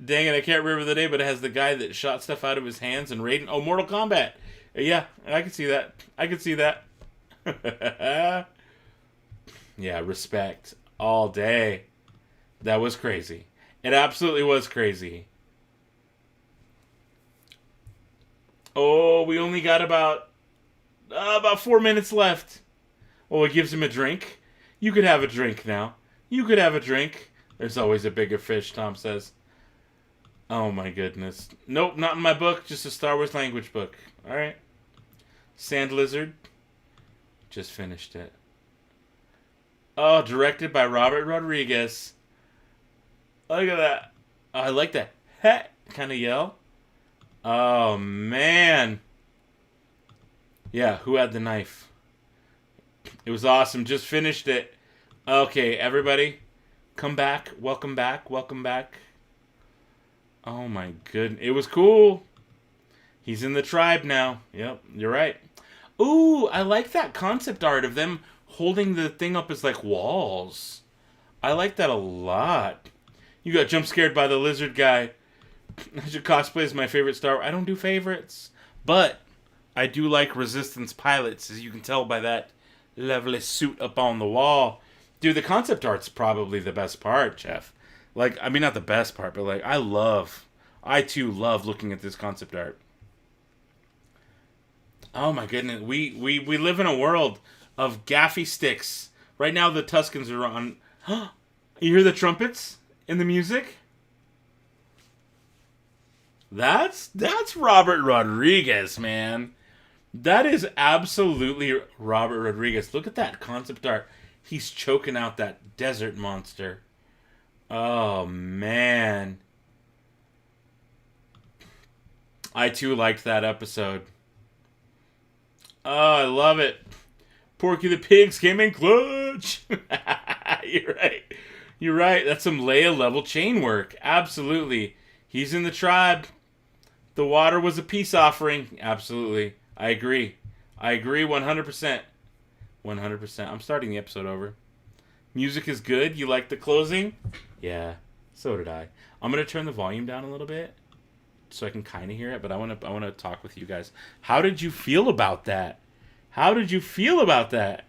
Dang it, I can't remember the name, but it has the guy that shot stuff out of his hands and Raiden. Oh, Mortal Kombat. Yeah, I can see that. I can see that. Yeah, respect. All day. That was crazy. It absolutely was crazy. Oh, we only got about 4 minutes left. Oh, it gives him a drink. You could have a drink now. You could have a drink. There's always a bigger fish, Tom says. Oh my goodness. Nope, not in my book. Just a Star Wars language book. Alright. Sand Lizard. Just finished it. Oh, directed by Robert Rodriguez. Look at that. Oh, I like that heh kind of yell. Oh, man. Yeah, who had the knife? It was awesome. Just finished it. Okay, everybody. Come back. Welcome back. Welcome back. Oh, my goodness. It was cool. He's in the tribe now. Yep, you're right. Ooh, I like that concept art of them holding the thing up as like walls. I like that a lot. You got jump scared by the lizard guy. Your cosplay is my favorite Star Wars. I don't do favorites. But I do like Resistance pilots, as you can tell by that lovely suit up on the wall. Dude, the concept art's probably the best part, Jeff. Like, I mean, not the best part, but like, I too love looking at this concept art. Oh my goodness, we live in a world of gaffy sticks. Right now the Tuscans are on. You hear the trumpets in the music? That's Robert Rodriguez, man. That is absolutely Robert Rodriguez. Look at that concept art. He's choking out that desert monster. Oh, man. I, too, liked that episode. Oh, I love it. Porky the Pigs came in clutch. You're right. You're right. That's some Leia-level chain work. Absolutely. He's in the tribe. The water was a peace offering. Absolutely. I agree. I agree 100%. 100%. I'm starting the episode over. Music is good. You like the closing? Yeah, so did I. I'm going to turn the volume down a little bit so I can kind of hear it, but I want to talk with you guys. How did you feel about that? How did you feel about that?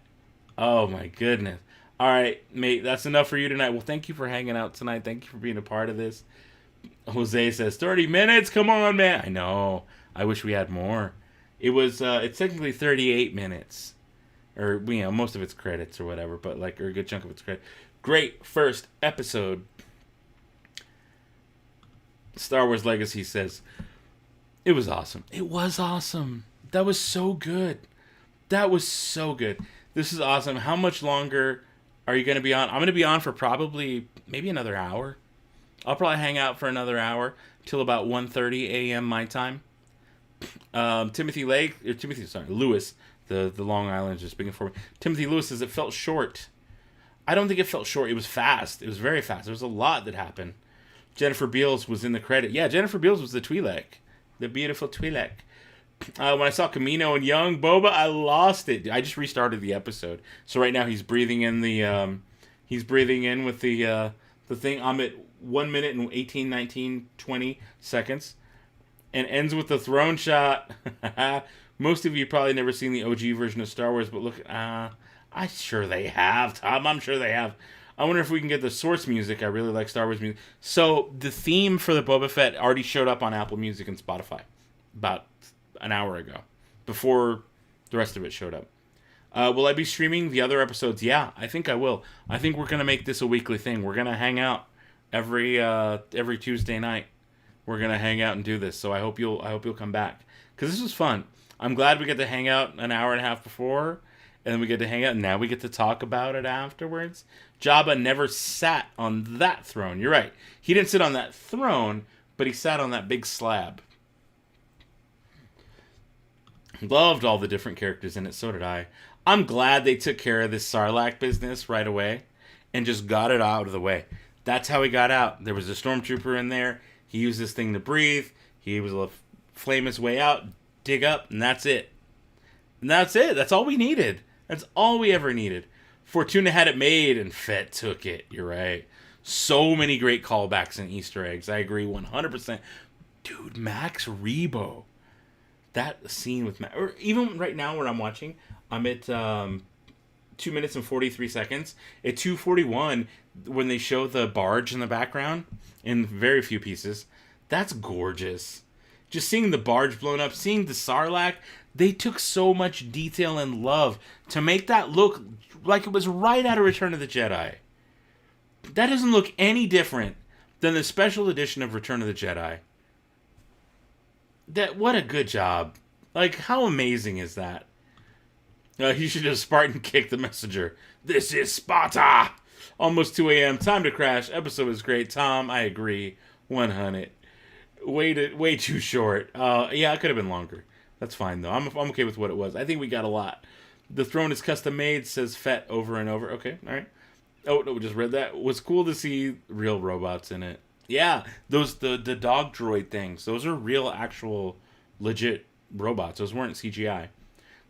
Oh, my goodness. All right, mate, that's enough for you tonight. Well, thank you for hanging out tonight. Thank you for being a part of this. Jose says, 30 minutes? Come on, man. I know. I wish we had more. It's technically 38 minutes. Or, most of it's credits or whatever, but or a good chunk of it's credit. Great first episode. Star Wars Legacy says, it was awesome. It was awesome. That was so good. That was so good. This is awesome. How much longer are you going to be on? I'm going to be on for probably maybe another hour. I'll probably hang out for another hour till about 1:30 a.m. my time. Lewis, the Long Islanders are speaking for me. Timothy Lewis says it felt short. I don't think it felt short. It was fast. It was very fast. There was a lot that happened. Jennifer Beals was in the credit. Yeah, Jennifer Beals was the Twi'lek. The beautiful Twi'lek. When I saw Camino and young Boba, I lost it. I just restarted the episode. So right now he's breathing in the with the thing. I'm at 1 minute and 18, 19, 20 seconds. And ends with the throne shot. Most of you probably never seen the OG version of Star Wars, but look, I'm sure they have, Tom. I'm sure they have. I wonder if we can get the source music. I really like Star Wars music. So the theme for the Boba Fett already showed up on Apple Music and Spotify about an hour ago, before the rest of it showed up. Will I be streaming the other episodes? Yeah, I think I will. I think we're gonna make this a weekly thing. We're gonna hang out every Tuesday night. We're gonna hang out and do this. So I hope you'll come back, because this was fun. I'm glad we get to hang out an hour and a half before, and then we get to hang out, and now we get to talk about it afterwards. Jabba never sat on that throne. You're right. He didn't sit on that throne, but he sat on that big slab. Loved all the different characters in it. So did I. I'm glad they took care of this Sarlacc business right away and just got it out of the way. That's how he got out. There was a stormtrooper in there. He used this thing to breathe. He was able to flame his way out, dig up, and that's it. And that's it. That's all we needed. That's all we ever needed. Fortuna had it made, and Fett took it. You're right. So many great callbacks and Easter eggs. I agree 100%. Dude, Max Rebo. That scene with Max. Or even right now where I'm watching, I'm at 2 minutes and 43 seconds. At 2:41, when they show the barge in the background, in very few pieces, that's gorgeous. Just seeing the barge blown up, seeing the Sarlacc, they took so much detail and love to make that look like it was right out of Return of the Jedi. That doesn't look any different than the special edition of Return of the Jedi. What a good job. Like, how amazing is that? He should have Spartan kicked the messenger. This is Sparta! Almost 2 a.m. Time to crash. Episode was great. Tom, I agree. 100. Way too short. Yeah, it could have been longer. That's fine, though. I'm okay with what it was. I think we got a lot. The throne is custom made, says Fett over and over. Okay, all right. Oh, no, we just read that. It was cool to see real robots in it. Yeah, the dog droid things. Those are real, actual, legit robots. Those weren't CGI.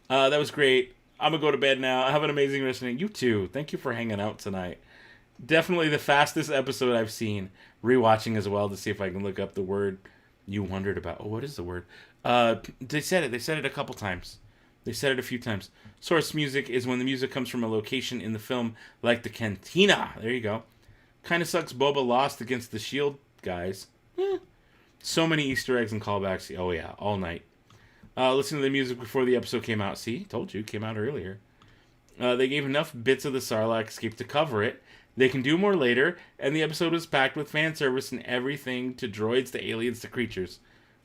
That was great. I'm going to go to bed now. Have an amazing rest of the night. You too. Thank you for hanging out tonight. Definitely the fastest episode I've seen. Rewatching as well to see if I can look up the word you wondered about. Oh, what is the word? They said it. They said it a couple times. They said it a few times. Source music is when the music comes from a location in the film, like the cantina. There you go. Kind of sucks Boba lost against the S.H.I.E.L.D. guys. So many Easter eggs and callbacks. Oh, yeah. All night. Listen to the music before the episode came out. See? Told you. Came out earlier. They gave enough bits of the Sarlacc escape to cover it. They can do more later, and the episode was packed with fan service and everything to droids to aliens to creatures.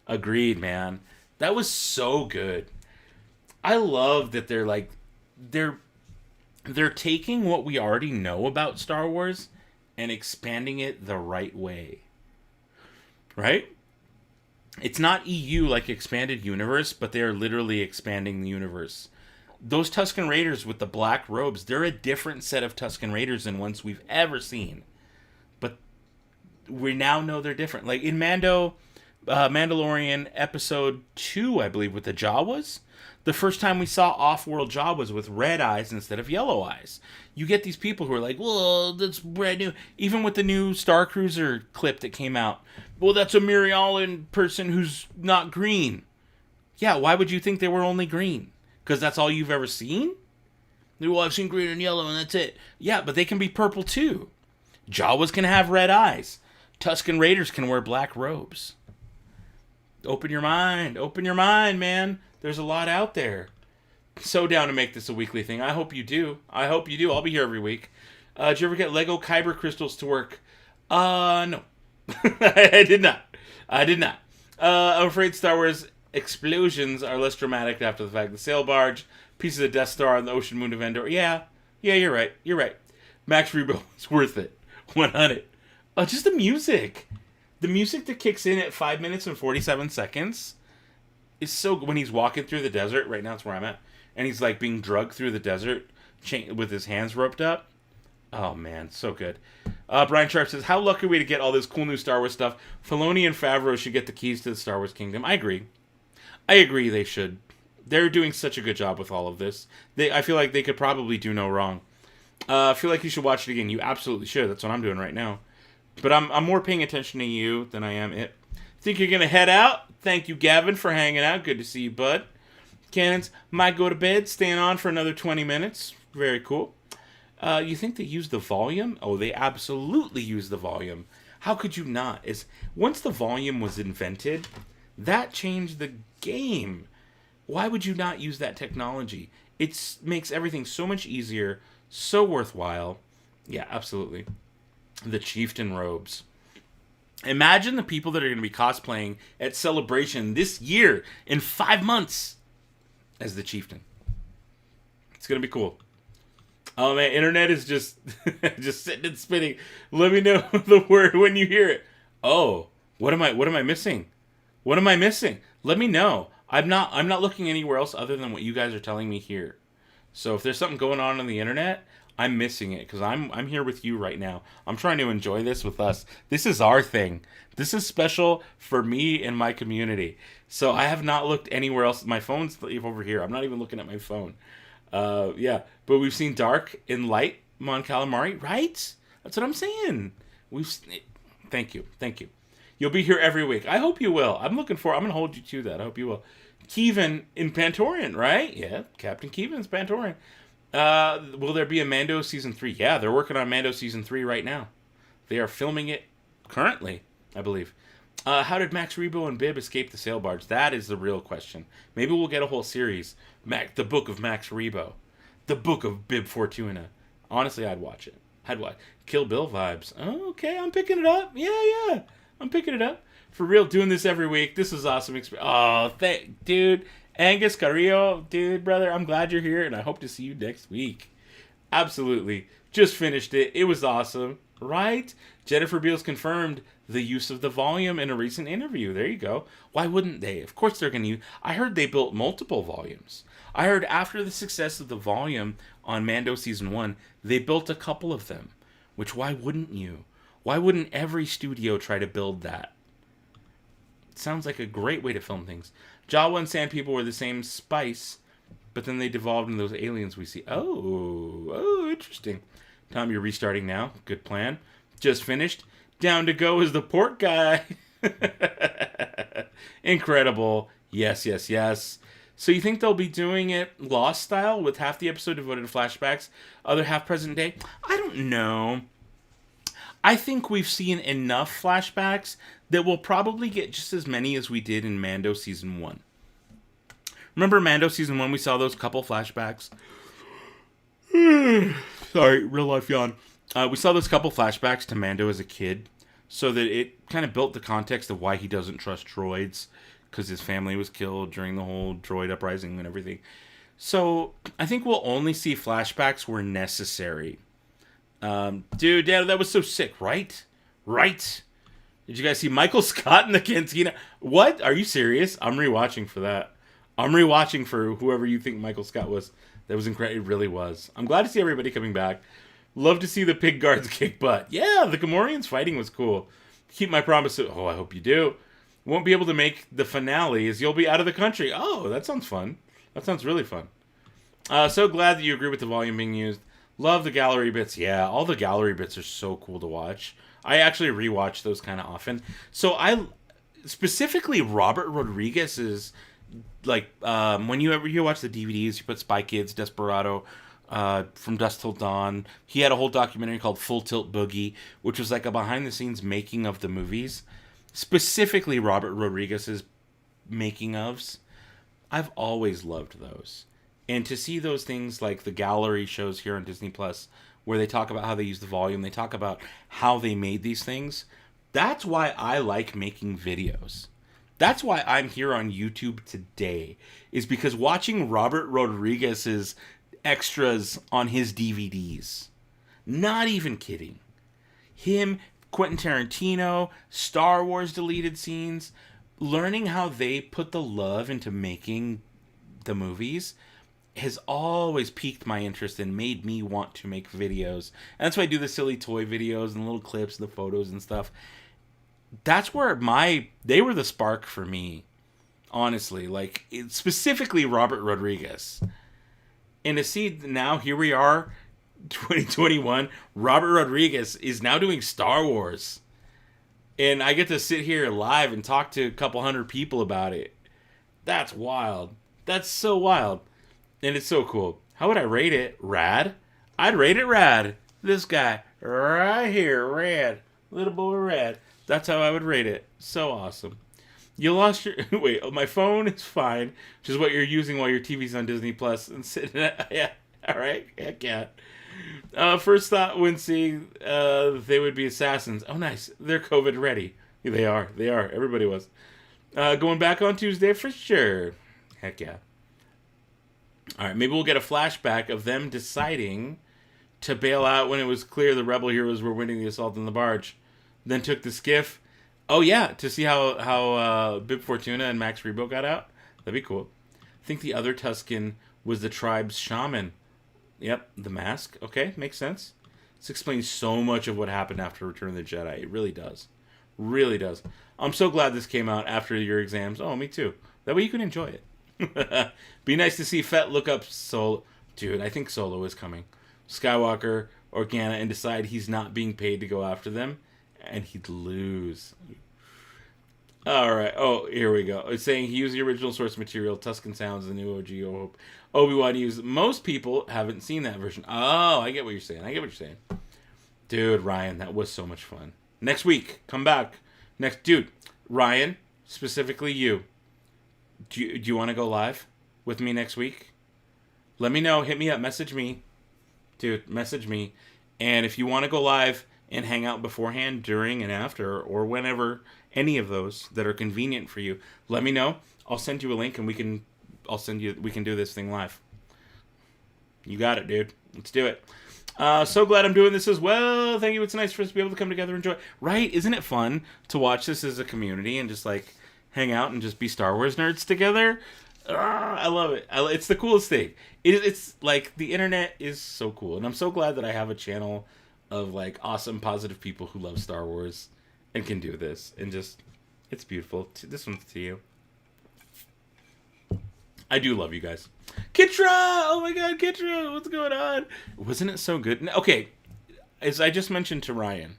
Agreed, man. That was so good. I love that they're taking what we already know about Star Wars and expanding it the right way. Right? It's not EU like expanded universe, but they are literally expanding the universe. Those Tusken Raiders with the black robes, they're a different set of Tusken Raiders than ones we've ever seen. But we now know they're different. Like in Mandalorian episode 2, I believe, with the Jawas, the first time we saw off-world Jawas with red eyes instead of yellow eyes. You get these people who are like, well, that's brand new. Even with the new Star Cruiser clip that came out. Well, that's a Mirialan person who's not green. Yeah, why would you think they were only green? Because that's all you've ever seen? Well, I've seen green and yellow and that's it. Yeah, but they can be purple too. Jawas can have red eyes. Tusken Raiders can wear black robes. Open your mind. Open your mind, man. There's a lot out there. So down to make this a weekly thing. I hope you do. I'll be here every week. Did you ever get Lego Kyber crystals to work? No. I did not. I'm afraid Star Wars explosions are less dramatic after the fact. The sail barge, pieces of Death Star on the ocean moon of Endor. Yeah, you're right. Max Rebo is worth it. 100. Just the music. The music that kicks in at 5 minutes and 47 seconds is so good. When he's walking through the desert, right now it's where I'm at, and he's like being drugged through the desert with his hands roped up. Oh man, so good. Brian Sharp says, how lucky are we to get all this cool new Star Wars stuff? Filoni and Favreau should get the keys to the Star Wars kingdom. I agree they should. They're doing such a good job with all of this. I feel like they could probably do no wrong. I feel like you should watch it again. You absolutely should. That's what I'm doing right now. But I'm more paying attention to you than I am it. Think you're going to head out? Thank you, Gavin, for hanging out. Good to see you, bud. Cannons might go to bed, staying on for another 20 minutes. Very cool. You think they use the volume? Oh, they absolutely use the volume. How could you not? Once the volume was invented, that changed the game. Why would you not use that technology? It makes everything so much easier, so worthwhile. Yeah, absolutely. The chieftain robes. Imagine the people that are going to be cosplaying at Celebration this year in 5 months as the chieftain. It's going to be cool. Oh man, internet is just sitting and spinning. Let me know the word when you hear it. Oh, what am I missing? What am I missing? Let me know. I'm not looking anywhere else other than what you guys are telling me here. So if there's something going on the internet, I'm missing it because I'm here with you right now. I'm trying to enjoy this with us. This is our thing. This is special for me and my community. So I have not looked anywhere else. My phone's over here. I'm not even looking at my phone. Yeah, but we've seen Dark and Light, Mon Calamari, right? That's what I'm saying. Thank you. You'll be here every week. I hope you will. I'm going to hold you to that. I hope you will. Kevin in Pantorian, right? Yeah, Captain Kevin's Pantorian. Will there be a Mando Season 3? Yeah, they're working on Mando Season 3 right now. They are filming it currently, I believe. How did Max Rebo and Bib escape the sail barge? That is the real question. Maybe we'll get a whole series. The Book of Max Rebo. The Book of Bib Fortuna. Honestly, I'd watch it. Kill Bill vibes. Oh, okay, I'm picking it up. Yeah. I'm picking it up. For real, doing this every week. This is awesome. Dude. Angus Carrillo, dude, brother, I'm glad you're here, and I hope to see you next week. Absolutely. Just finished it. It was awesome, right? Jennifer Beals confirmed the use of the volume in a recent interview. There you go. Why wouldn't they? Of course they're going to use... I heard they built multiple volumes. I heard after the success of the volume on Mando Season 1, they built a couple of them. Which, why wouldn't you? Why wouldn't every studio try to build that? It sounds like a great way to film things. Jawa and Sand People were the same spice, but then they devolved into those aliens we see. Oh, interesting. Tom, you're restarting now. Good plan. Just finished. Down to go is the port guy. Incredible. Yes. So you think they'll be doing it Lost style with half the episode devoted to flashbacks, other half present day? I don't know. I think we've seen enough flashbacks that we'll probably get just as many as we did in Mando Season 1. Remember Mando Season 1, we saw those couple flashbacks? Sorry, real life yawn. We saw those couple flashbacks to Mando as a kid, so that it kind of built the context of why he doesn't trust droids, because his family was killed during the whole droid uprising and everything. So I think we'll only see flashbacks where necessary. Dude, that was so sick, right? Right? Did you guys see Michael Scott in the cantina? What? Are you serious? I'm rewatching for that. I'm rewatching for whoever you think Michael Scott was. That was incredible. It really was. I'm glad to see everybody coming back. Love to see the pig guards kick butt. Yeah, the Gamorreans fighting was cool. Keep my promise. I hope you do. Won't be able to make the finale as you'll be out of the country. Oh, that sounds fun. That sounds really fun. So glad that you agree with the volume being used. Love the gallery bits. Yeah, all the gallery bits are so cool to watch. I actually rewatch those kind of often. So specifically Robert Rodriguez's, like, when you watch the DVDs, you put Spy Kids, Desperado, From Dusk Till Dawn. He had a whole documentary called Full Tilt Boogie, which was like a behind-the-scenes making of the movies. Specifically Robert Rodriguez's making ofs. I've always loved those. And to see those things like the gallery shows here on Disney Plus, where they talk about how they use the volume, they talk about how they made these things. That's why I like making videos. That's why I'm here on YouTube today, is because watching Robert Rodriguez's extras on his DVDs. Not even kidding. Him, Quentin Tarantino, Star Wars deleted scenes, learning how they put the love into making the movies has always piqued my interest and made me want to make videos. And that's why I do the silly toy videos and little clips and the photos and stuff. That's where they were the spark for me, honestly. Like, specifically Robert Rodriguez. And to see now, here we are, 2021, Robert Rodriguez is now doing Star Wars. And I get to sit here live and talk to a couple hundred people about it. That's wild. That's so wild. And it's so cool. How would I rate it? Rad? I'd rate it rad. This guy right here, rad. Little boy rad. That's how I would rate it. So awesome. You lost your... Wait, my phone is fine, which is what you're using while your TV's on Disney Plus and sitting at... Yeah, all right. Heck yeah. First thought when seeing they would be assassins. Oh, nice. They're COVID ready. They are. Everybody was. Going back on Tuesday for sure. Heck yeah. All right, maybe we'll get a flashback of them deciding to bail out when it was clear the rebel heroes were winning the assault on the barge. Then took the skiff. Oh, yeah, to see how Bib Fortuna and Max Rebo got out. That'd be cool. I think the other Tusken was the tribe's shaman. Yep, the mask. Okay, makes sense. This explains so much of what happened after Return of the Jedi. It really does. Really does. I'm so glad this came out after your exams. Oh, me too. That way you can enjoy it. Be nice to see Fett look up Solo. Dude, I think Solo is coming. Skywalker, Organa, and decide he's not being paid to go after them. And he'd lose. Alright. Oh, here we go. It's saying he used the original source material. Tuscan Sounds, the new OG. Obi-Wan used. Most people haven't seen that version. Oh, I get what you're saying. Dude, Ryan, that was so much fun. Next week, come back. Dude, Ryan, specifically you. Do you want to go live with me next week? Let me know. Hit me up. Message me. Dude, message me. And if you want to go live and hang out beforehand, during, and after, or whenever, any of those that are convenient for you, let me know. I'll send you a link and we can do this thing live. You got it, dude. Let's do it. So glad I'm doing this as well. Thank you. It's nice for us to be able to come together and enjoy. Right? Isn't it fun to watch this as a community and just like hang out and just be Star Wars nerds together? I love it. It's the coolest thing. It's like the internet is so cool. And I'm so glad that I have a channel of like awesome, positive people who love Star Wars and can do this. And just, it's beautiful. This one's to you. I do love you guys. Kitra! Oh my god, Kitra! What's going on? Wasn't it so good? Okay, as I just mentioned to Ryan,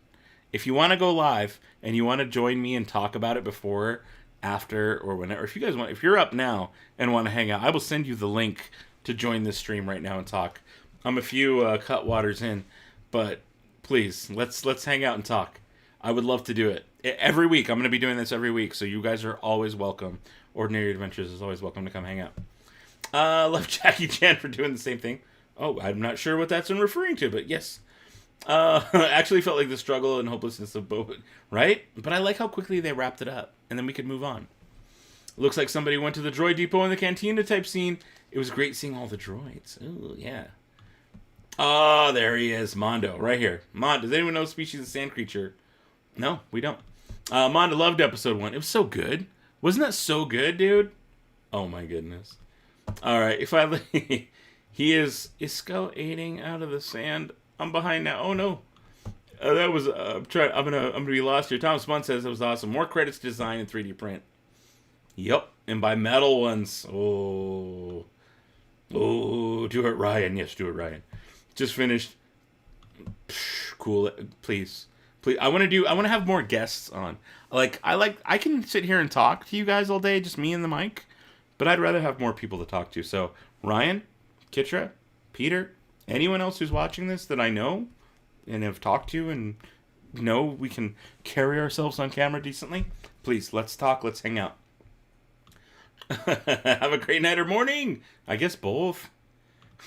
if you want to go live and you want to join me and talk about it before, after, or whenever, if you guys want, if you're up now and want to hang out, I will send you the link to join this stream right now and talk. I'm a few cut waters in, but please, let's hang out and talk. I would love to do it. Every week, I'm going to be doing this every week, so you guys are always welcome. Ordinary Adventures is always welcome to come hang out. Love Jackie Chan for doing the same thing. Oh, I'm not sure what that's in referring to, but yes. Actually felt like the struggle and hopelessness of Boba, right? But I like how quickly they wrapped it up, and then we could move on. Looks like somebody went to the droid depot in the cantina type scene. It was great seeing all the droids. Ooh, yeah. Oh, there he is, Mondo, right here. Mondo, does anyone know Species of Sand Creature? No, we don't. Mondo loved episode 1. It was so good. Wasn't that so good, dude? Oh my goodness. All right, if I he is Isco aiding out of the sand. I'm behind now. Oh no, that was I'm gonna be lost here. Thomas Munn says it was awesome. More credits to design and 3D print. Yep, and by metal ones. Oh, do it, Ryan. Yes, do it, Ryan. Just finished. Cool. Please. I want to have more guests on. I can sit here and talk to you guys all day, just me and the mic, but I'd rather have more people to talk to. So Ryan, Kitra, Peter, anyone else who's watching this that I know and have talked to and know we can carry ourselves on camera decently, please, let's talk, let's hang out. Have a great night or morning. I guess both.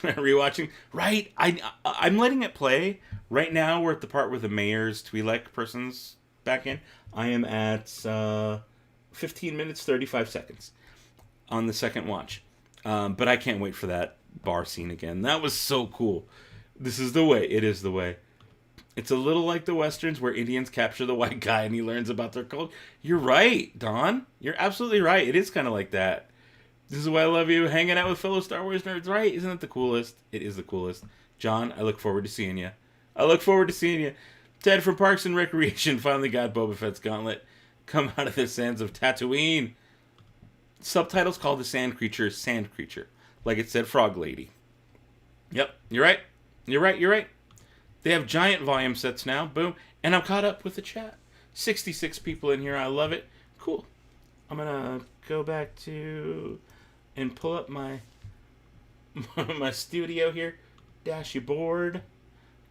Rewatching. Right, I'm letting it play. Right now we're at the part where the mayor's Twi'lek person's back in. I am at 15 minutes, 35 seconds on the second watch. But I can't wait for that bar scene again. That was so cool. This is the way. It is the way. It's a little like the Westerns where Indians capture the white guy and he learns about their culture. You're right, Don. You're absolutely right. It is kind of like that. This is why I love you. Hanging out with fellow Star Wars nerds, right? Isn't it the coolest? It is the coolest. John, I look forward to seeing you. Ted from Parks and Recreation finally got Boba Fett's gauntlet. Come out of the sands of Tatooine. Subtitles call the sand creature Sand Creature. Like it said Frog Lady. Yep, you're right. You're right. They have giant volume sets now. Boom. And I'm caught up with the chat. 66 people in here. I love it. Cool. I'm going to go back to and pull up my studio here. Dashboard.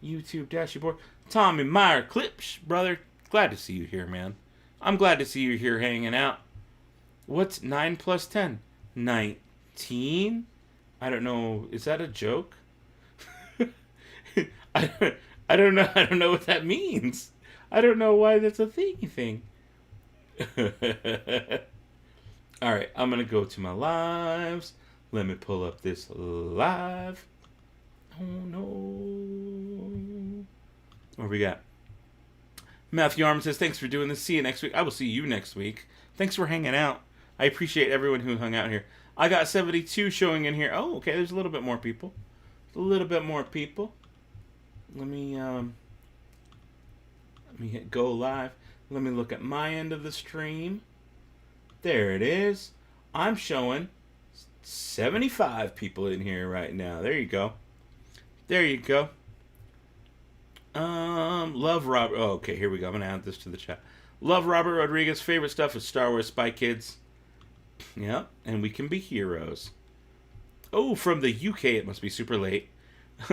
YouTube dashboard. Tommy Meyer Clips, brother. Glad to see you here, man. I'm glad to see you here hanging out. What's 9 plus 10? 19? I don't know. Is that a joke? I don't know. I don't know what that means. I don't know why that's a thing. All right, I'm gonna go to my lives. Let me pull up this live. Oh no. What we got? Matthew Arm says, thanks for doing this. See you next week. I will see you next week. Thanks for hanging out. I appreciate everyone who hung out here. I got 72 showing in here. Oh, okay. There's a little bit more people. a little bit more people. Let me hit go live. Let me look at my end of the stream. There it is. I'm showing 75 people in here right now. There you go. There you go. Love Robert. Oh, okay, here we go. I'm gonna add this to the chat. Love Robert Rodriguez. Favorite stuff is Star Wars Spy Kids. Yep, and we can be heroes. Oh, from the UK, it must be super late.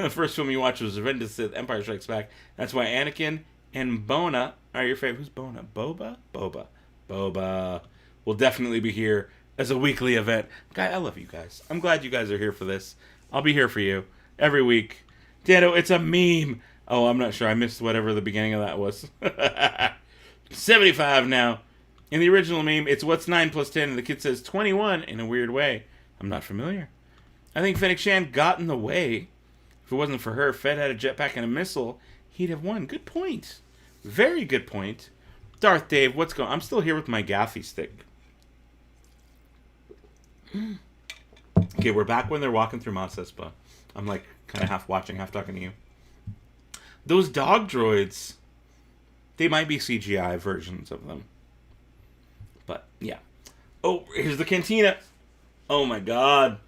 First film you watched was Revenge of the Sith, Empire Strikes Back. That's why Anakin and Bona are your favorite. Who's Bona? Boba? Boba. Will definitely be here as a weekly event. Guy, I love you guys. I'm glad you guys are here for this. I'll be here for you every week. Dano, it's a meme. Oh, I'm not sure. I missed whatever the beginning of that was. 75 now. In the original meme, it's what's 9 plus 10, and the kid says 21 in a weird way. I'm not familiar. I think Fennec Shan got in the way. If it wasn't for her, Fed had a jetpack and a missile, he'd have won. Good point. Very good point. Darth Dave, what's going on? I'm still here with my gaffy stick. Okay, we're back when they're walking through Mos Espa. I'm like kind of half watching, half talking to you. Those dog droids, they might be CGI versions of them. But, yeah. Oh, here's the cantina. Oh, my God.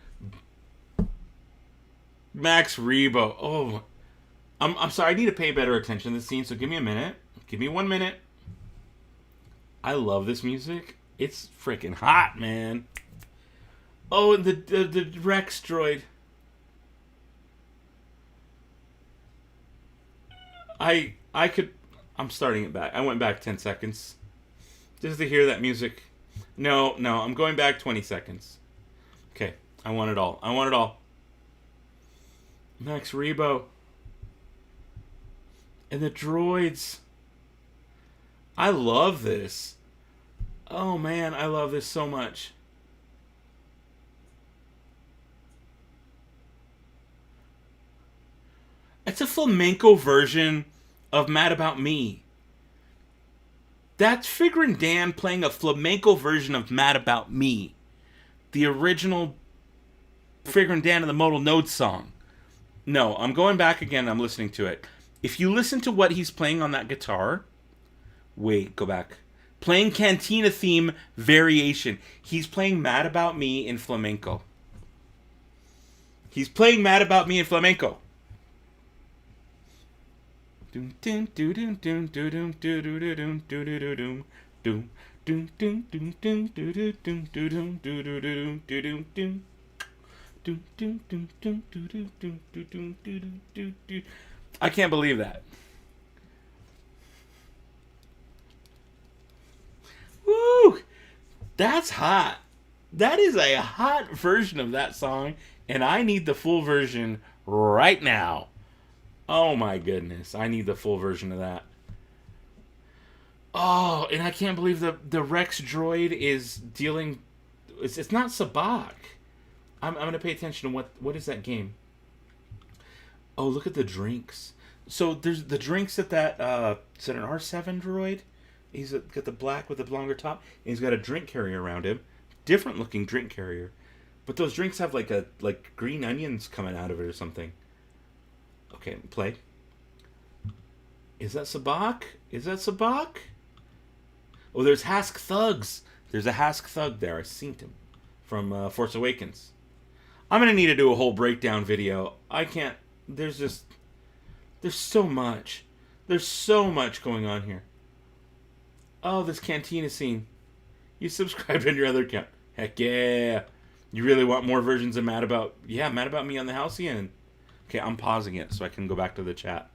Max Rebo. Oh, I'm sorry. I need to pay better attention to this scene, so give me a minute. Give me 1 minute. I love this music. It's freaking hot, man. Oh, and the Rex droid. I'm starting it back. I went back 10 seconds. Just to hear that music. No, I'm going back 20 seconds. Okay, I want it all. Max Rebo. And the droids. I love this. Oh man, I love this so much. It's a flamenco version of Mad About Me. That's Figrin Dan playing a flamenco version of Mad About Me. The original Figrin Dan and the Modal Node song. No, I'm going back again. I'm listening to it. If you listen to what he's playing on that guitar... Wait, go back. Playing Cantina theme variation. He's playing Mad About Me in flamenco. He's playing Mad About Me in flamenco. I can't believe that. Woo! That's hot. That is a hot version of that song, and I need the full version right now. Oh my goodness, I need the full version of that. Oh, and I can't believe the Rex droid is dealing... It's not Sabak. I'm going to pay attention to what is that game. Oh, look at the drinks. So there's the drinks at that... is it an R7 droid? He's got the black with the longer top. And he's got a drink carrier around him. Different looking drink carrier. But those drinks have like green onions coming out of it or something. Okay, play. Is that Sabak? Oh, there's Hask Thugs. There's a Hask Thug there. I seen him from Force Awakens. I'm going to need to do a whole breakdown video. I can't... There's so much. There's so much going on here. Oh, this cantina scene. You subscribed on your other account. Heck yeah. You really want more versions of Mad About... Yeah, Mad About Me on the Halcyon. Okay, I'm pausing it so I can go back to the chat.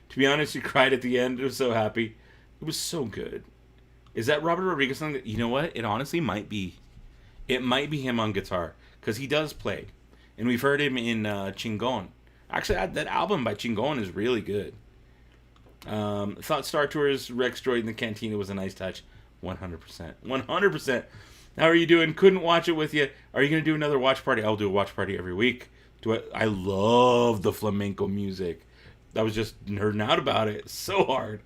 To be honest, you cried at the end. I was so happy. It was so good. Is that Robert Rodriguez song? You know what? It honestly might be. It might be him on guitar. Because he does play. And we've heard him in Chingon. Actually, that album by Chingon is really good. Thought Star Tours Rex Droid in the Cantina was a nice touch. 100%. 100%. How are you doing? Couldn't watch it with you. Are you going to do another watch party? I'll do a watch party every week. I love the flamenco music. I was just nerding out about it so hard.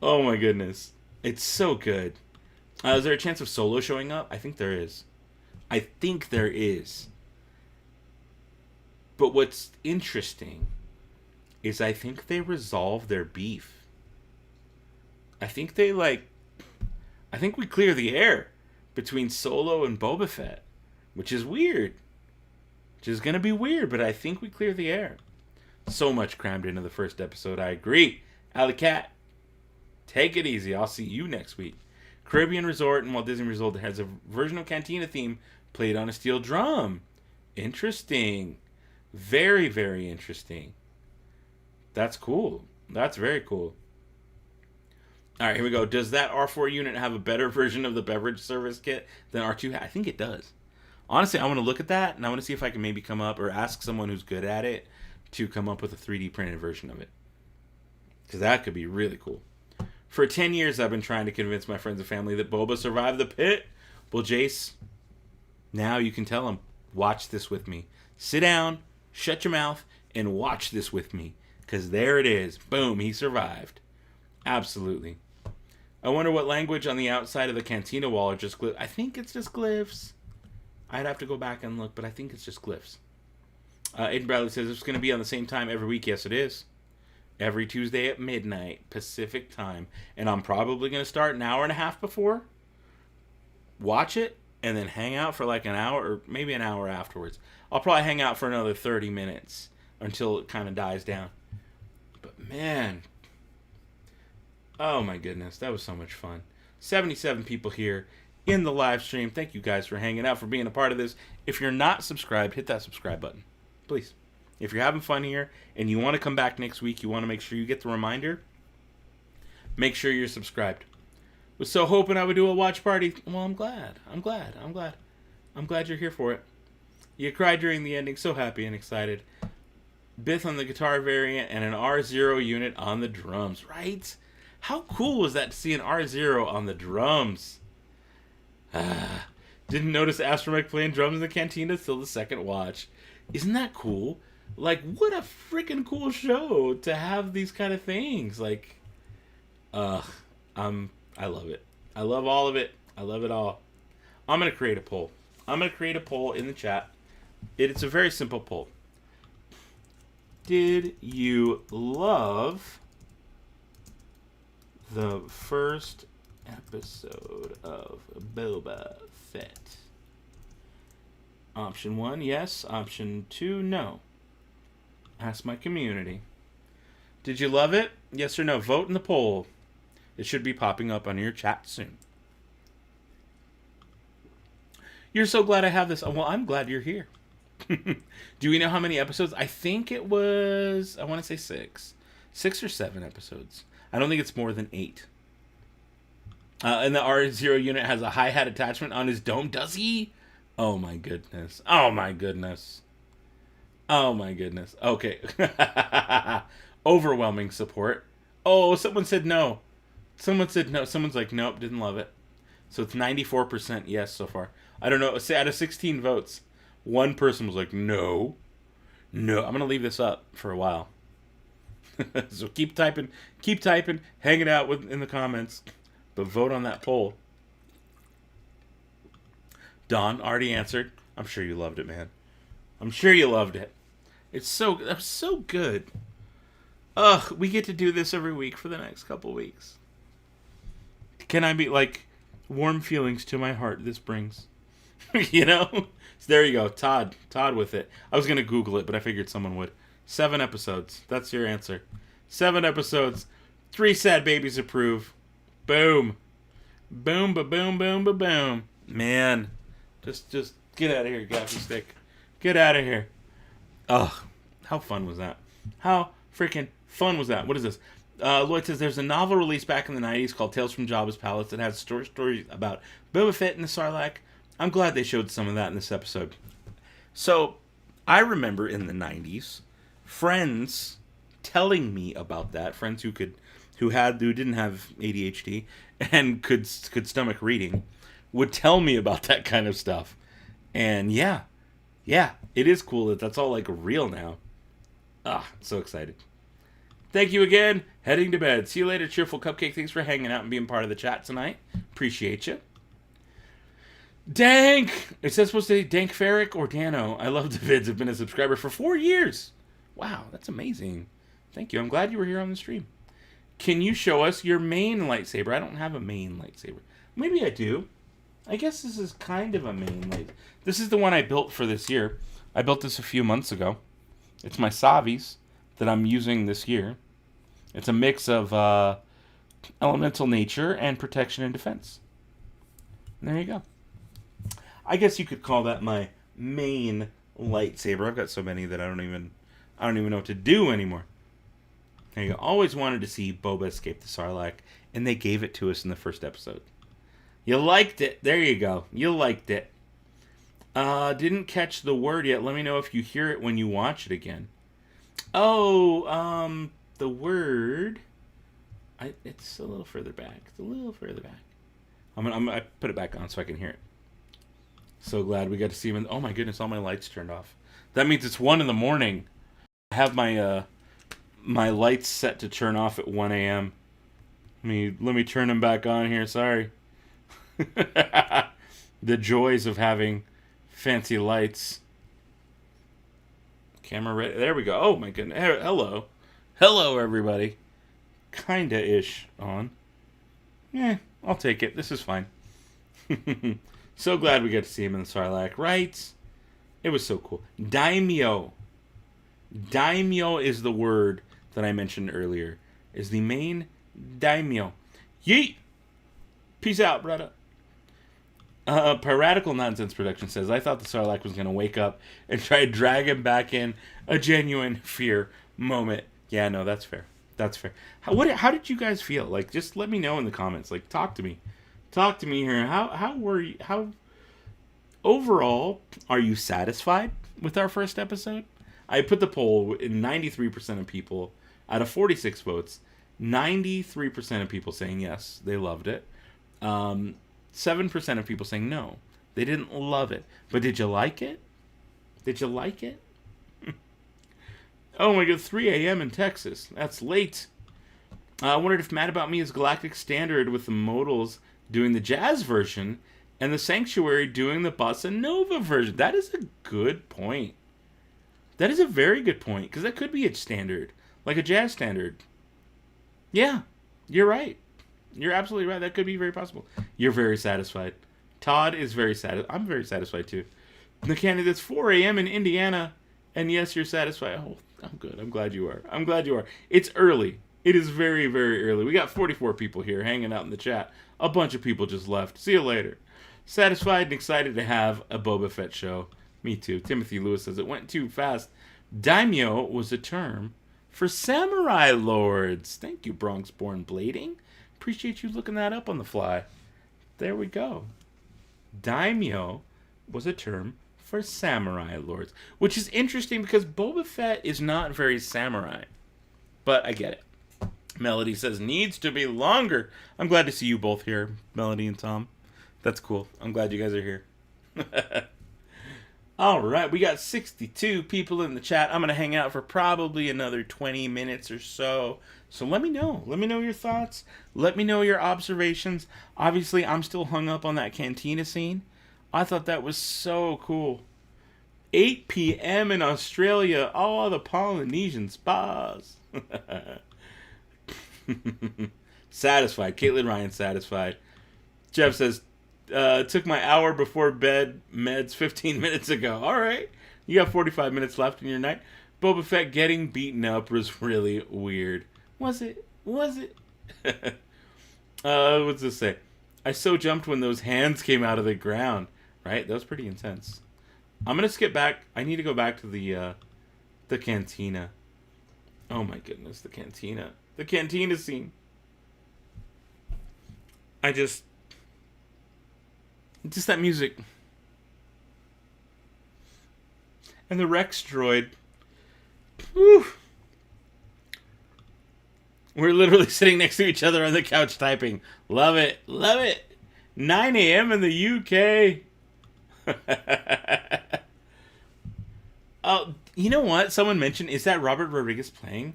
Oh my goodness. It's so good. Is there a chance of Solo showing up? I think there is. But what's interesting is I think they resolve their beef. I think we clear the air between Solo and Boba Fett, which is weird. Which is going to be weird, but I think we clear the air. So much crammed into the first episode, I agree. Alley Cat, take it easy. I'll see you next week. Caribbean Resort and Walt Disney Resort has a version of Cantina theme played on a steel drum. Interesting. Very, very interesting. That's cool. That's very cool. All right, here we go. Does that R4 unit have a better version of the beverage service kit than R2? I think it does. Honestly, I want to look at that, and I want to see if I can maybe come up or ask someone who's good at it to come up with a 3D printed version of it. Because that could be really cool. For 10 years, I've been trying to convince my friends and family that Boba survived the pit. Well, Jace, now you can tell them, watch this with me. Sit down, shut your mouth, and watch this with me. Because there it is. Boom, he survived. Absolutely. I wonder what language on the outside of the cantina wall are just glyphs. I think it's just glyphs. I'd have to go back and look, but I think it's just glyphs. Aiden Bradley says it's going to be on the same time every week. Yes, it is. Every Tuesday at midnight Pacific time. And I'm probably going to start an hour and a half before. Watch it, and then hang out for like an hour or maybe an hour afterwards. I'll probably hang out for another 30 minutes until it kind of dies down. But man, oh my goodness, that was so much fun. 77 people here in the live stream. Thank you guys for hanging out, for being a part of this. If you're not subscribed, hit that subscribe button, please. If you're having fun here and you want to come back next week, you want to make sure you get the reminder, make sure you're subscribed. Was so hoping I would do a watch party. Well, I'm glad you're here for it. You cried during the ending. So happy and excited. Bith on the guitar variant and an R0 unit on the drums, right? How cool was that to see an R0 on the drums? Didn't notice Astromech playing drums in the cantina till the second watch. Isn't that cool? Like, what a freaking cool show to have these kind of things. Like, I love it. I love all of it. I love it all. I'm going to create a poll. I'm going to create a poll in the chat. It's a very simple poll. Did you love the first episode of Boba Fett? Option 1, yes. Option 2, no. Ask my community. Did you love it? Yes or no? Vote in the poll. It should be popping up on your chat soon. You're so glad I have this. Well, I'm glad you're here. Do we know how many episodes? I think it was, I want to say 6. 6 or 7 episodes. I don't think it's more than 8. And the R0 unit has a hi-hat attachment on his dome. Does he? Oh my goodness. Oh my goodness. Oh my goodness. Okay. Overwhelming support. Oh, someone said no. Someone said no. Someone's like, nope, didn't love it. So it's 94% yes so far. I don't know. Say out of 16 votes, one person was like, no. No. I'm going to leave this up for a while. So keep typing, hanging out in the comments, but vote on that poll. Don already answered. I'm sure you loved it, man. I'm sure you loved it. That was so good. Ugh, we get to do this every week for the next couple weeks. Can I be like, warm feelings to my heart this brings? You know? So there you go, Todd with it. I was going to Google it, but I figured someone would. 7 episodes. That's your answer. 7 episodes. 3 sad babies approve. Boom. Boom, ba-boom, boom, ba-boom. Man. Just get out of here, gaffy stick. Get out of here. Ugh. How fun was that? How freaking fun was that? What is this? Lloyd says there's a novel released back in the 90s called Tales from Jabba's Palace that has stories about Boba Fett and the Sarlacc. I'm glad they showed some of that in this episode. So, I remember in the 90s, friends telling me about that. Friends who didn't have ADHD and could stomach reading would tell me about that kind of stuff. And yeah, it is cool that that's all like real now. So excited. Thank you again. Heading to bed. See you later, Cheerful Cupcake. Thanks for hanging out and being part of the chat tonight. Appreciate you. Dank! It says supposed to say Dank Ferric or Dano. I love the vids. I've been a subscriber for 4 years. Wow, that's amazing. Thank you. I'm glad you were here on the stream. Can you show us your main lightsaber? I don't have a main lightsaber. Maybe I do. I guess this is kind of a main lightsaber. This is the one I built for this year. I built this a few months ago. It's my Savi's that I'm using this year. It's a mix of elemental nature and protection and defense. And there you go. I guess you could call that my main lightsaber. I've got so many that I don't even know what to do anymore. There you go. Always wanted to see Boba escape the Sarlacc, and they gave it to us in the first episode. You liked it. There you go. You liked it. Didn't catch the word yet. Let me know if you hear it when you watch it again. Oh, the word. It's a little further back. It's a little further back. I put it back on so I can hear it. So glad we got to see him. Oh my goodness, all my lights turned off. That means it's 1 a.m. I have my my lights set to turn off at 1 a.m. Let me turn them back on here. Sorry. The joys of having fancy lights. Camera ready. There we go. Oh my goodness. Hello. Hello, everybody. Kinda-ish on. I'll take it. This is fine. So glad we got to see him in the Sarlacc, right? It was so cool. Daimyo. Daimyo is the word that I mentioned earlier. Is the main daimyo. Yeet! Peace out, brother. Piratical Nonsense Production says, I thought the Sarlacc was going to wake up and try to drag him back in. A genuine fear moment. Yeah, no, that's fair. That's fair. How did you guys feel? Like, just let me know in the comments. Like, talk to me. Talk to me here. How were you? How overall are you satisfied with our first episode? I put the poll in 93% of people out of 46 votes. 93% of people saying yes, they loved it. 7% of people saying no, they didn't love it. But did you like it? Did you like it? Oh my god, 3 a.m. in Texas. That's late. I wondered if Mad About Me is Galactic Standard with the modals doing the jazz version and the Sanctuary doing the bossa nova version. That is a good point. That is a very good point, because that could be a standard, like a jazz standard. Yeah, you're right. You're absolutely right. That could be very possible. You're very satisfied. Todd is very satisfied. I'm very satisfied too. The candidate's 4 a.m. in Indiana, and yes, you're satisfied. Oh, I'm good. I'm glad you are. I'm glad you are. It's early. It is very, very early. We got 44 people here hanging out in the chat. A bunch of people just left. See you later. Satisfied and excited to have a Boba Fett show. Me too. Timothy Lewis says, it went too fast. Daimyo was a term for samurai lords. Thank you, Bronx-born Blading. Appreciate you looking that up on the fly. There we go. Daimyo was a term for samurai lords, which is interesting because Boba Fett is not very samurai. But I get it. Melody says, needs to be longer. I'm glad to see you both here, Melody and Tom. That's cool. I'm glad you guys are here. All right, we got 62 people in the chat. I'm going to hang out for probably another 20 minutes or so. So let me know. Let me know your thoughts. Let me know your observations. Obviously, I'm still hung up on that cantina scene. I thought that was so cool. 8 p.m. in Australia. All the Polynesian spas. Satisfied. Caitlin Ryan satisfied. Jeff says, took my hour before bed meds 15 minutes ago. All right. You got 45 minutes left in your night. Boba Fett getting beaten up was really weird. Was it? Was it? What's this say? I so jumped when those hands came out of the ground. Right? That was pretty intense. I'm going to skip back. I need to go back to the cantina. Oh my goodness, the cantina. The cantina scene. Just that music. And the Rex droid. Whew. We're literally sitting next to each other on the couch typing. Love it. Love it. 9 a.m. in the UK. Oh, you know what? Someone mentioned, is that Robert Rodriguez playing?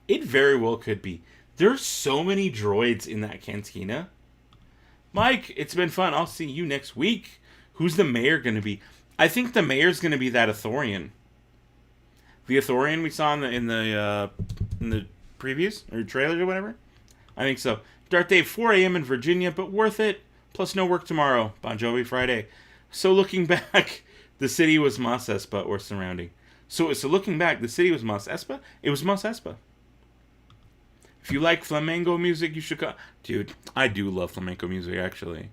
It very well could be. There's so many droids in that cantina. Mike, it's been fun. I'll see you next week. Who's the mayor going to be? I think the mayor's going to be that Ithorian. The Ithorian we saw in the previews or trailers or whatever. I think so. Start day 4 a.m. in Virginia, but worth it. Plus no work tomorrow. Bon Jovi Friday. So looking back, the city was Mos Espa or surrounding. So looking back, the city was Mos Espa. It was Mos Espa. If you like flamenco music, you should go. Dude, I do love flamenco music, actually.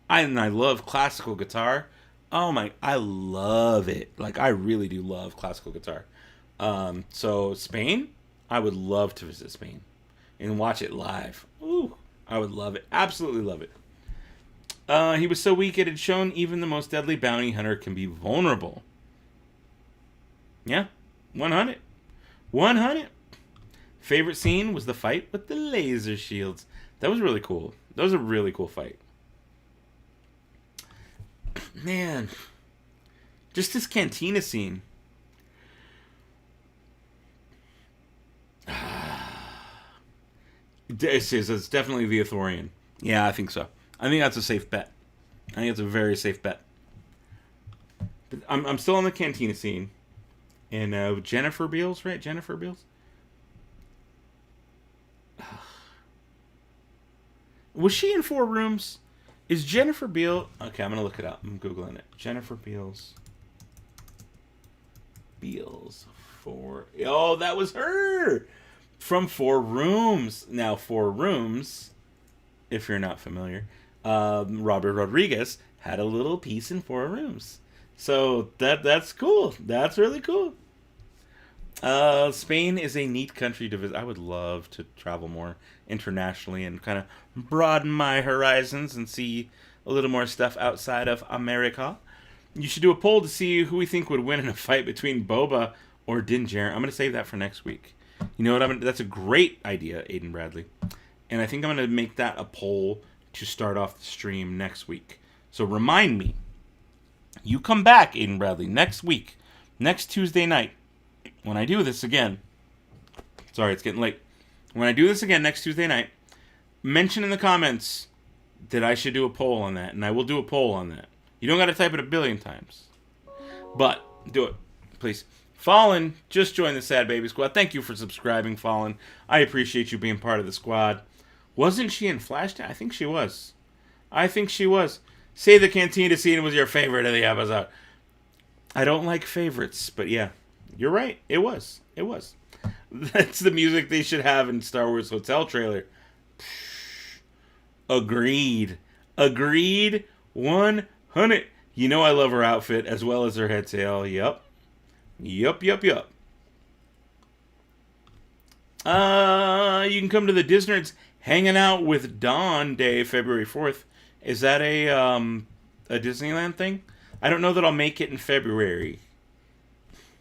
I love classical guitar. Oh my, I love it. Like, I really do love classical guitar. So Spain, I would love to visit Spain and watch it live. Ooh, I would love it. Absolutely love it. He was so weak it had shown even the most deadly bounty hunter can be vulnerable. Yeah, 100. 100. Favorite scene was the fight with the laser shields. That was really cool. That was a really cool fight. Man, just this cantina scene. It's definitely the Ithorian. Yeah, I think so. I think that's a safe bet. I think it's a very safe bet. But I'm still on the cantina scene. And Jennifer Beals, right? Jennifer Beals? Was she in 4 Rooms? Is Jennifer Beals... Okay, I'm going to look it up. I'm Googling it. Jennifer Beals. Beals. 4... Oh, that was her! From 4 Rooms. Now, 4 Rooms, if you're not familiar, Robert Rodriguez had a little piece in 4 Rooms. So, that's cool. That's really cool. Spain is a neat country to visit. I would love to travel more internationally and kind of broaden my horizons and see a little more stuff outside of America. You should do a poll to see who we think would win in a fight between Boba or Din Djarin. I'm going to save that for next week. You know what? That's a great idea, Aiden Bradley. And I think I'm going to make that a poll to start off the stream next week. So remind me. You come back, Aiden Bradley, next week. Next Tuesday night. When I do this again. Sorry, it's getting late. When I do this again next Tuesday night, mention in the comments that I should do a poll on that. And I will do a poll on that. You don't got to type it a billion times. But do it, please. Fallen just joined the Sad Baby Squad. Thank you for subscribing, Fallen. I appreciate you being part of the squad. Wasn't she in Flashdance? I think she was. Say the cantina scene was your favorite of the episode. I don't like favorites, but yeah. You're right. It was. That's the music they should have in Star Wars Hotel trailer. Agreed. 100. You know I love her outfit as well as her head tail. Yup. You can come to the Disney's Hanging Out with Dawn Day, February 4th. Is that a Disneyland thing? I don't know that I'll make it in February.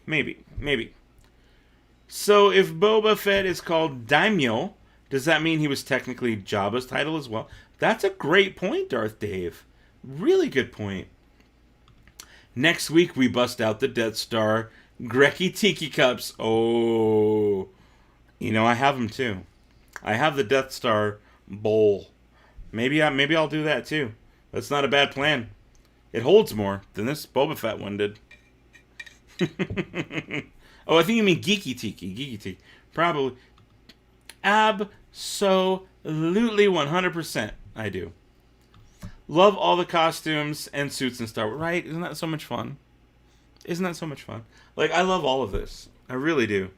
Maybe. So if Boba Fett is called Daimyo, does that mean he was technically Jabba's title as well? That's a great point, Darth Dave. Really good point. Next week we bust out the Death Star Grekki Tiki Cups. Oh, you know I have them too. I have the Death Star bowl. Maybe I'll do that too. That's not a bad plan. It holds more than this Boba Fett one did. Oh, I think you mean Geeky Tiki. Probably. Absolutely 100%. I do. Love all the costumes and suits and Star Wars. Right? Isn't that so much fun? Like, I love all of this. I really do.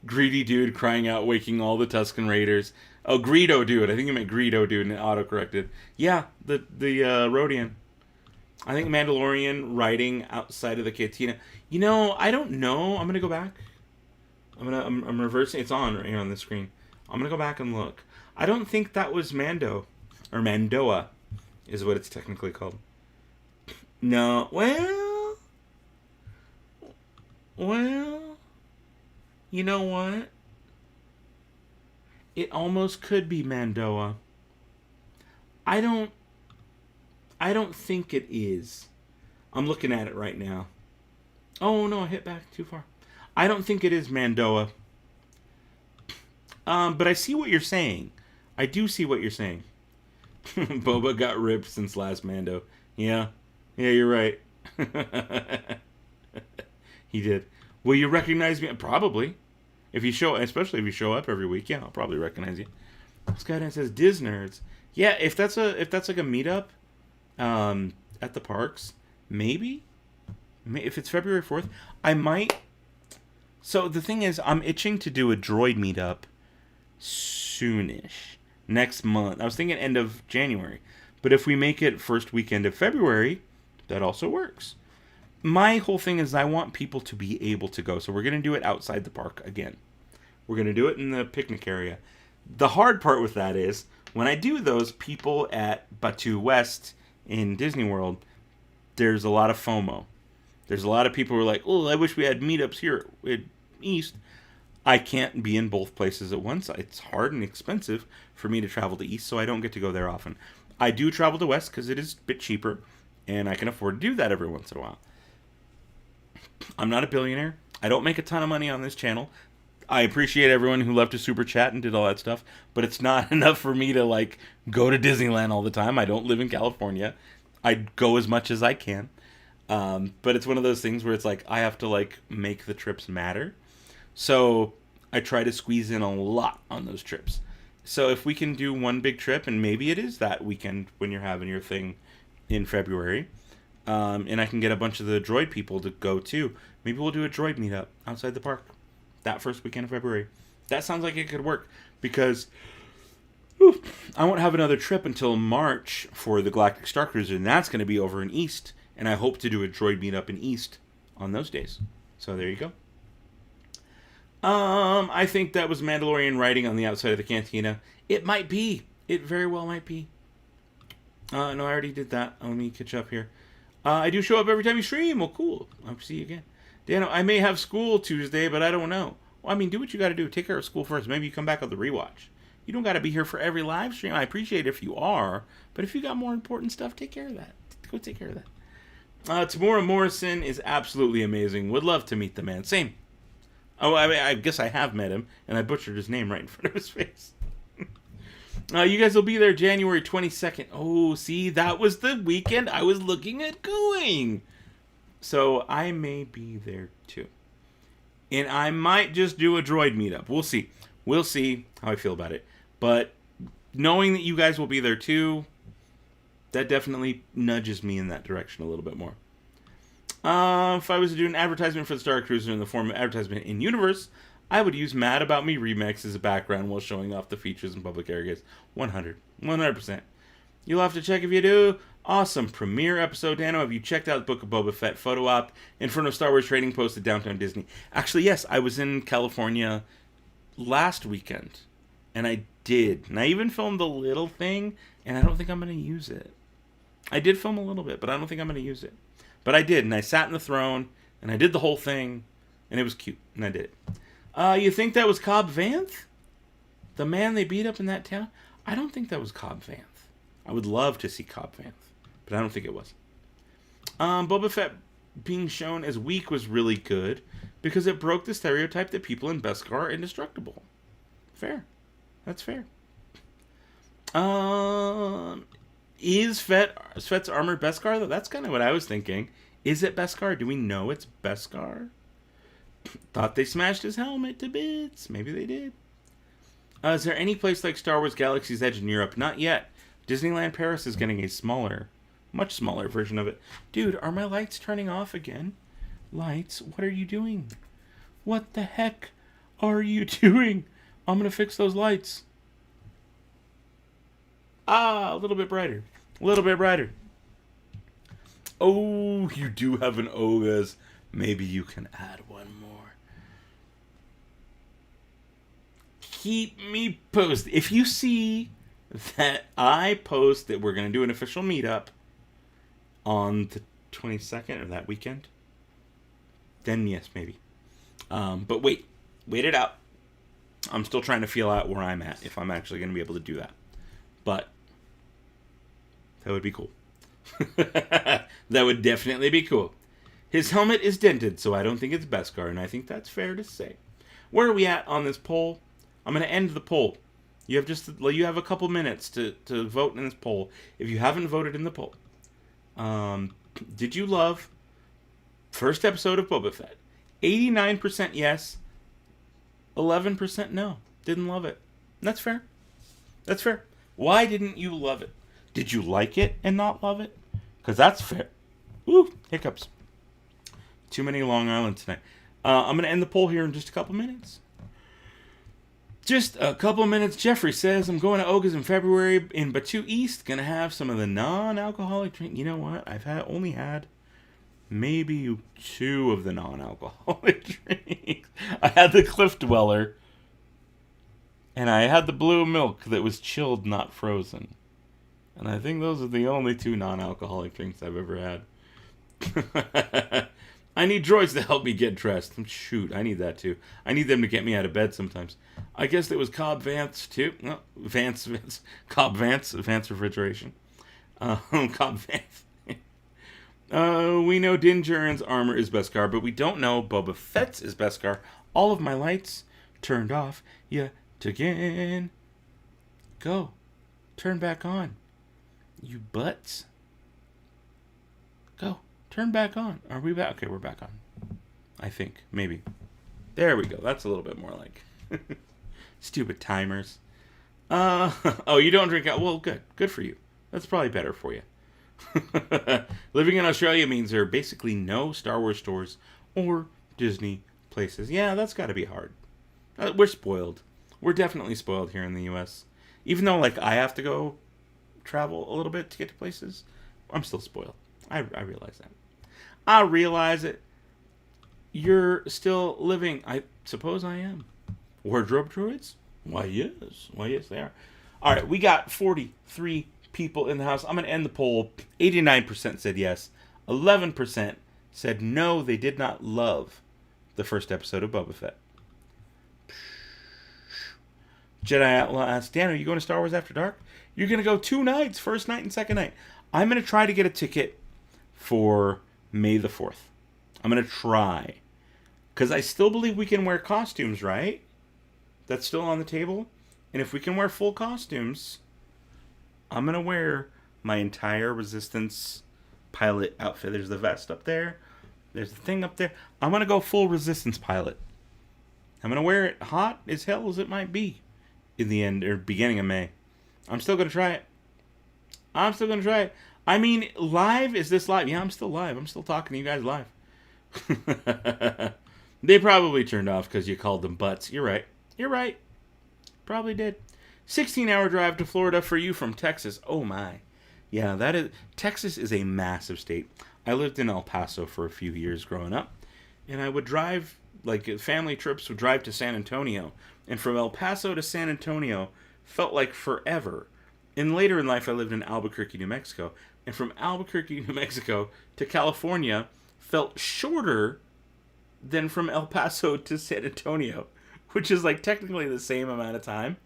Greedy dude crying out, waking all the Tusken Raiders. Oh, Greedo dude. I think you meant Greedo dude and it auto-corrected. Yeah, the Rodian. I think Mandalorian riding outside of the cantina. You know, I don't know. I'm gonna go back. I'm reversing. It's on right here on the screen. I'm gonna go back and look. I don't think that was Mando, or Mandoa, is what it's technically called. No. Well. You know what? It almost could be Mandoa. I don't think it is. I'm looking at it right now. Oh, no, I hit back too far. I don't think it is Mandoa. But I see what you're saying. I do see what you're saying. Boba got ripped since last Mando. Yeah, you're right. He did. Will you recognize me? Probably. Especially if you show up every week, yeah, I'll probably recognize you. Skydan says Disnerds. Yeah, if that's like a meetup, at the parks, maybe. If it's February 4th, I might. So the thing is, I'm itching to do a droid meetup soonish. Next month. I was thinking end of January. But if we make it first weekend of February, that also works. My whole thing is I want people to be able to go. So we're going to do it outside the park again. We're going to do it in the picnic area. The hard part with that is when I do those, people at Batu West in Disney World, there's a lot of FOMO. There's a lot of people who are like, oh, I wish we had meetups here in East. I can't be in both places at once. It's hard and expensive for me to travel to East, so I don't get to go there often. I do travel to West because it is a bit cheaper, and I can afford to do that every once in a while. I'm not a billionaire. I don't make a ton of money on this channel. I appreciate everyone who left a super chat and did all that stuff, but it's not enough for me to like go to Disneyland all the time. I don't live in California. I go as much as I can. But it's one of those things where it's like I have to like make the trips matter. So I try to squeeze in a lot on those trips. So if we can do one big trip, and maybe it is that weekend when you're having your thing in February, and I can get a bunch of the droid people to go too. Maybe we'll do a droid meetup outside the park that first weekend of February. That sounds like it could work because I won't have another trip until March for the Galactic Star Cruiser, and that's going to be over in East. And I hope to do a droid meetup in East on those days. So there you go. I think that was Mandalorian writing on the outside of the cantina. It might be. It very well might be. No, I already did that. Let me catch up here. I do show up every time you stream. Well, cool. I'll see you again. Dano, I may have school Tuesday, but I don't know. Well, I mean, do what you got to do. Take care of school first. Maybe you come back on the rewatch. You don't got to be here for every live stream. I appreciate it if you are. But if you got more important stuff, take care of that. Go take care of that. Tamora Morrison is absolutely amazing. Would love to meet the man. Same. Oh, I guess I have met him, and I butchered his name right in front of his face. You guys will be there January 22nd. Oh, see, that was the weekend I was looking at going. So I may be there too. And I might just do a droid meetup. We'll see. We'll see how I feel about it. But knowing that you guys will be there too, that definitely nudges me in that direction a little bit more. If I was to do an advertisement for the Star Cruiser in the form of advertisement in universe, I would use Mad About Me Remix as a background while showing off the features in public areas. 100%. You'll have to check if you do. Awesome premiere episode, Dano. Have you checked out the Book of Boba Fett photo op in front of Star Wars Trading Post at Downtown Disney? Actually, yes, I was in California last weekend, and I did. And I even filmed a little thing, and I don't think I'm going to use it. I did film a little bit, but I don't think I'm going to use it. But I did, and I sat in the throne, and I did the whole thing, and it was cute, and I did it. You think that was Cobb Vanth? The man they beat up in that town? I don't think that was Cobb Vanth. I would love to see Cobb Vanth, but I don't think it was. Boba Fett being shown as weak was really good, because it broke the stereotype that people in Beskar are indestructible. Fair. That's fair. Is Fett's armored Beskar, though? That's kind of what I was thinking. Is it Beskar? Do we know it's Beskar? Thought they smashed his helmet to bits. Maybe they did. Is there any place like Star Wars Galaxy's Edge in Europe? Not yet. Disneyland Paris is getting a smaller, much smaller version of it. Dude, are my lights turning off again? Lights? What are you doing? What the heck are you doing? I'm going to fix those lights. A little bit brighter. A little bit brighter. Oh, you do have an Ogas. Maybe you can add one more. Keep me posted. If you see that I post that we're going to do an official meetup on the 22nd or that weekend, then yes, maybe. But wait it out. I'm still trying to feel out where I'm at, if I'm actually going to be able to do that. But that would be cool. That would definitely be cool. His helmet is dented, so I don't think it's Beskar, and I think that's fair to say. Where are we at on this poll? I'm going to end the poll. You have a couple minutes to vote in this poll. If you haven't voted in the poll, Did you love first episode of Boba Fett? 89% yes, 11% no. Didn't love it. That's fair. That's fair. Why didn't you love it? Did you like it and not love it? Because that's fair. Woo, hiccups. Too many Long Island tonight. I'm going to end the poll here in just a couple minutes. Just a couple minutes. Jeffrey says, I'm going to Oga's in February in Batu East. Going to have some of the non-alcoholic drink. You know what? I've only had maybe 2 of the non-alcoholic drinks. I had the Cliff Dweller. And I had the blue milk that was chilled, not frozen. And I think those are the only 2 non-alcoholic drinks I've ever had. I need droids to help me get dressed. Shoot, I need that too. I need them to get me out of bed sometimes. I guess it was Cobb Vance too. No, Vance. Cobb Vance refrigeration. Cobb Vance. We know Din Djarin's armor is Beskar, but we don't know Boba Fett's is Beskar. All of my lights turned off yet again. Go. Turn back on. You butts. Go. Turn back on. Are we back? Okay, we're back on. I think. Maybe. There we go. That's a little bit more like stupid timers. Oh, you don't drink out. Well, good. Good for you. That's probably better for you. Living in Australia means there are basically no Star Wars stores or Disney places. Yeah, that's got to be hard. We're spoiled. We're definitely spoiled here in the U.S. Even though, like, I have to go travel a little bit to get to places, I'm still spoiled. I realize that. I realize it. You're still living. I suppose I am. Wardrobe droids? Why, yes. Why, yes, they are. All right, we got 43 people in the house. I'm going to end the poll. 89% said yes. 11% said no, they did not love the first episode of Boba Fett. Jedi Outlaw asks, Dan, are you going to Star Wars After Dark? You're going to go 2 nights, first night and second night. I'm going to try to get a ticket for May the 4th. I'm going to try. Because I still believe we can wear costumes, right? That's still on the table. And if we can wear full costumes, I'm going to wear my entire Resistance pilot outfit. There's the vest up there. There's the thing up there. I'm going to go full Resistance pilot. I'm going to wear it hot as hell as it might be in the end or beginning of May. I'm still going to try it. I mean, live? Is this live? Yeah, I'm still live. I'm still talking to you guys live. They probably turned off because you called them butts. You're right. Probably did. 16-hour drive to Florida for you from Texas. Oh, my. Yeah, Texas is a massive state. I lived in El Paso for a few years growing up. And I would drive, like, family trips would drive to San Antonio. And from El Paso to San Antonio felt like forever. And later in life, I lived in Albuquerque, New Mexico. And from Albuquerque, New Mexico to California felt shorter than from El Paso to San Antonio, which is like technically the same amount of time.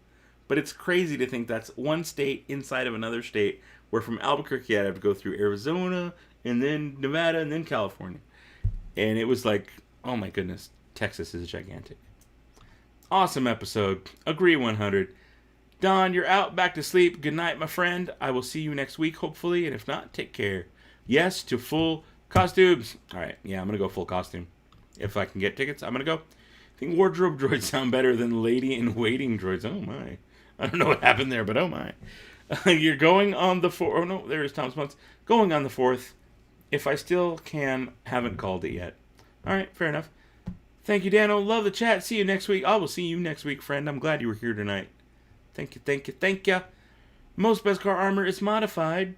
But it's crazy to think that's one state inside of another state, where from Albuquerque I'd have to go through Arizona and then Nevada and then California. And it was like, oh my goodness, Texas is gigantic. Awesome episode. Agree 100. Don, you're out, back to sleep. Good night, my friend. I will see you next week, hopefully, and if not, take care. Yes to full costumes. All right, yeah, I'm going to go full costume. If I can get tickets, I'm going to go. I think wardrobe droids sound better than lady-in-waiting droids. Oh, my. I don't know what happened there, but oh, my. You're going on the 4th. Oh, no, there's Tom Spunks. Going on the 4th. If I still can, haven't called it yet. All right, fair enough. Thank you, Dano. Love the chat. See you next week. I will see you next week, friend. I'm glad you were here tonight. Thank you. Most Beskar armor is modified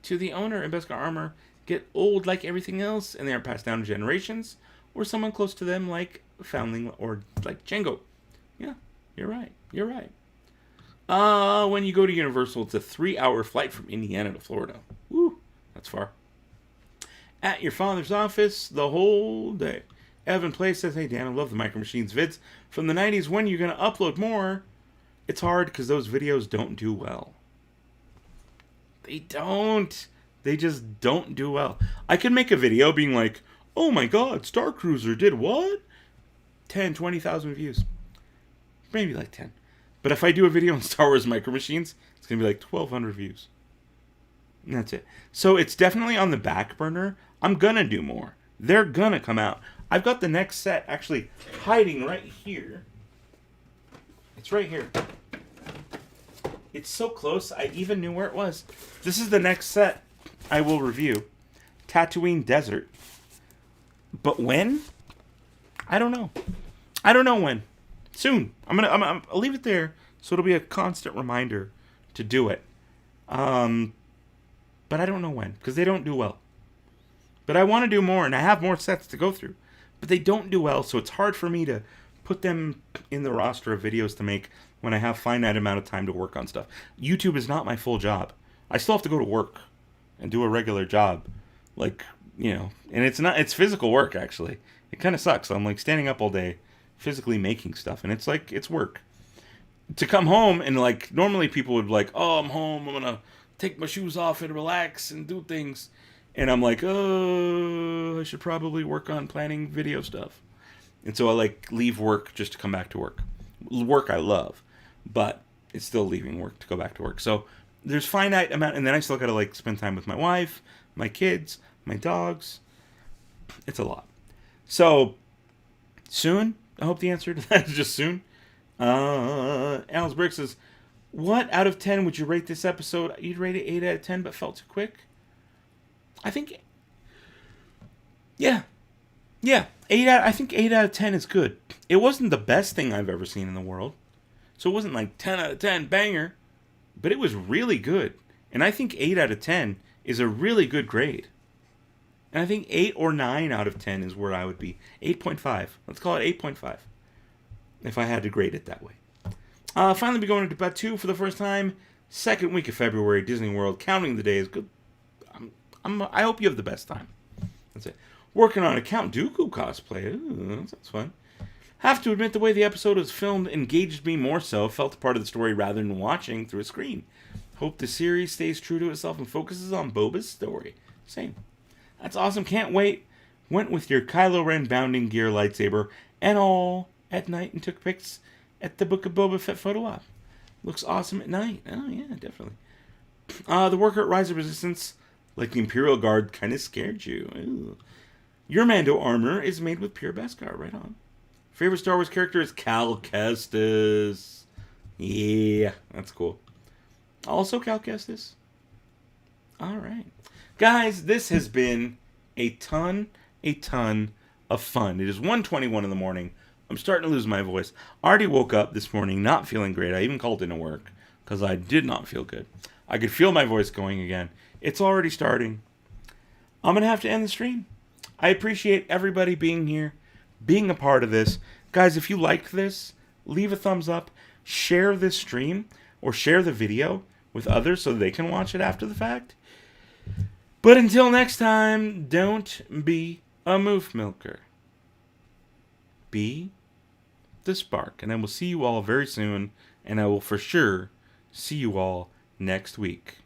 to the owner, and Beskar armor get old like everything else, and they are passed down to generations, or someone close to them like Foundling or like Django. Yeah, you're right. When you go to Universal, it's a 3-hour flight from Indiana to Florida. Woo, that's far. At your father's office the whole day. Evan Play says, hey, Dan, I love the Micro Machines vids from the 90s. When are you going to upload more? It's hard because those videos don't do well. They don't. They just don't do well. I could make a video being like, oh my god, Star Cruiser did what? 10, 20,000 views. Maybe like 10. But if I do a video on Star Wars Micro Machines, it's going to be like 1,200 views. And that's it. So it's definitely on the back burner. I'm going to do more. They're going to come out. I've got the next set actually hiding right here. It's right here. It's so close, I even knew where it was. This is the next set I will review. Tatooine Desert. But when? I don't know. I don't know when. Soon. I'll leave it there so it'll be a constant reminder to do it. But I don't know when, because they don't do well. But I want to do more, and I have more sets to go through. But they don't do well, so it's hard for me to put them in the roster of videos to make when I have finite amount of time to work on stuff. YouTube is not my full job. I still have to go to work and do a regular job. Like, you know, and it's physical work, actually. It kind of sucks. I'm like standing up all day, physically making stuff, and it's like, it's work. To come home and like, normally people would be like, oh, I'm home, I'm gonna take my shoes off and relax and do things. And I'm like, oh, I should probably work on planning video stuff. And so I like leave work just to come back to work. Work I love, but it's still leaving work to go back to work. So there's finite amount, and then I still gotta like spend time with my wife, my kids, my dogs. It's a lot. So soon, I hope the answer to that is just soon. Alice Brick says, what out of 10 would you rate this episode? You'd rate it 8 out of 10, but felt too quick? I think, yeah, 8 out of 10 is good. It wasn't the best thing I've ever seen in the world, so it wasn't like 10 out of 10 banger, but it was really good. And I think 8 out of 10 is a really good grade. And I think 8 or 9 out of 10 is where I would be. 8.5. Let's call it 8.5. If I had to grade it that way. Finally be going to Batu for the first time. Second week of February, Disney World. Counting the days. Good. I hope you have the best time. That's it. Working on a Count Dooku cosplay. Ooh, that's fun. Have to admit, the way the episode was filmed engaged me more so. Felt a part of the story rather than watching through a screen. Hope the series stays true to itself and focuses on Boba's story. Same. That's awesome. Can't wait. Went with your Kylo Ren bounding gear lightsaber and all at night and took pics at the Book of Boba Fett photo op. Looks awesome at night. Oh, yeah, definitely. The worker at Rise of Resistance, like the Imperial Guard, kind of scared you. Ooh. Your Mando armor is made with pure Beskar. Right on. Favorite Star Wars character is Cal Kestis. Yeah, that's cool. Also Cal Kestis. All right. Guys, this has been a ton of fun. It is 1:21 in the morning. I'm starting to lose my voice. I already woke up this morning not feeling great. I even called into work because I did not feel good. I could feel my voice going again. It's already starting. I'm going to have to end the stream. I appreciate everybody being here, being a part of this. Guys, if you liked this, leave a thumbs up, share this stream, or share the video with others so they can watch it after the fact. But until next time, don't be a moof milker. Be the spark. And I will see you all very soon. And I will for sure see you all next week.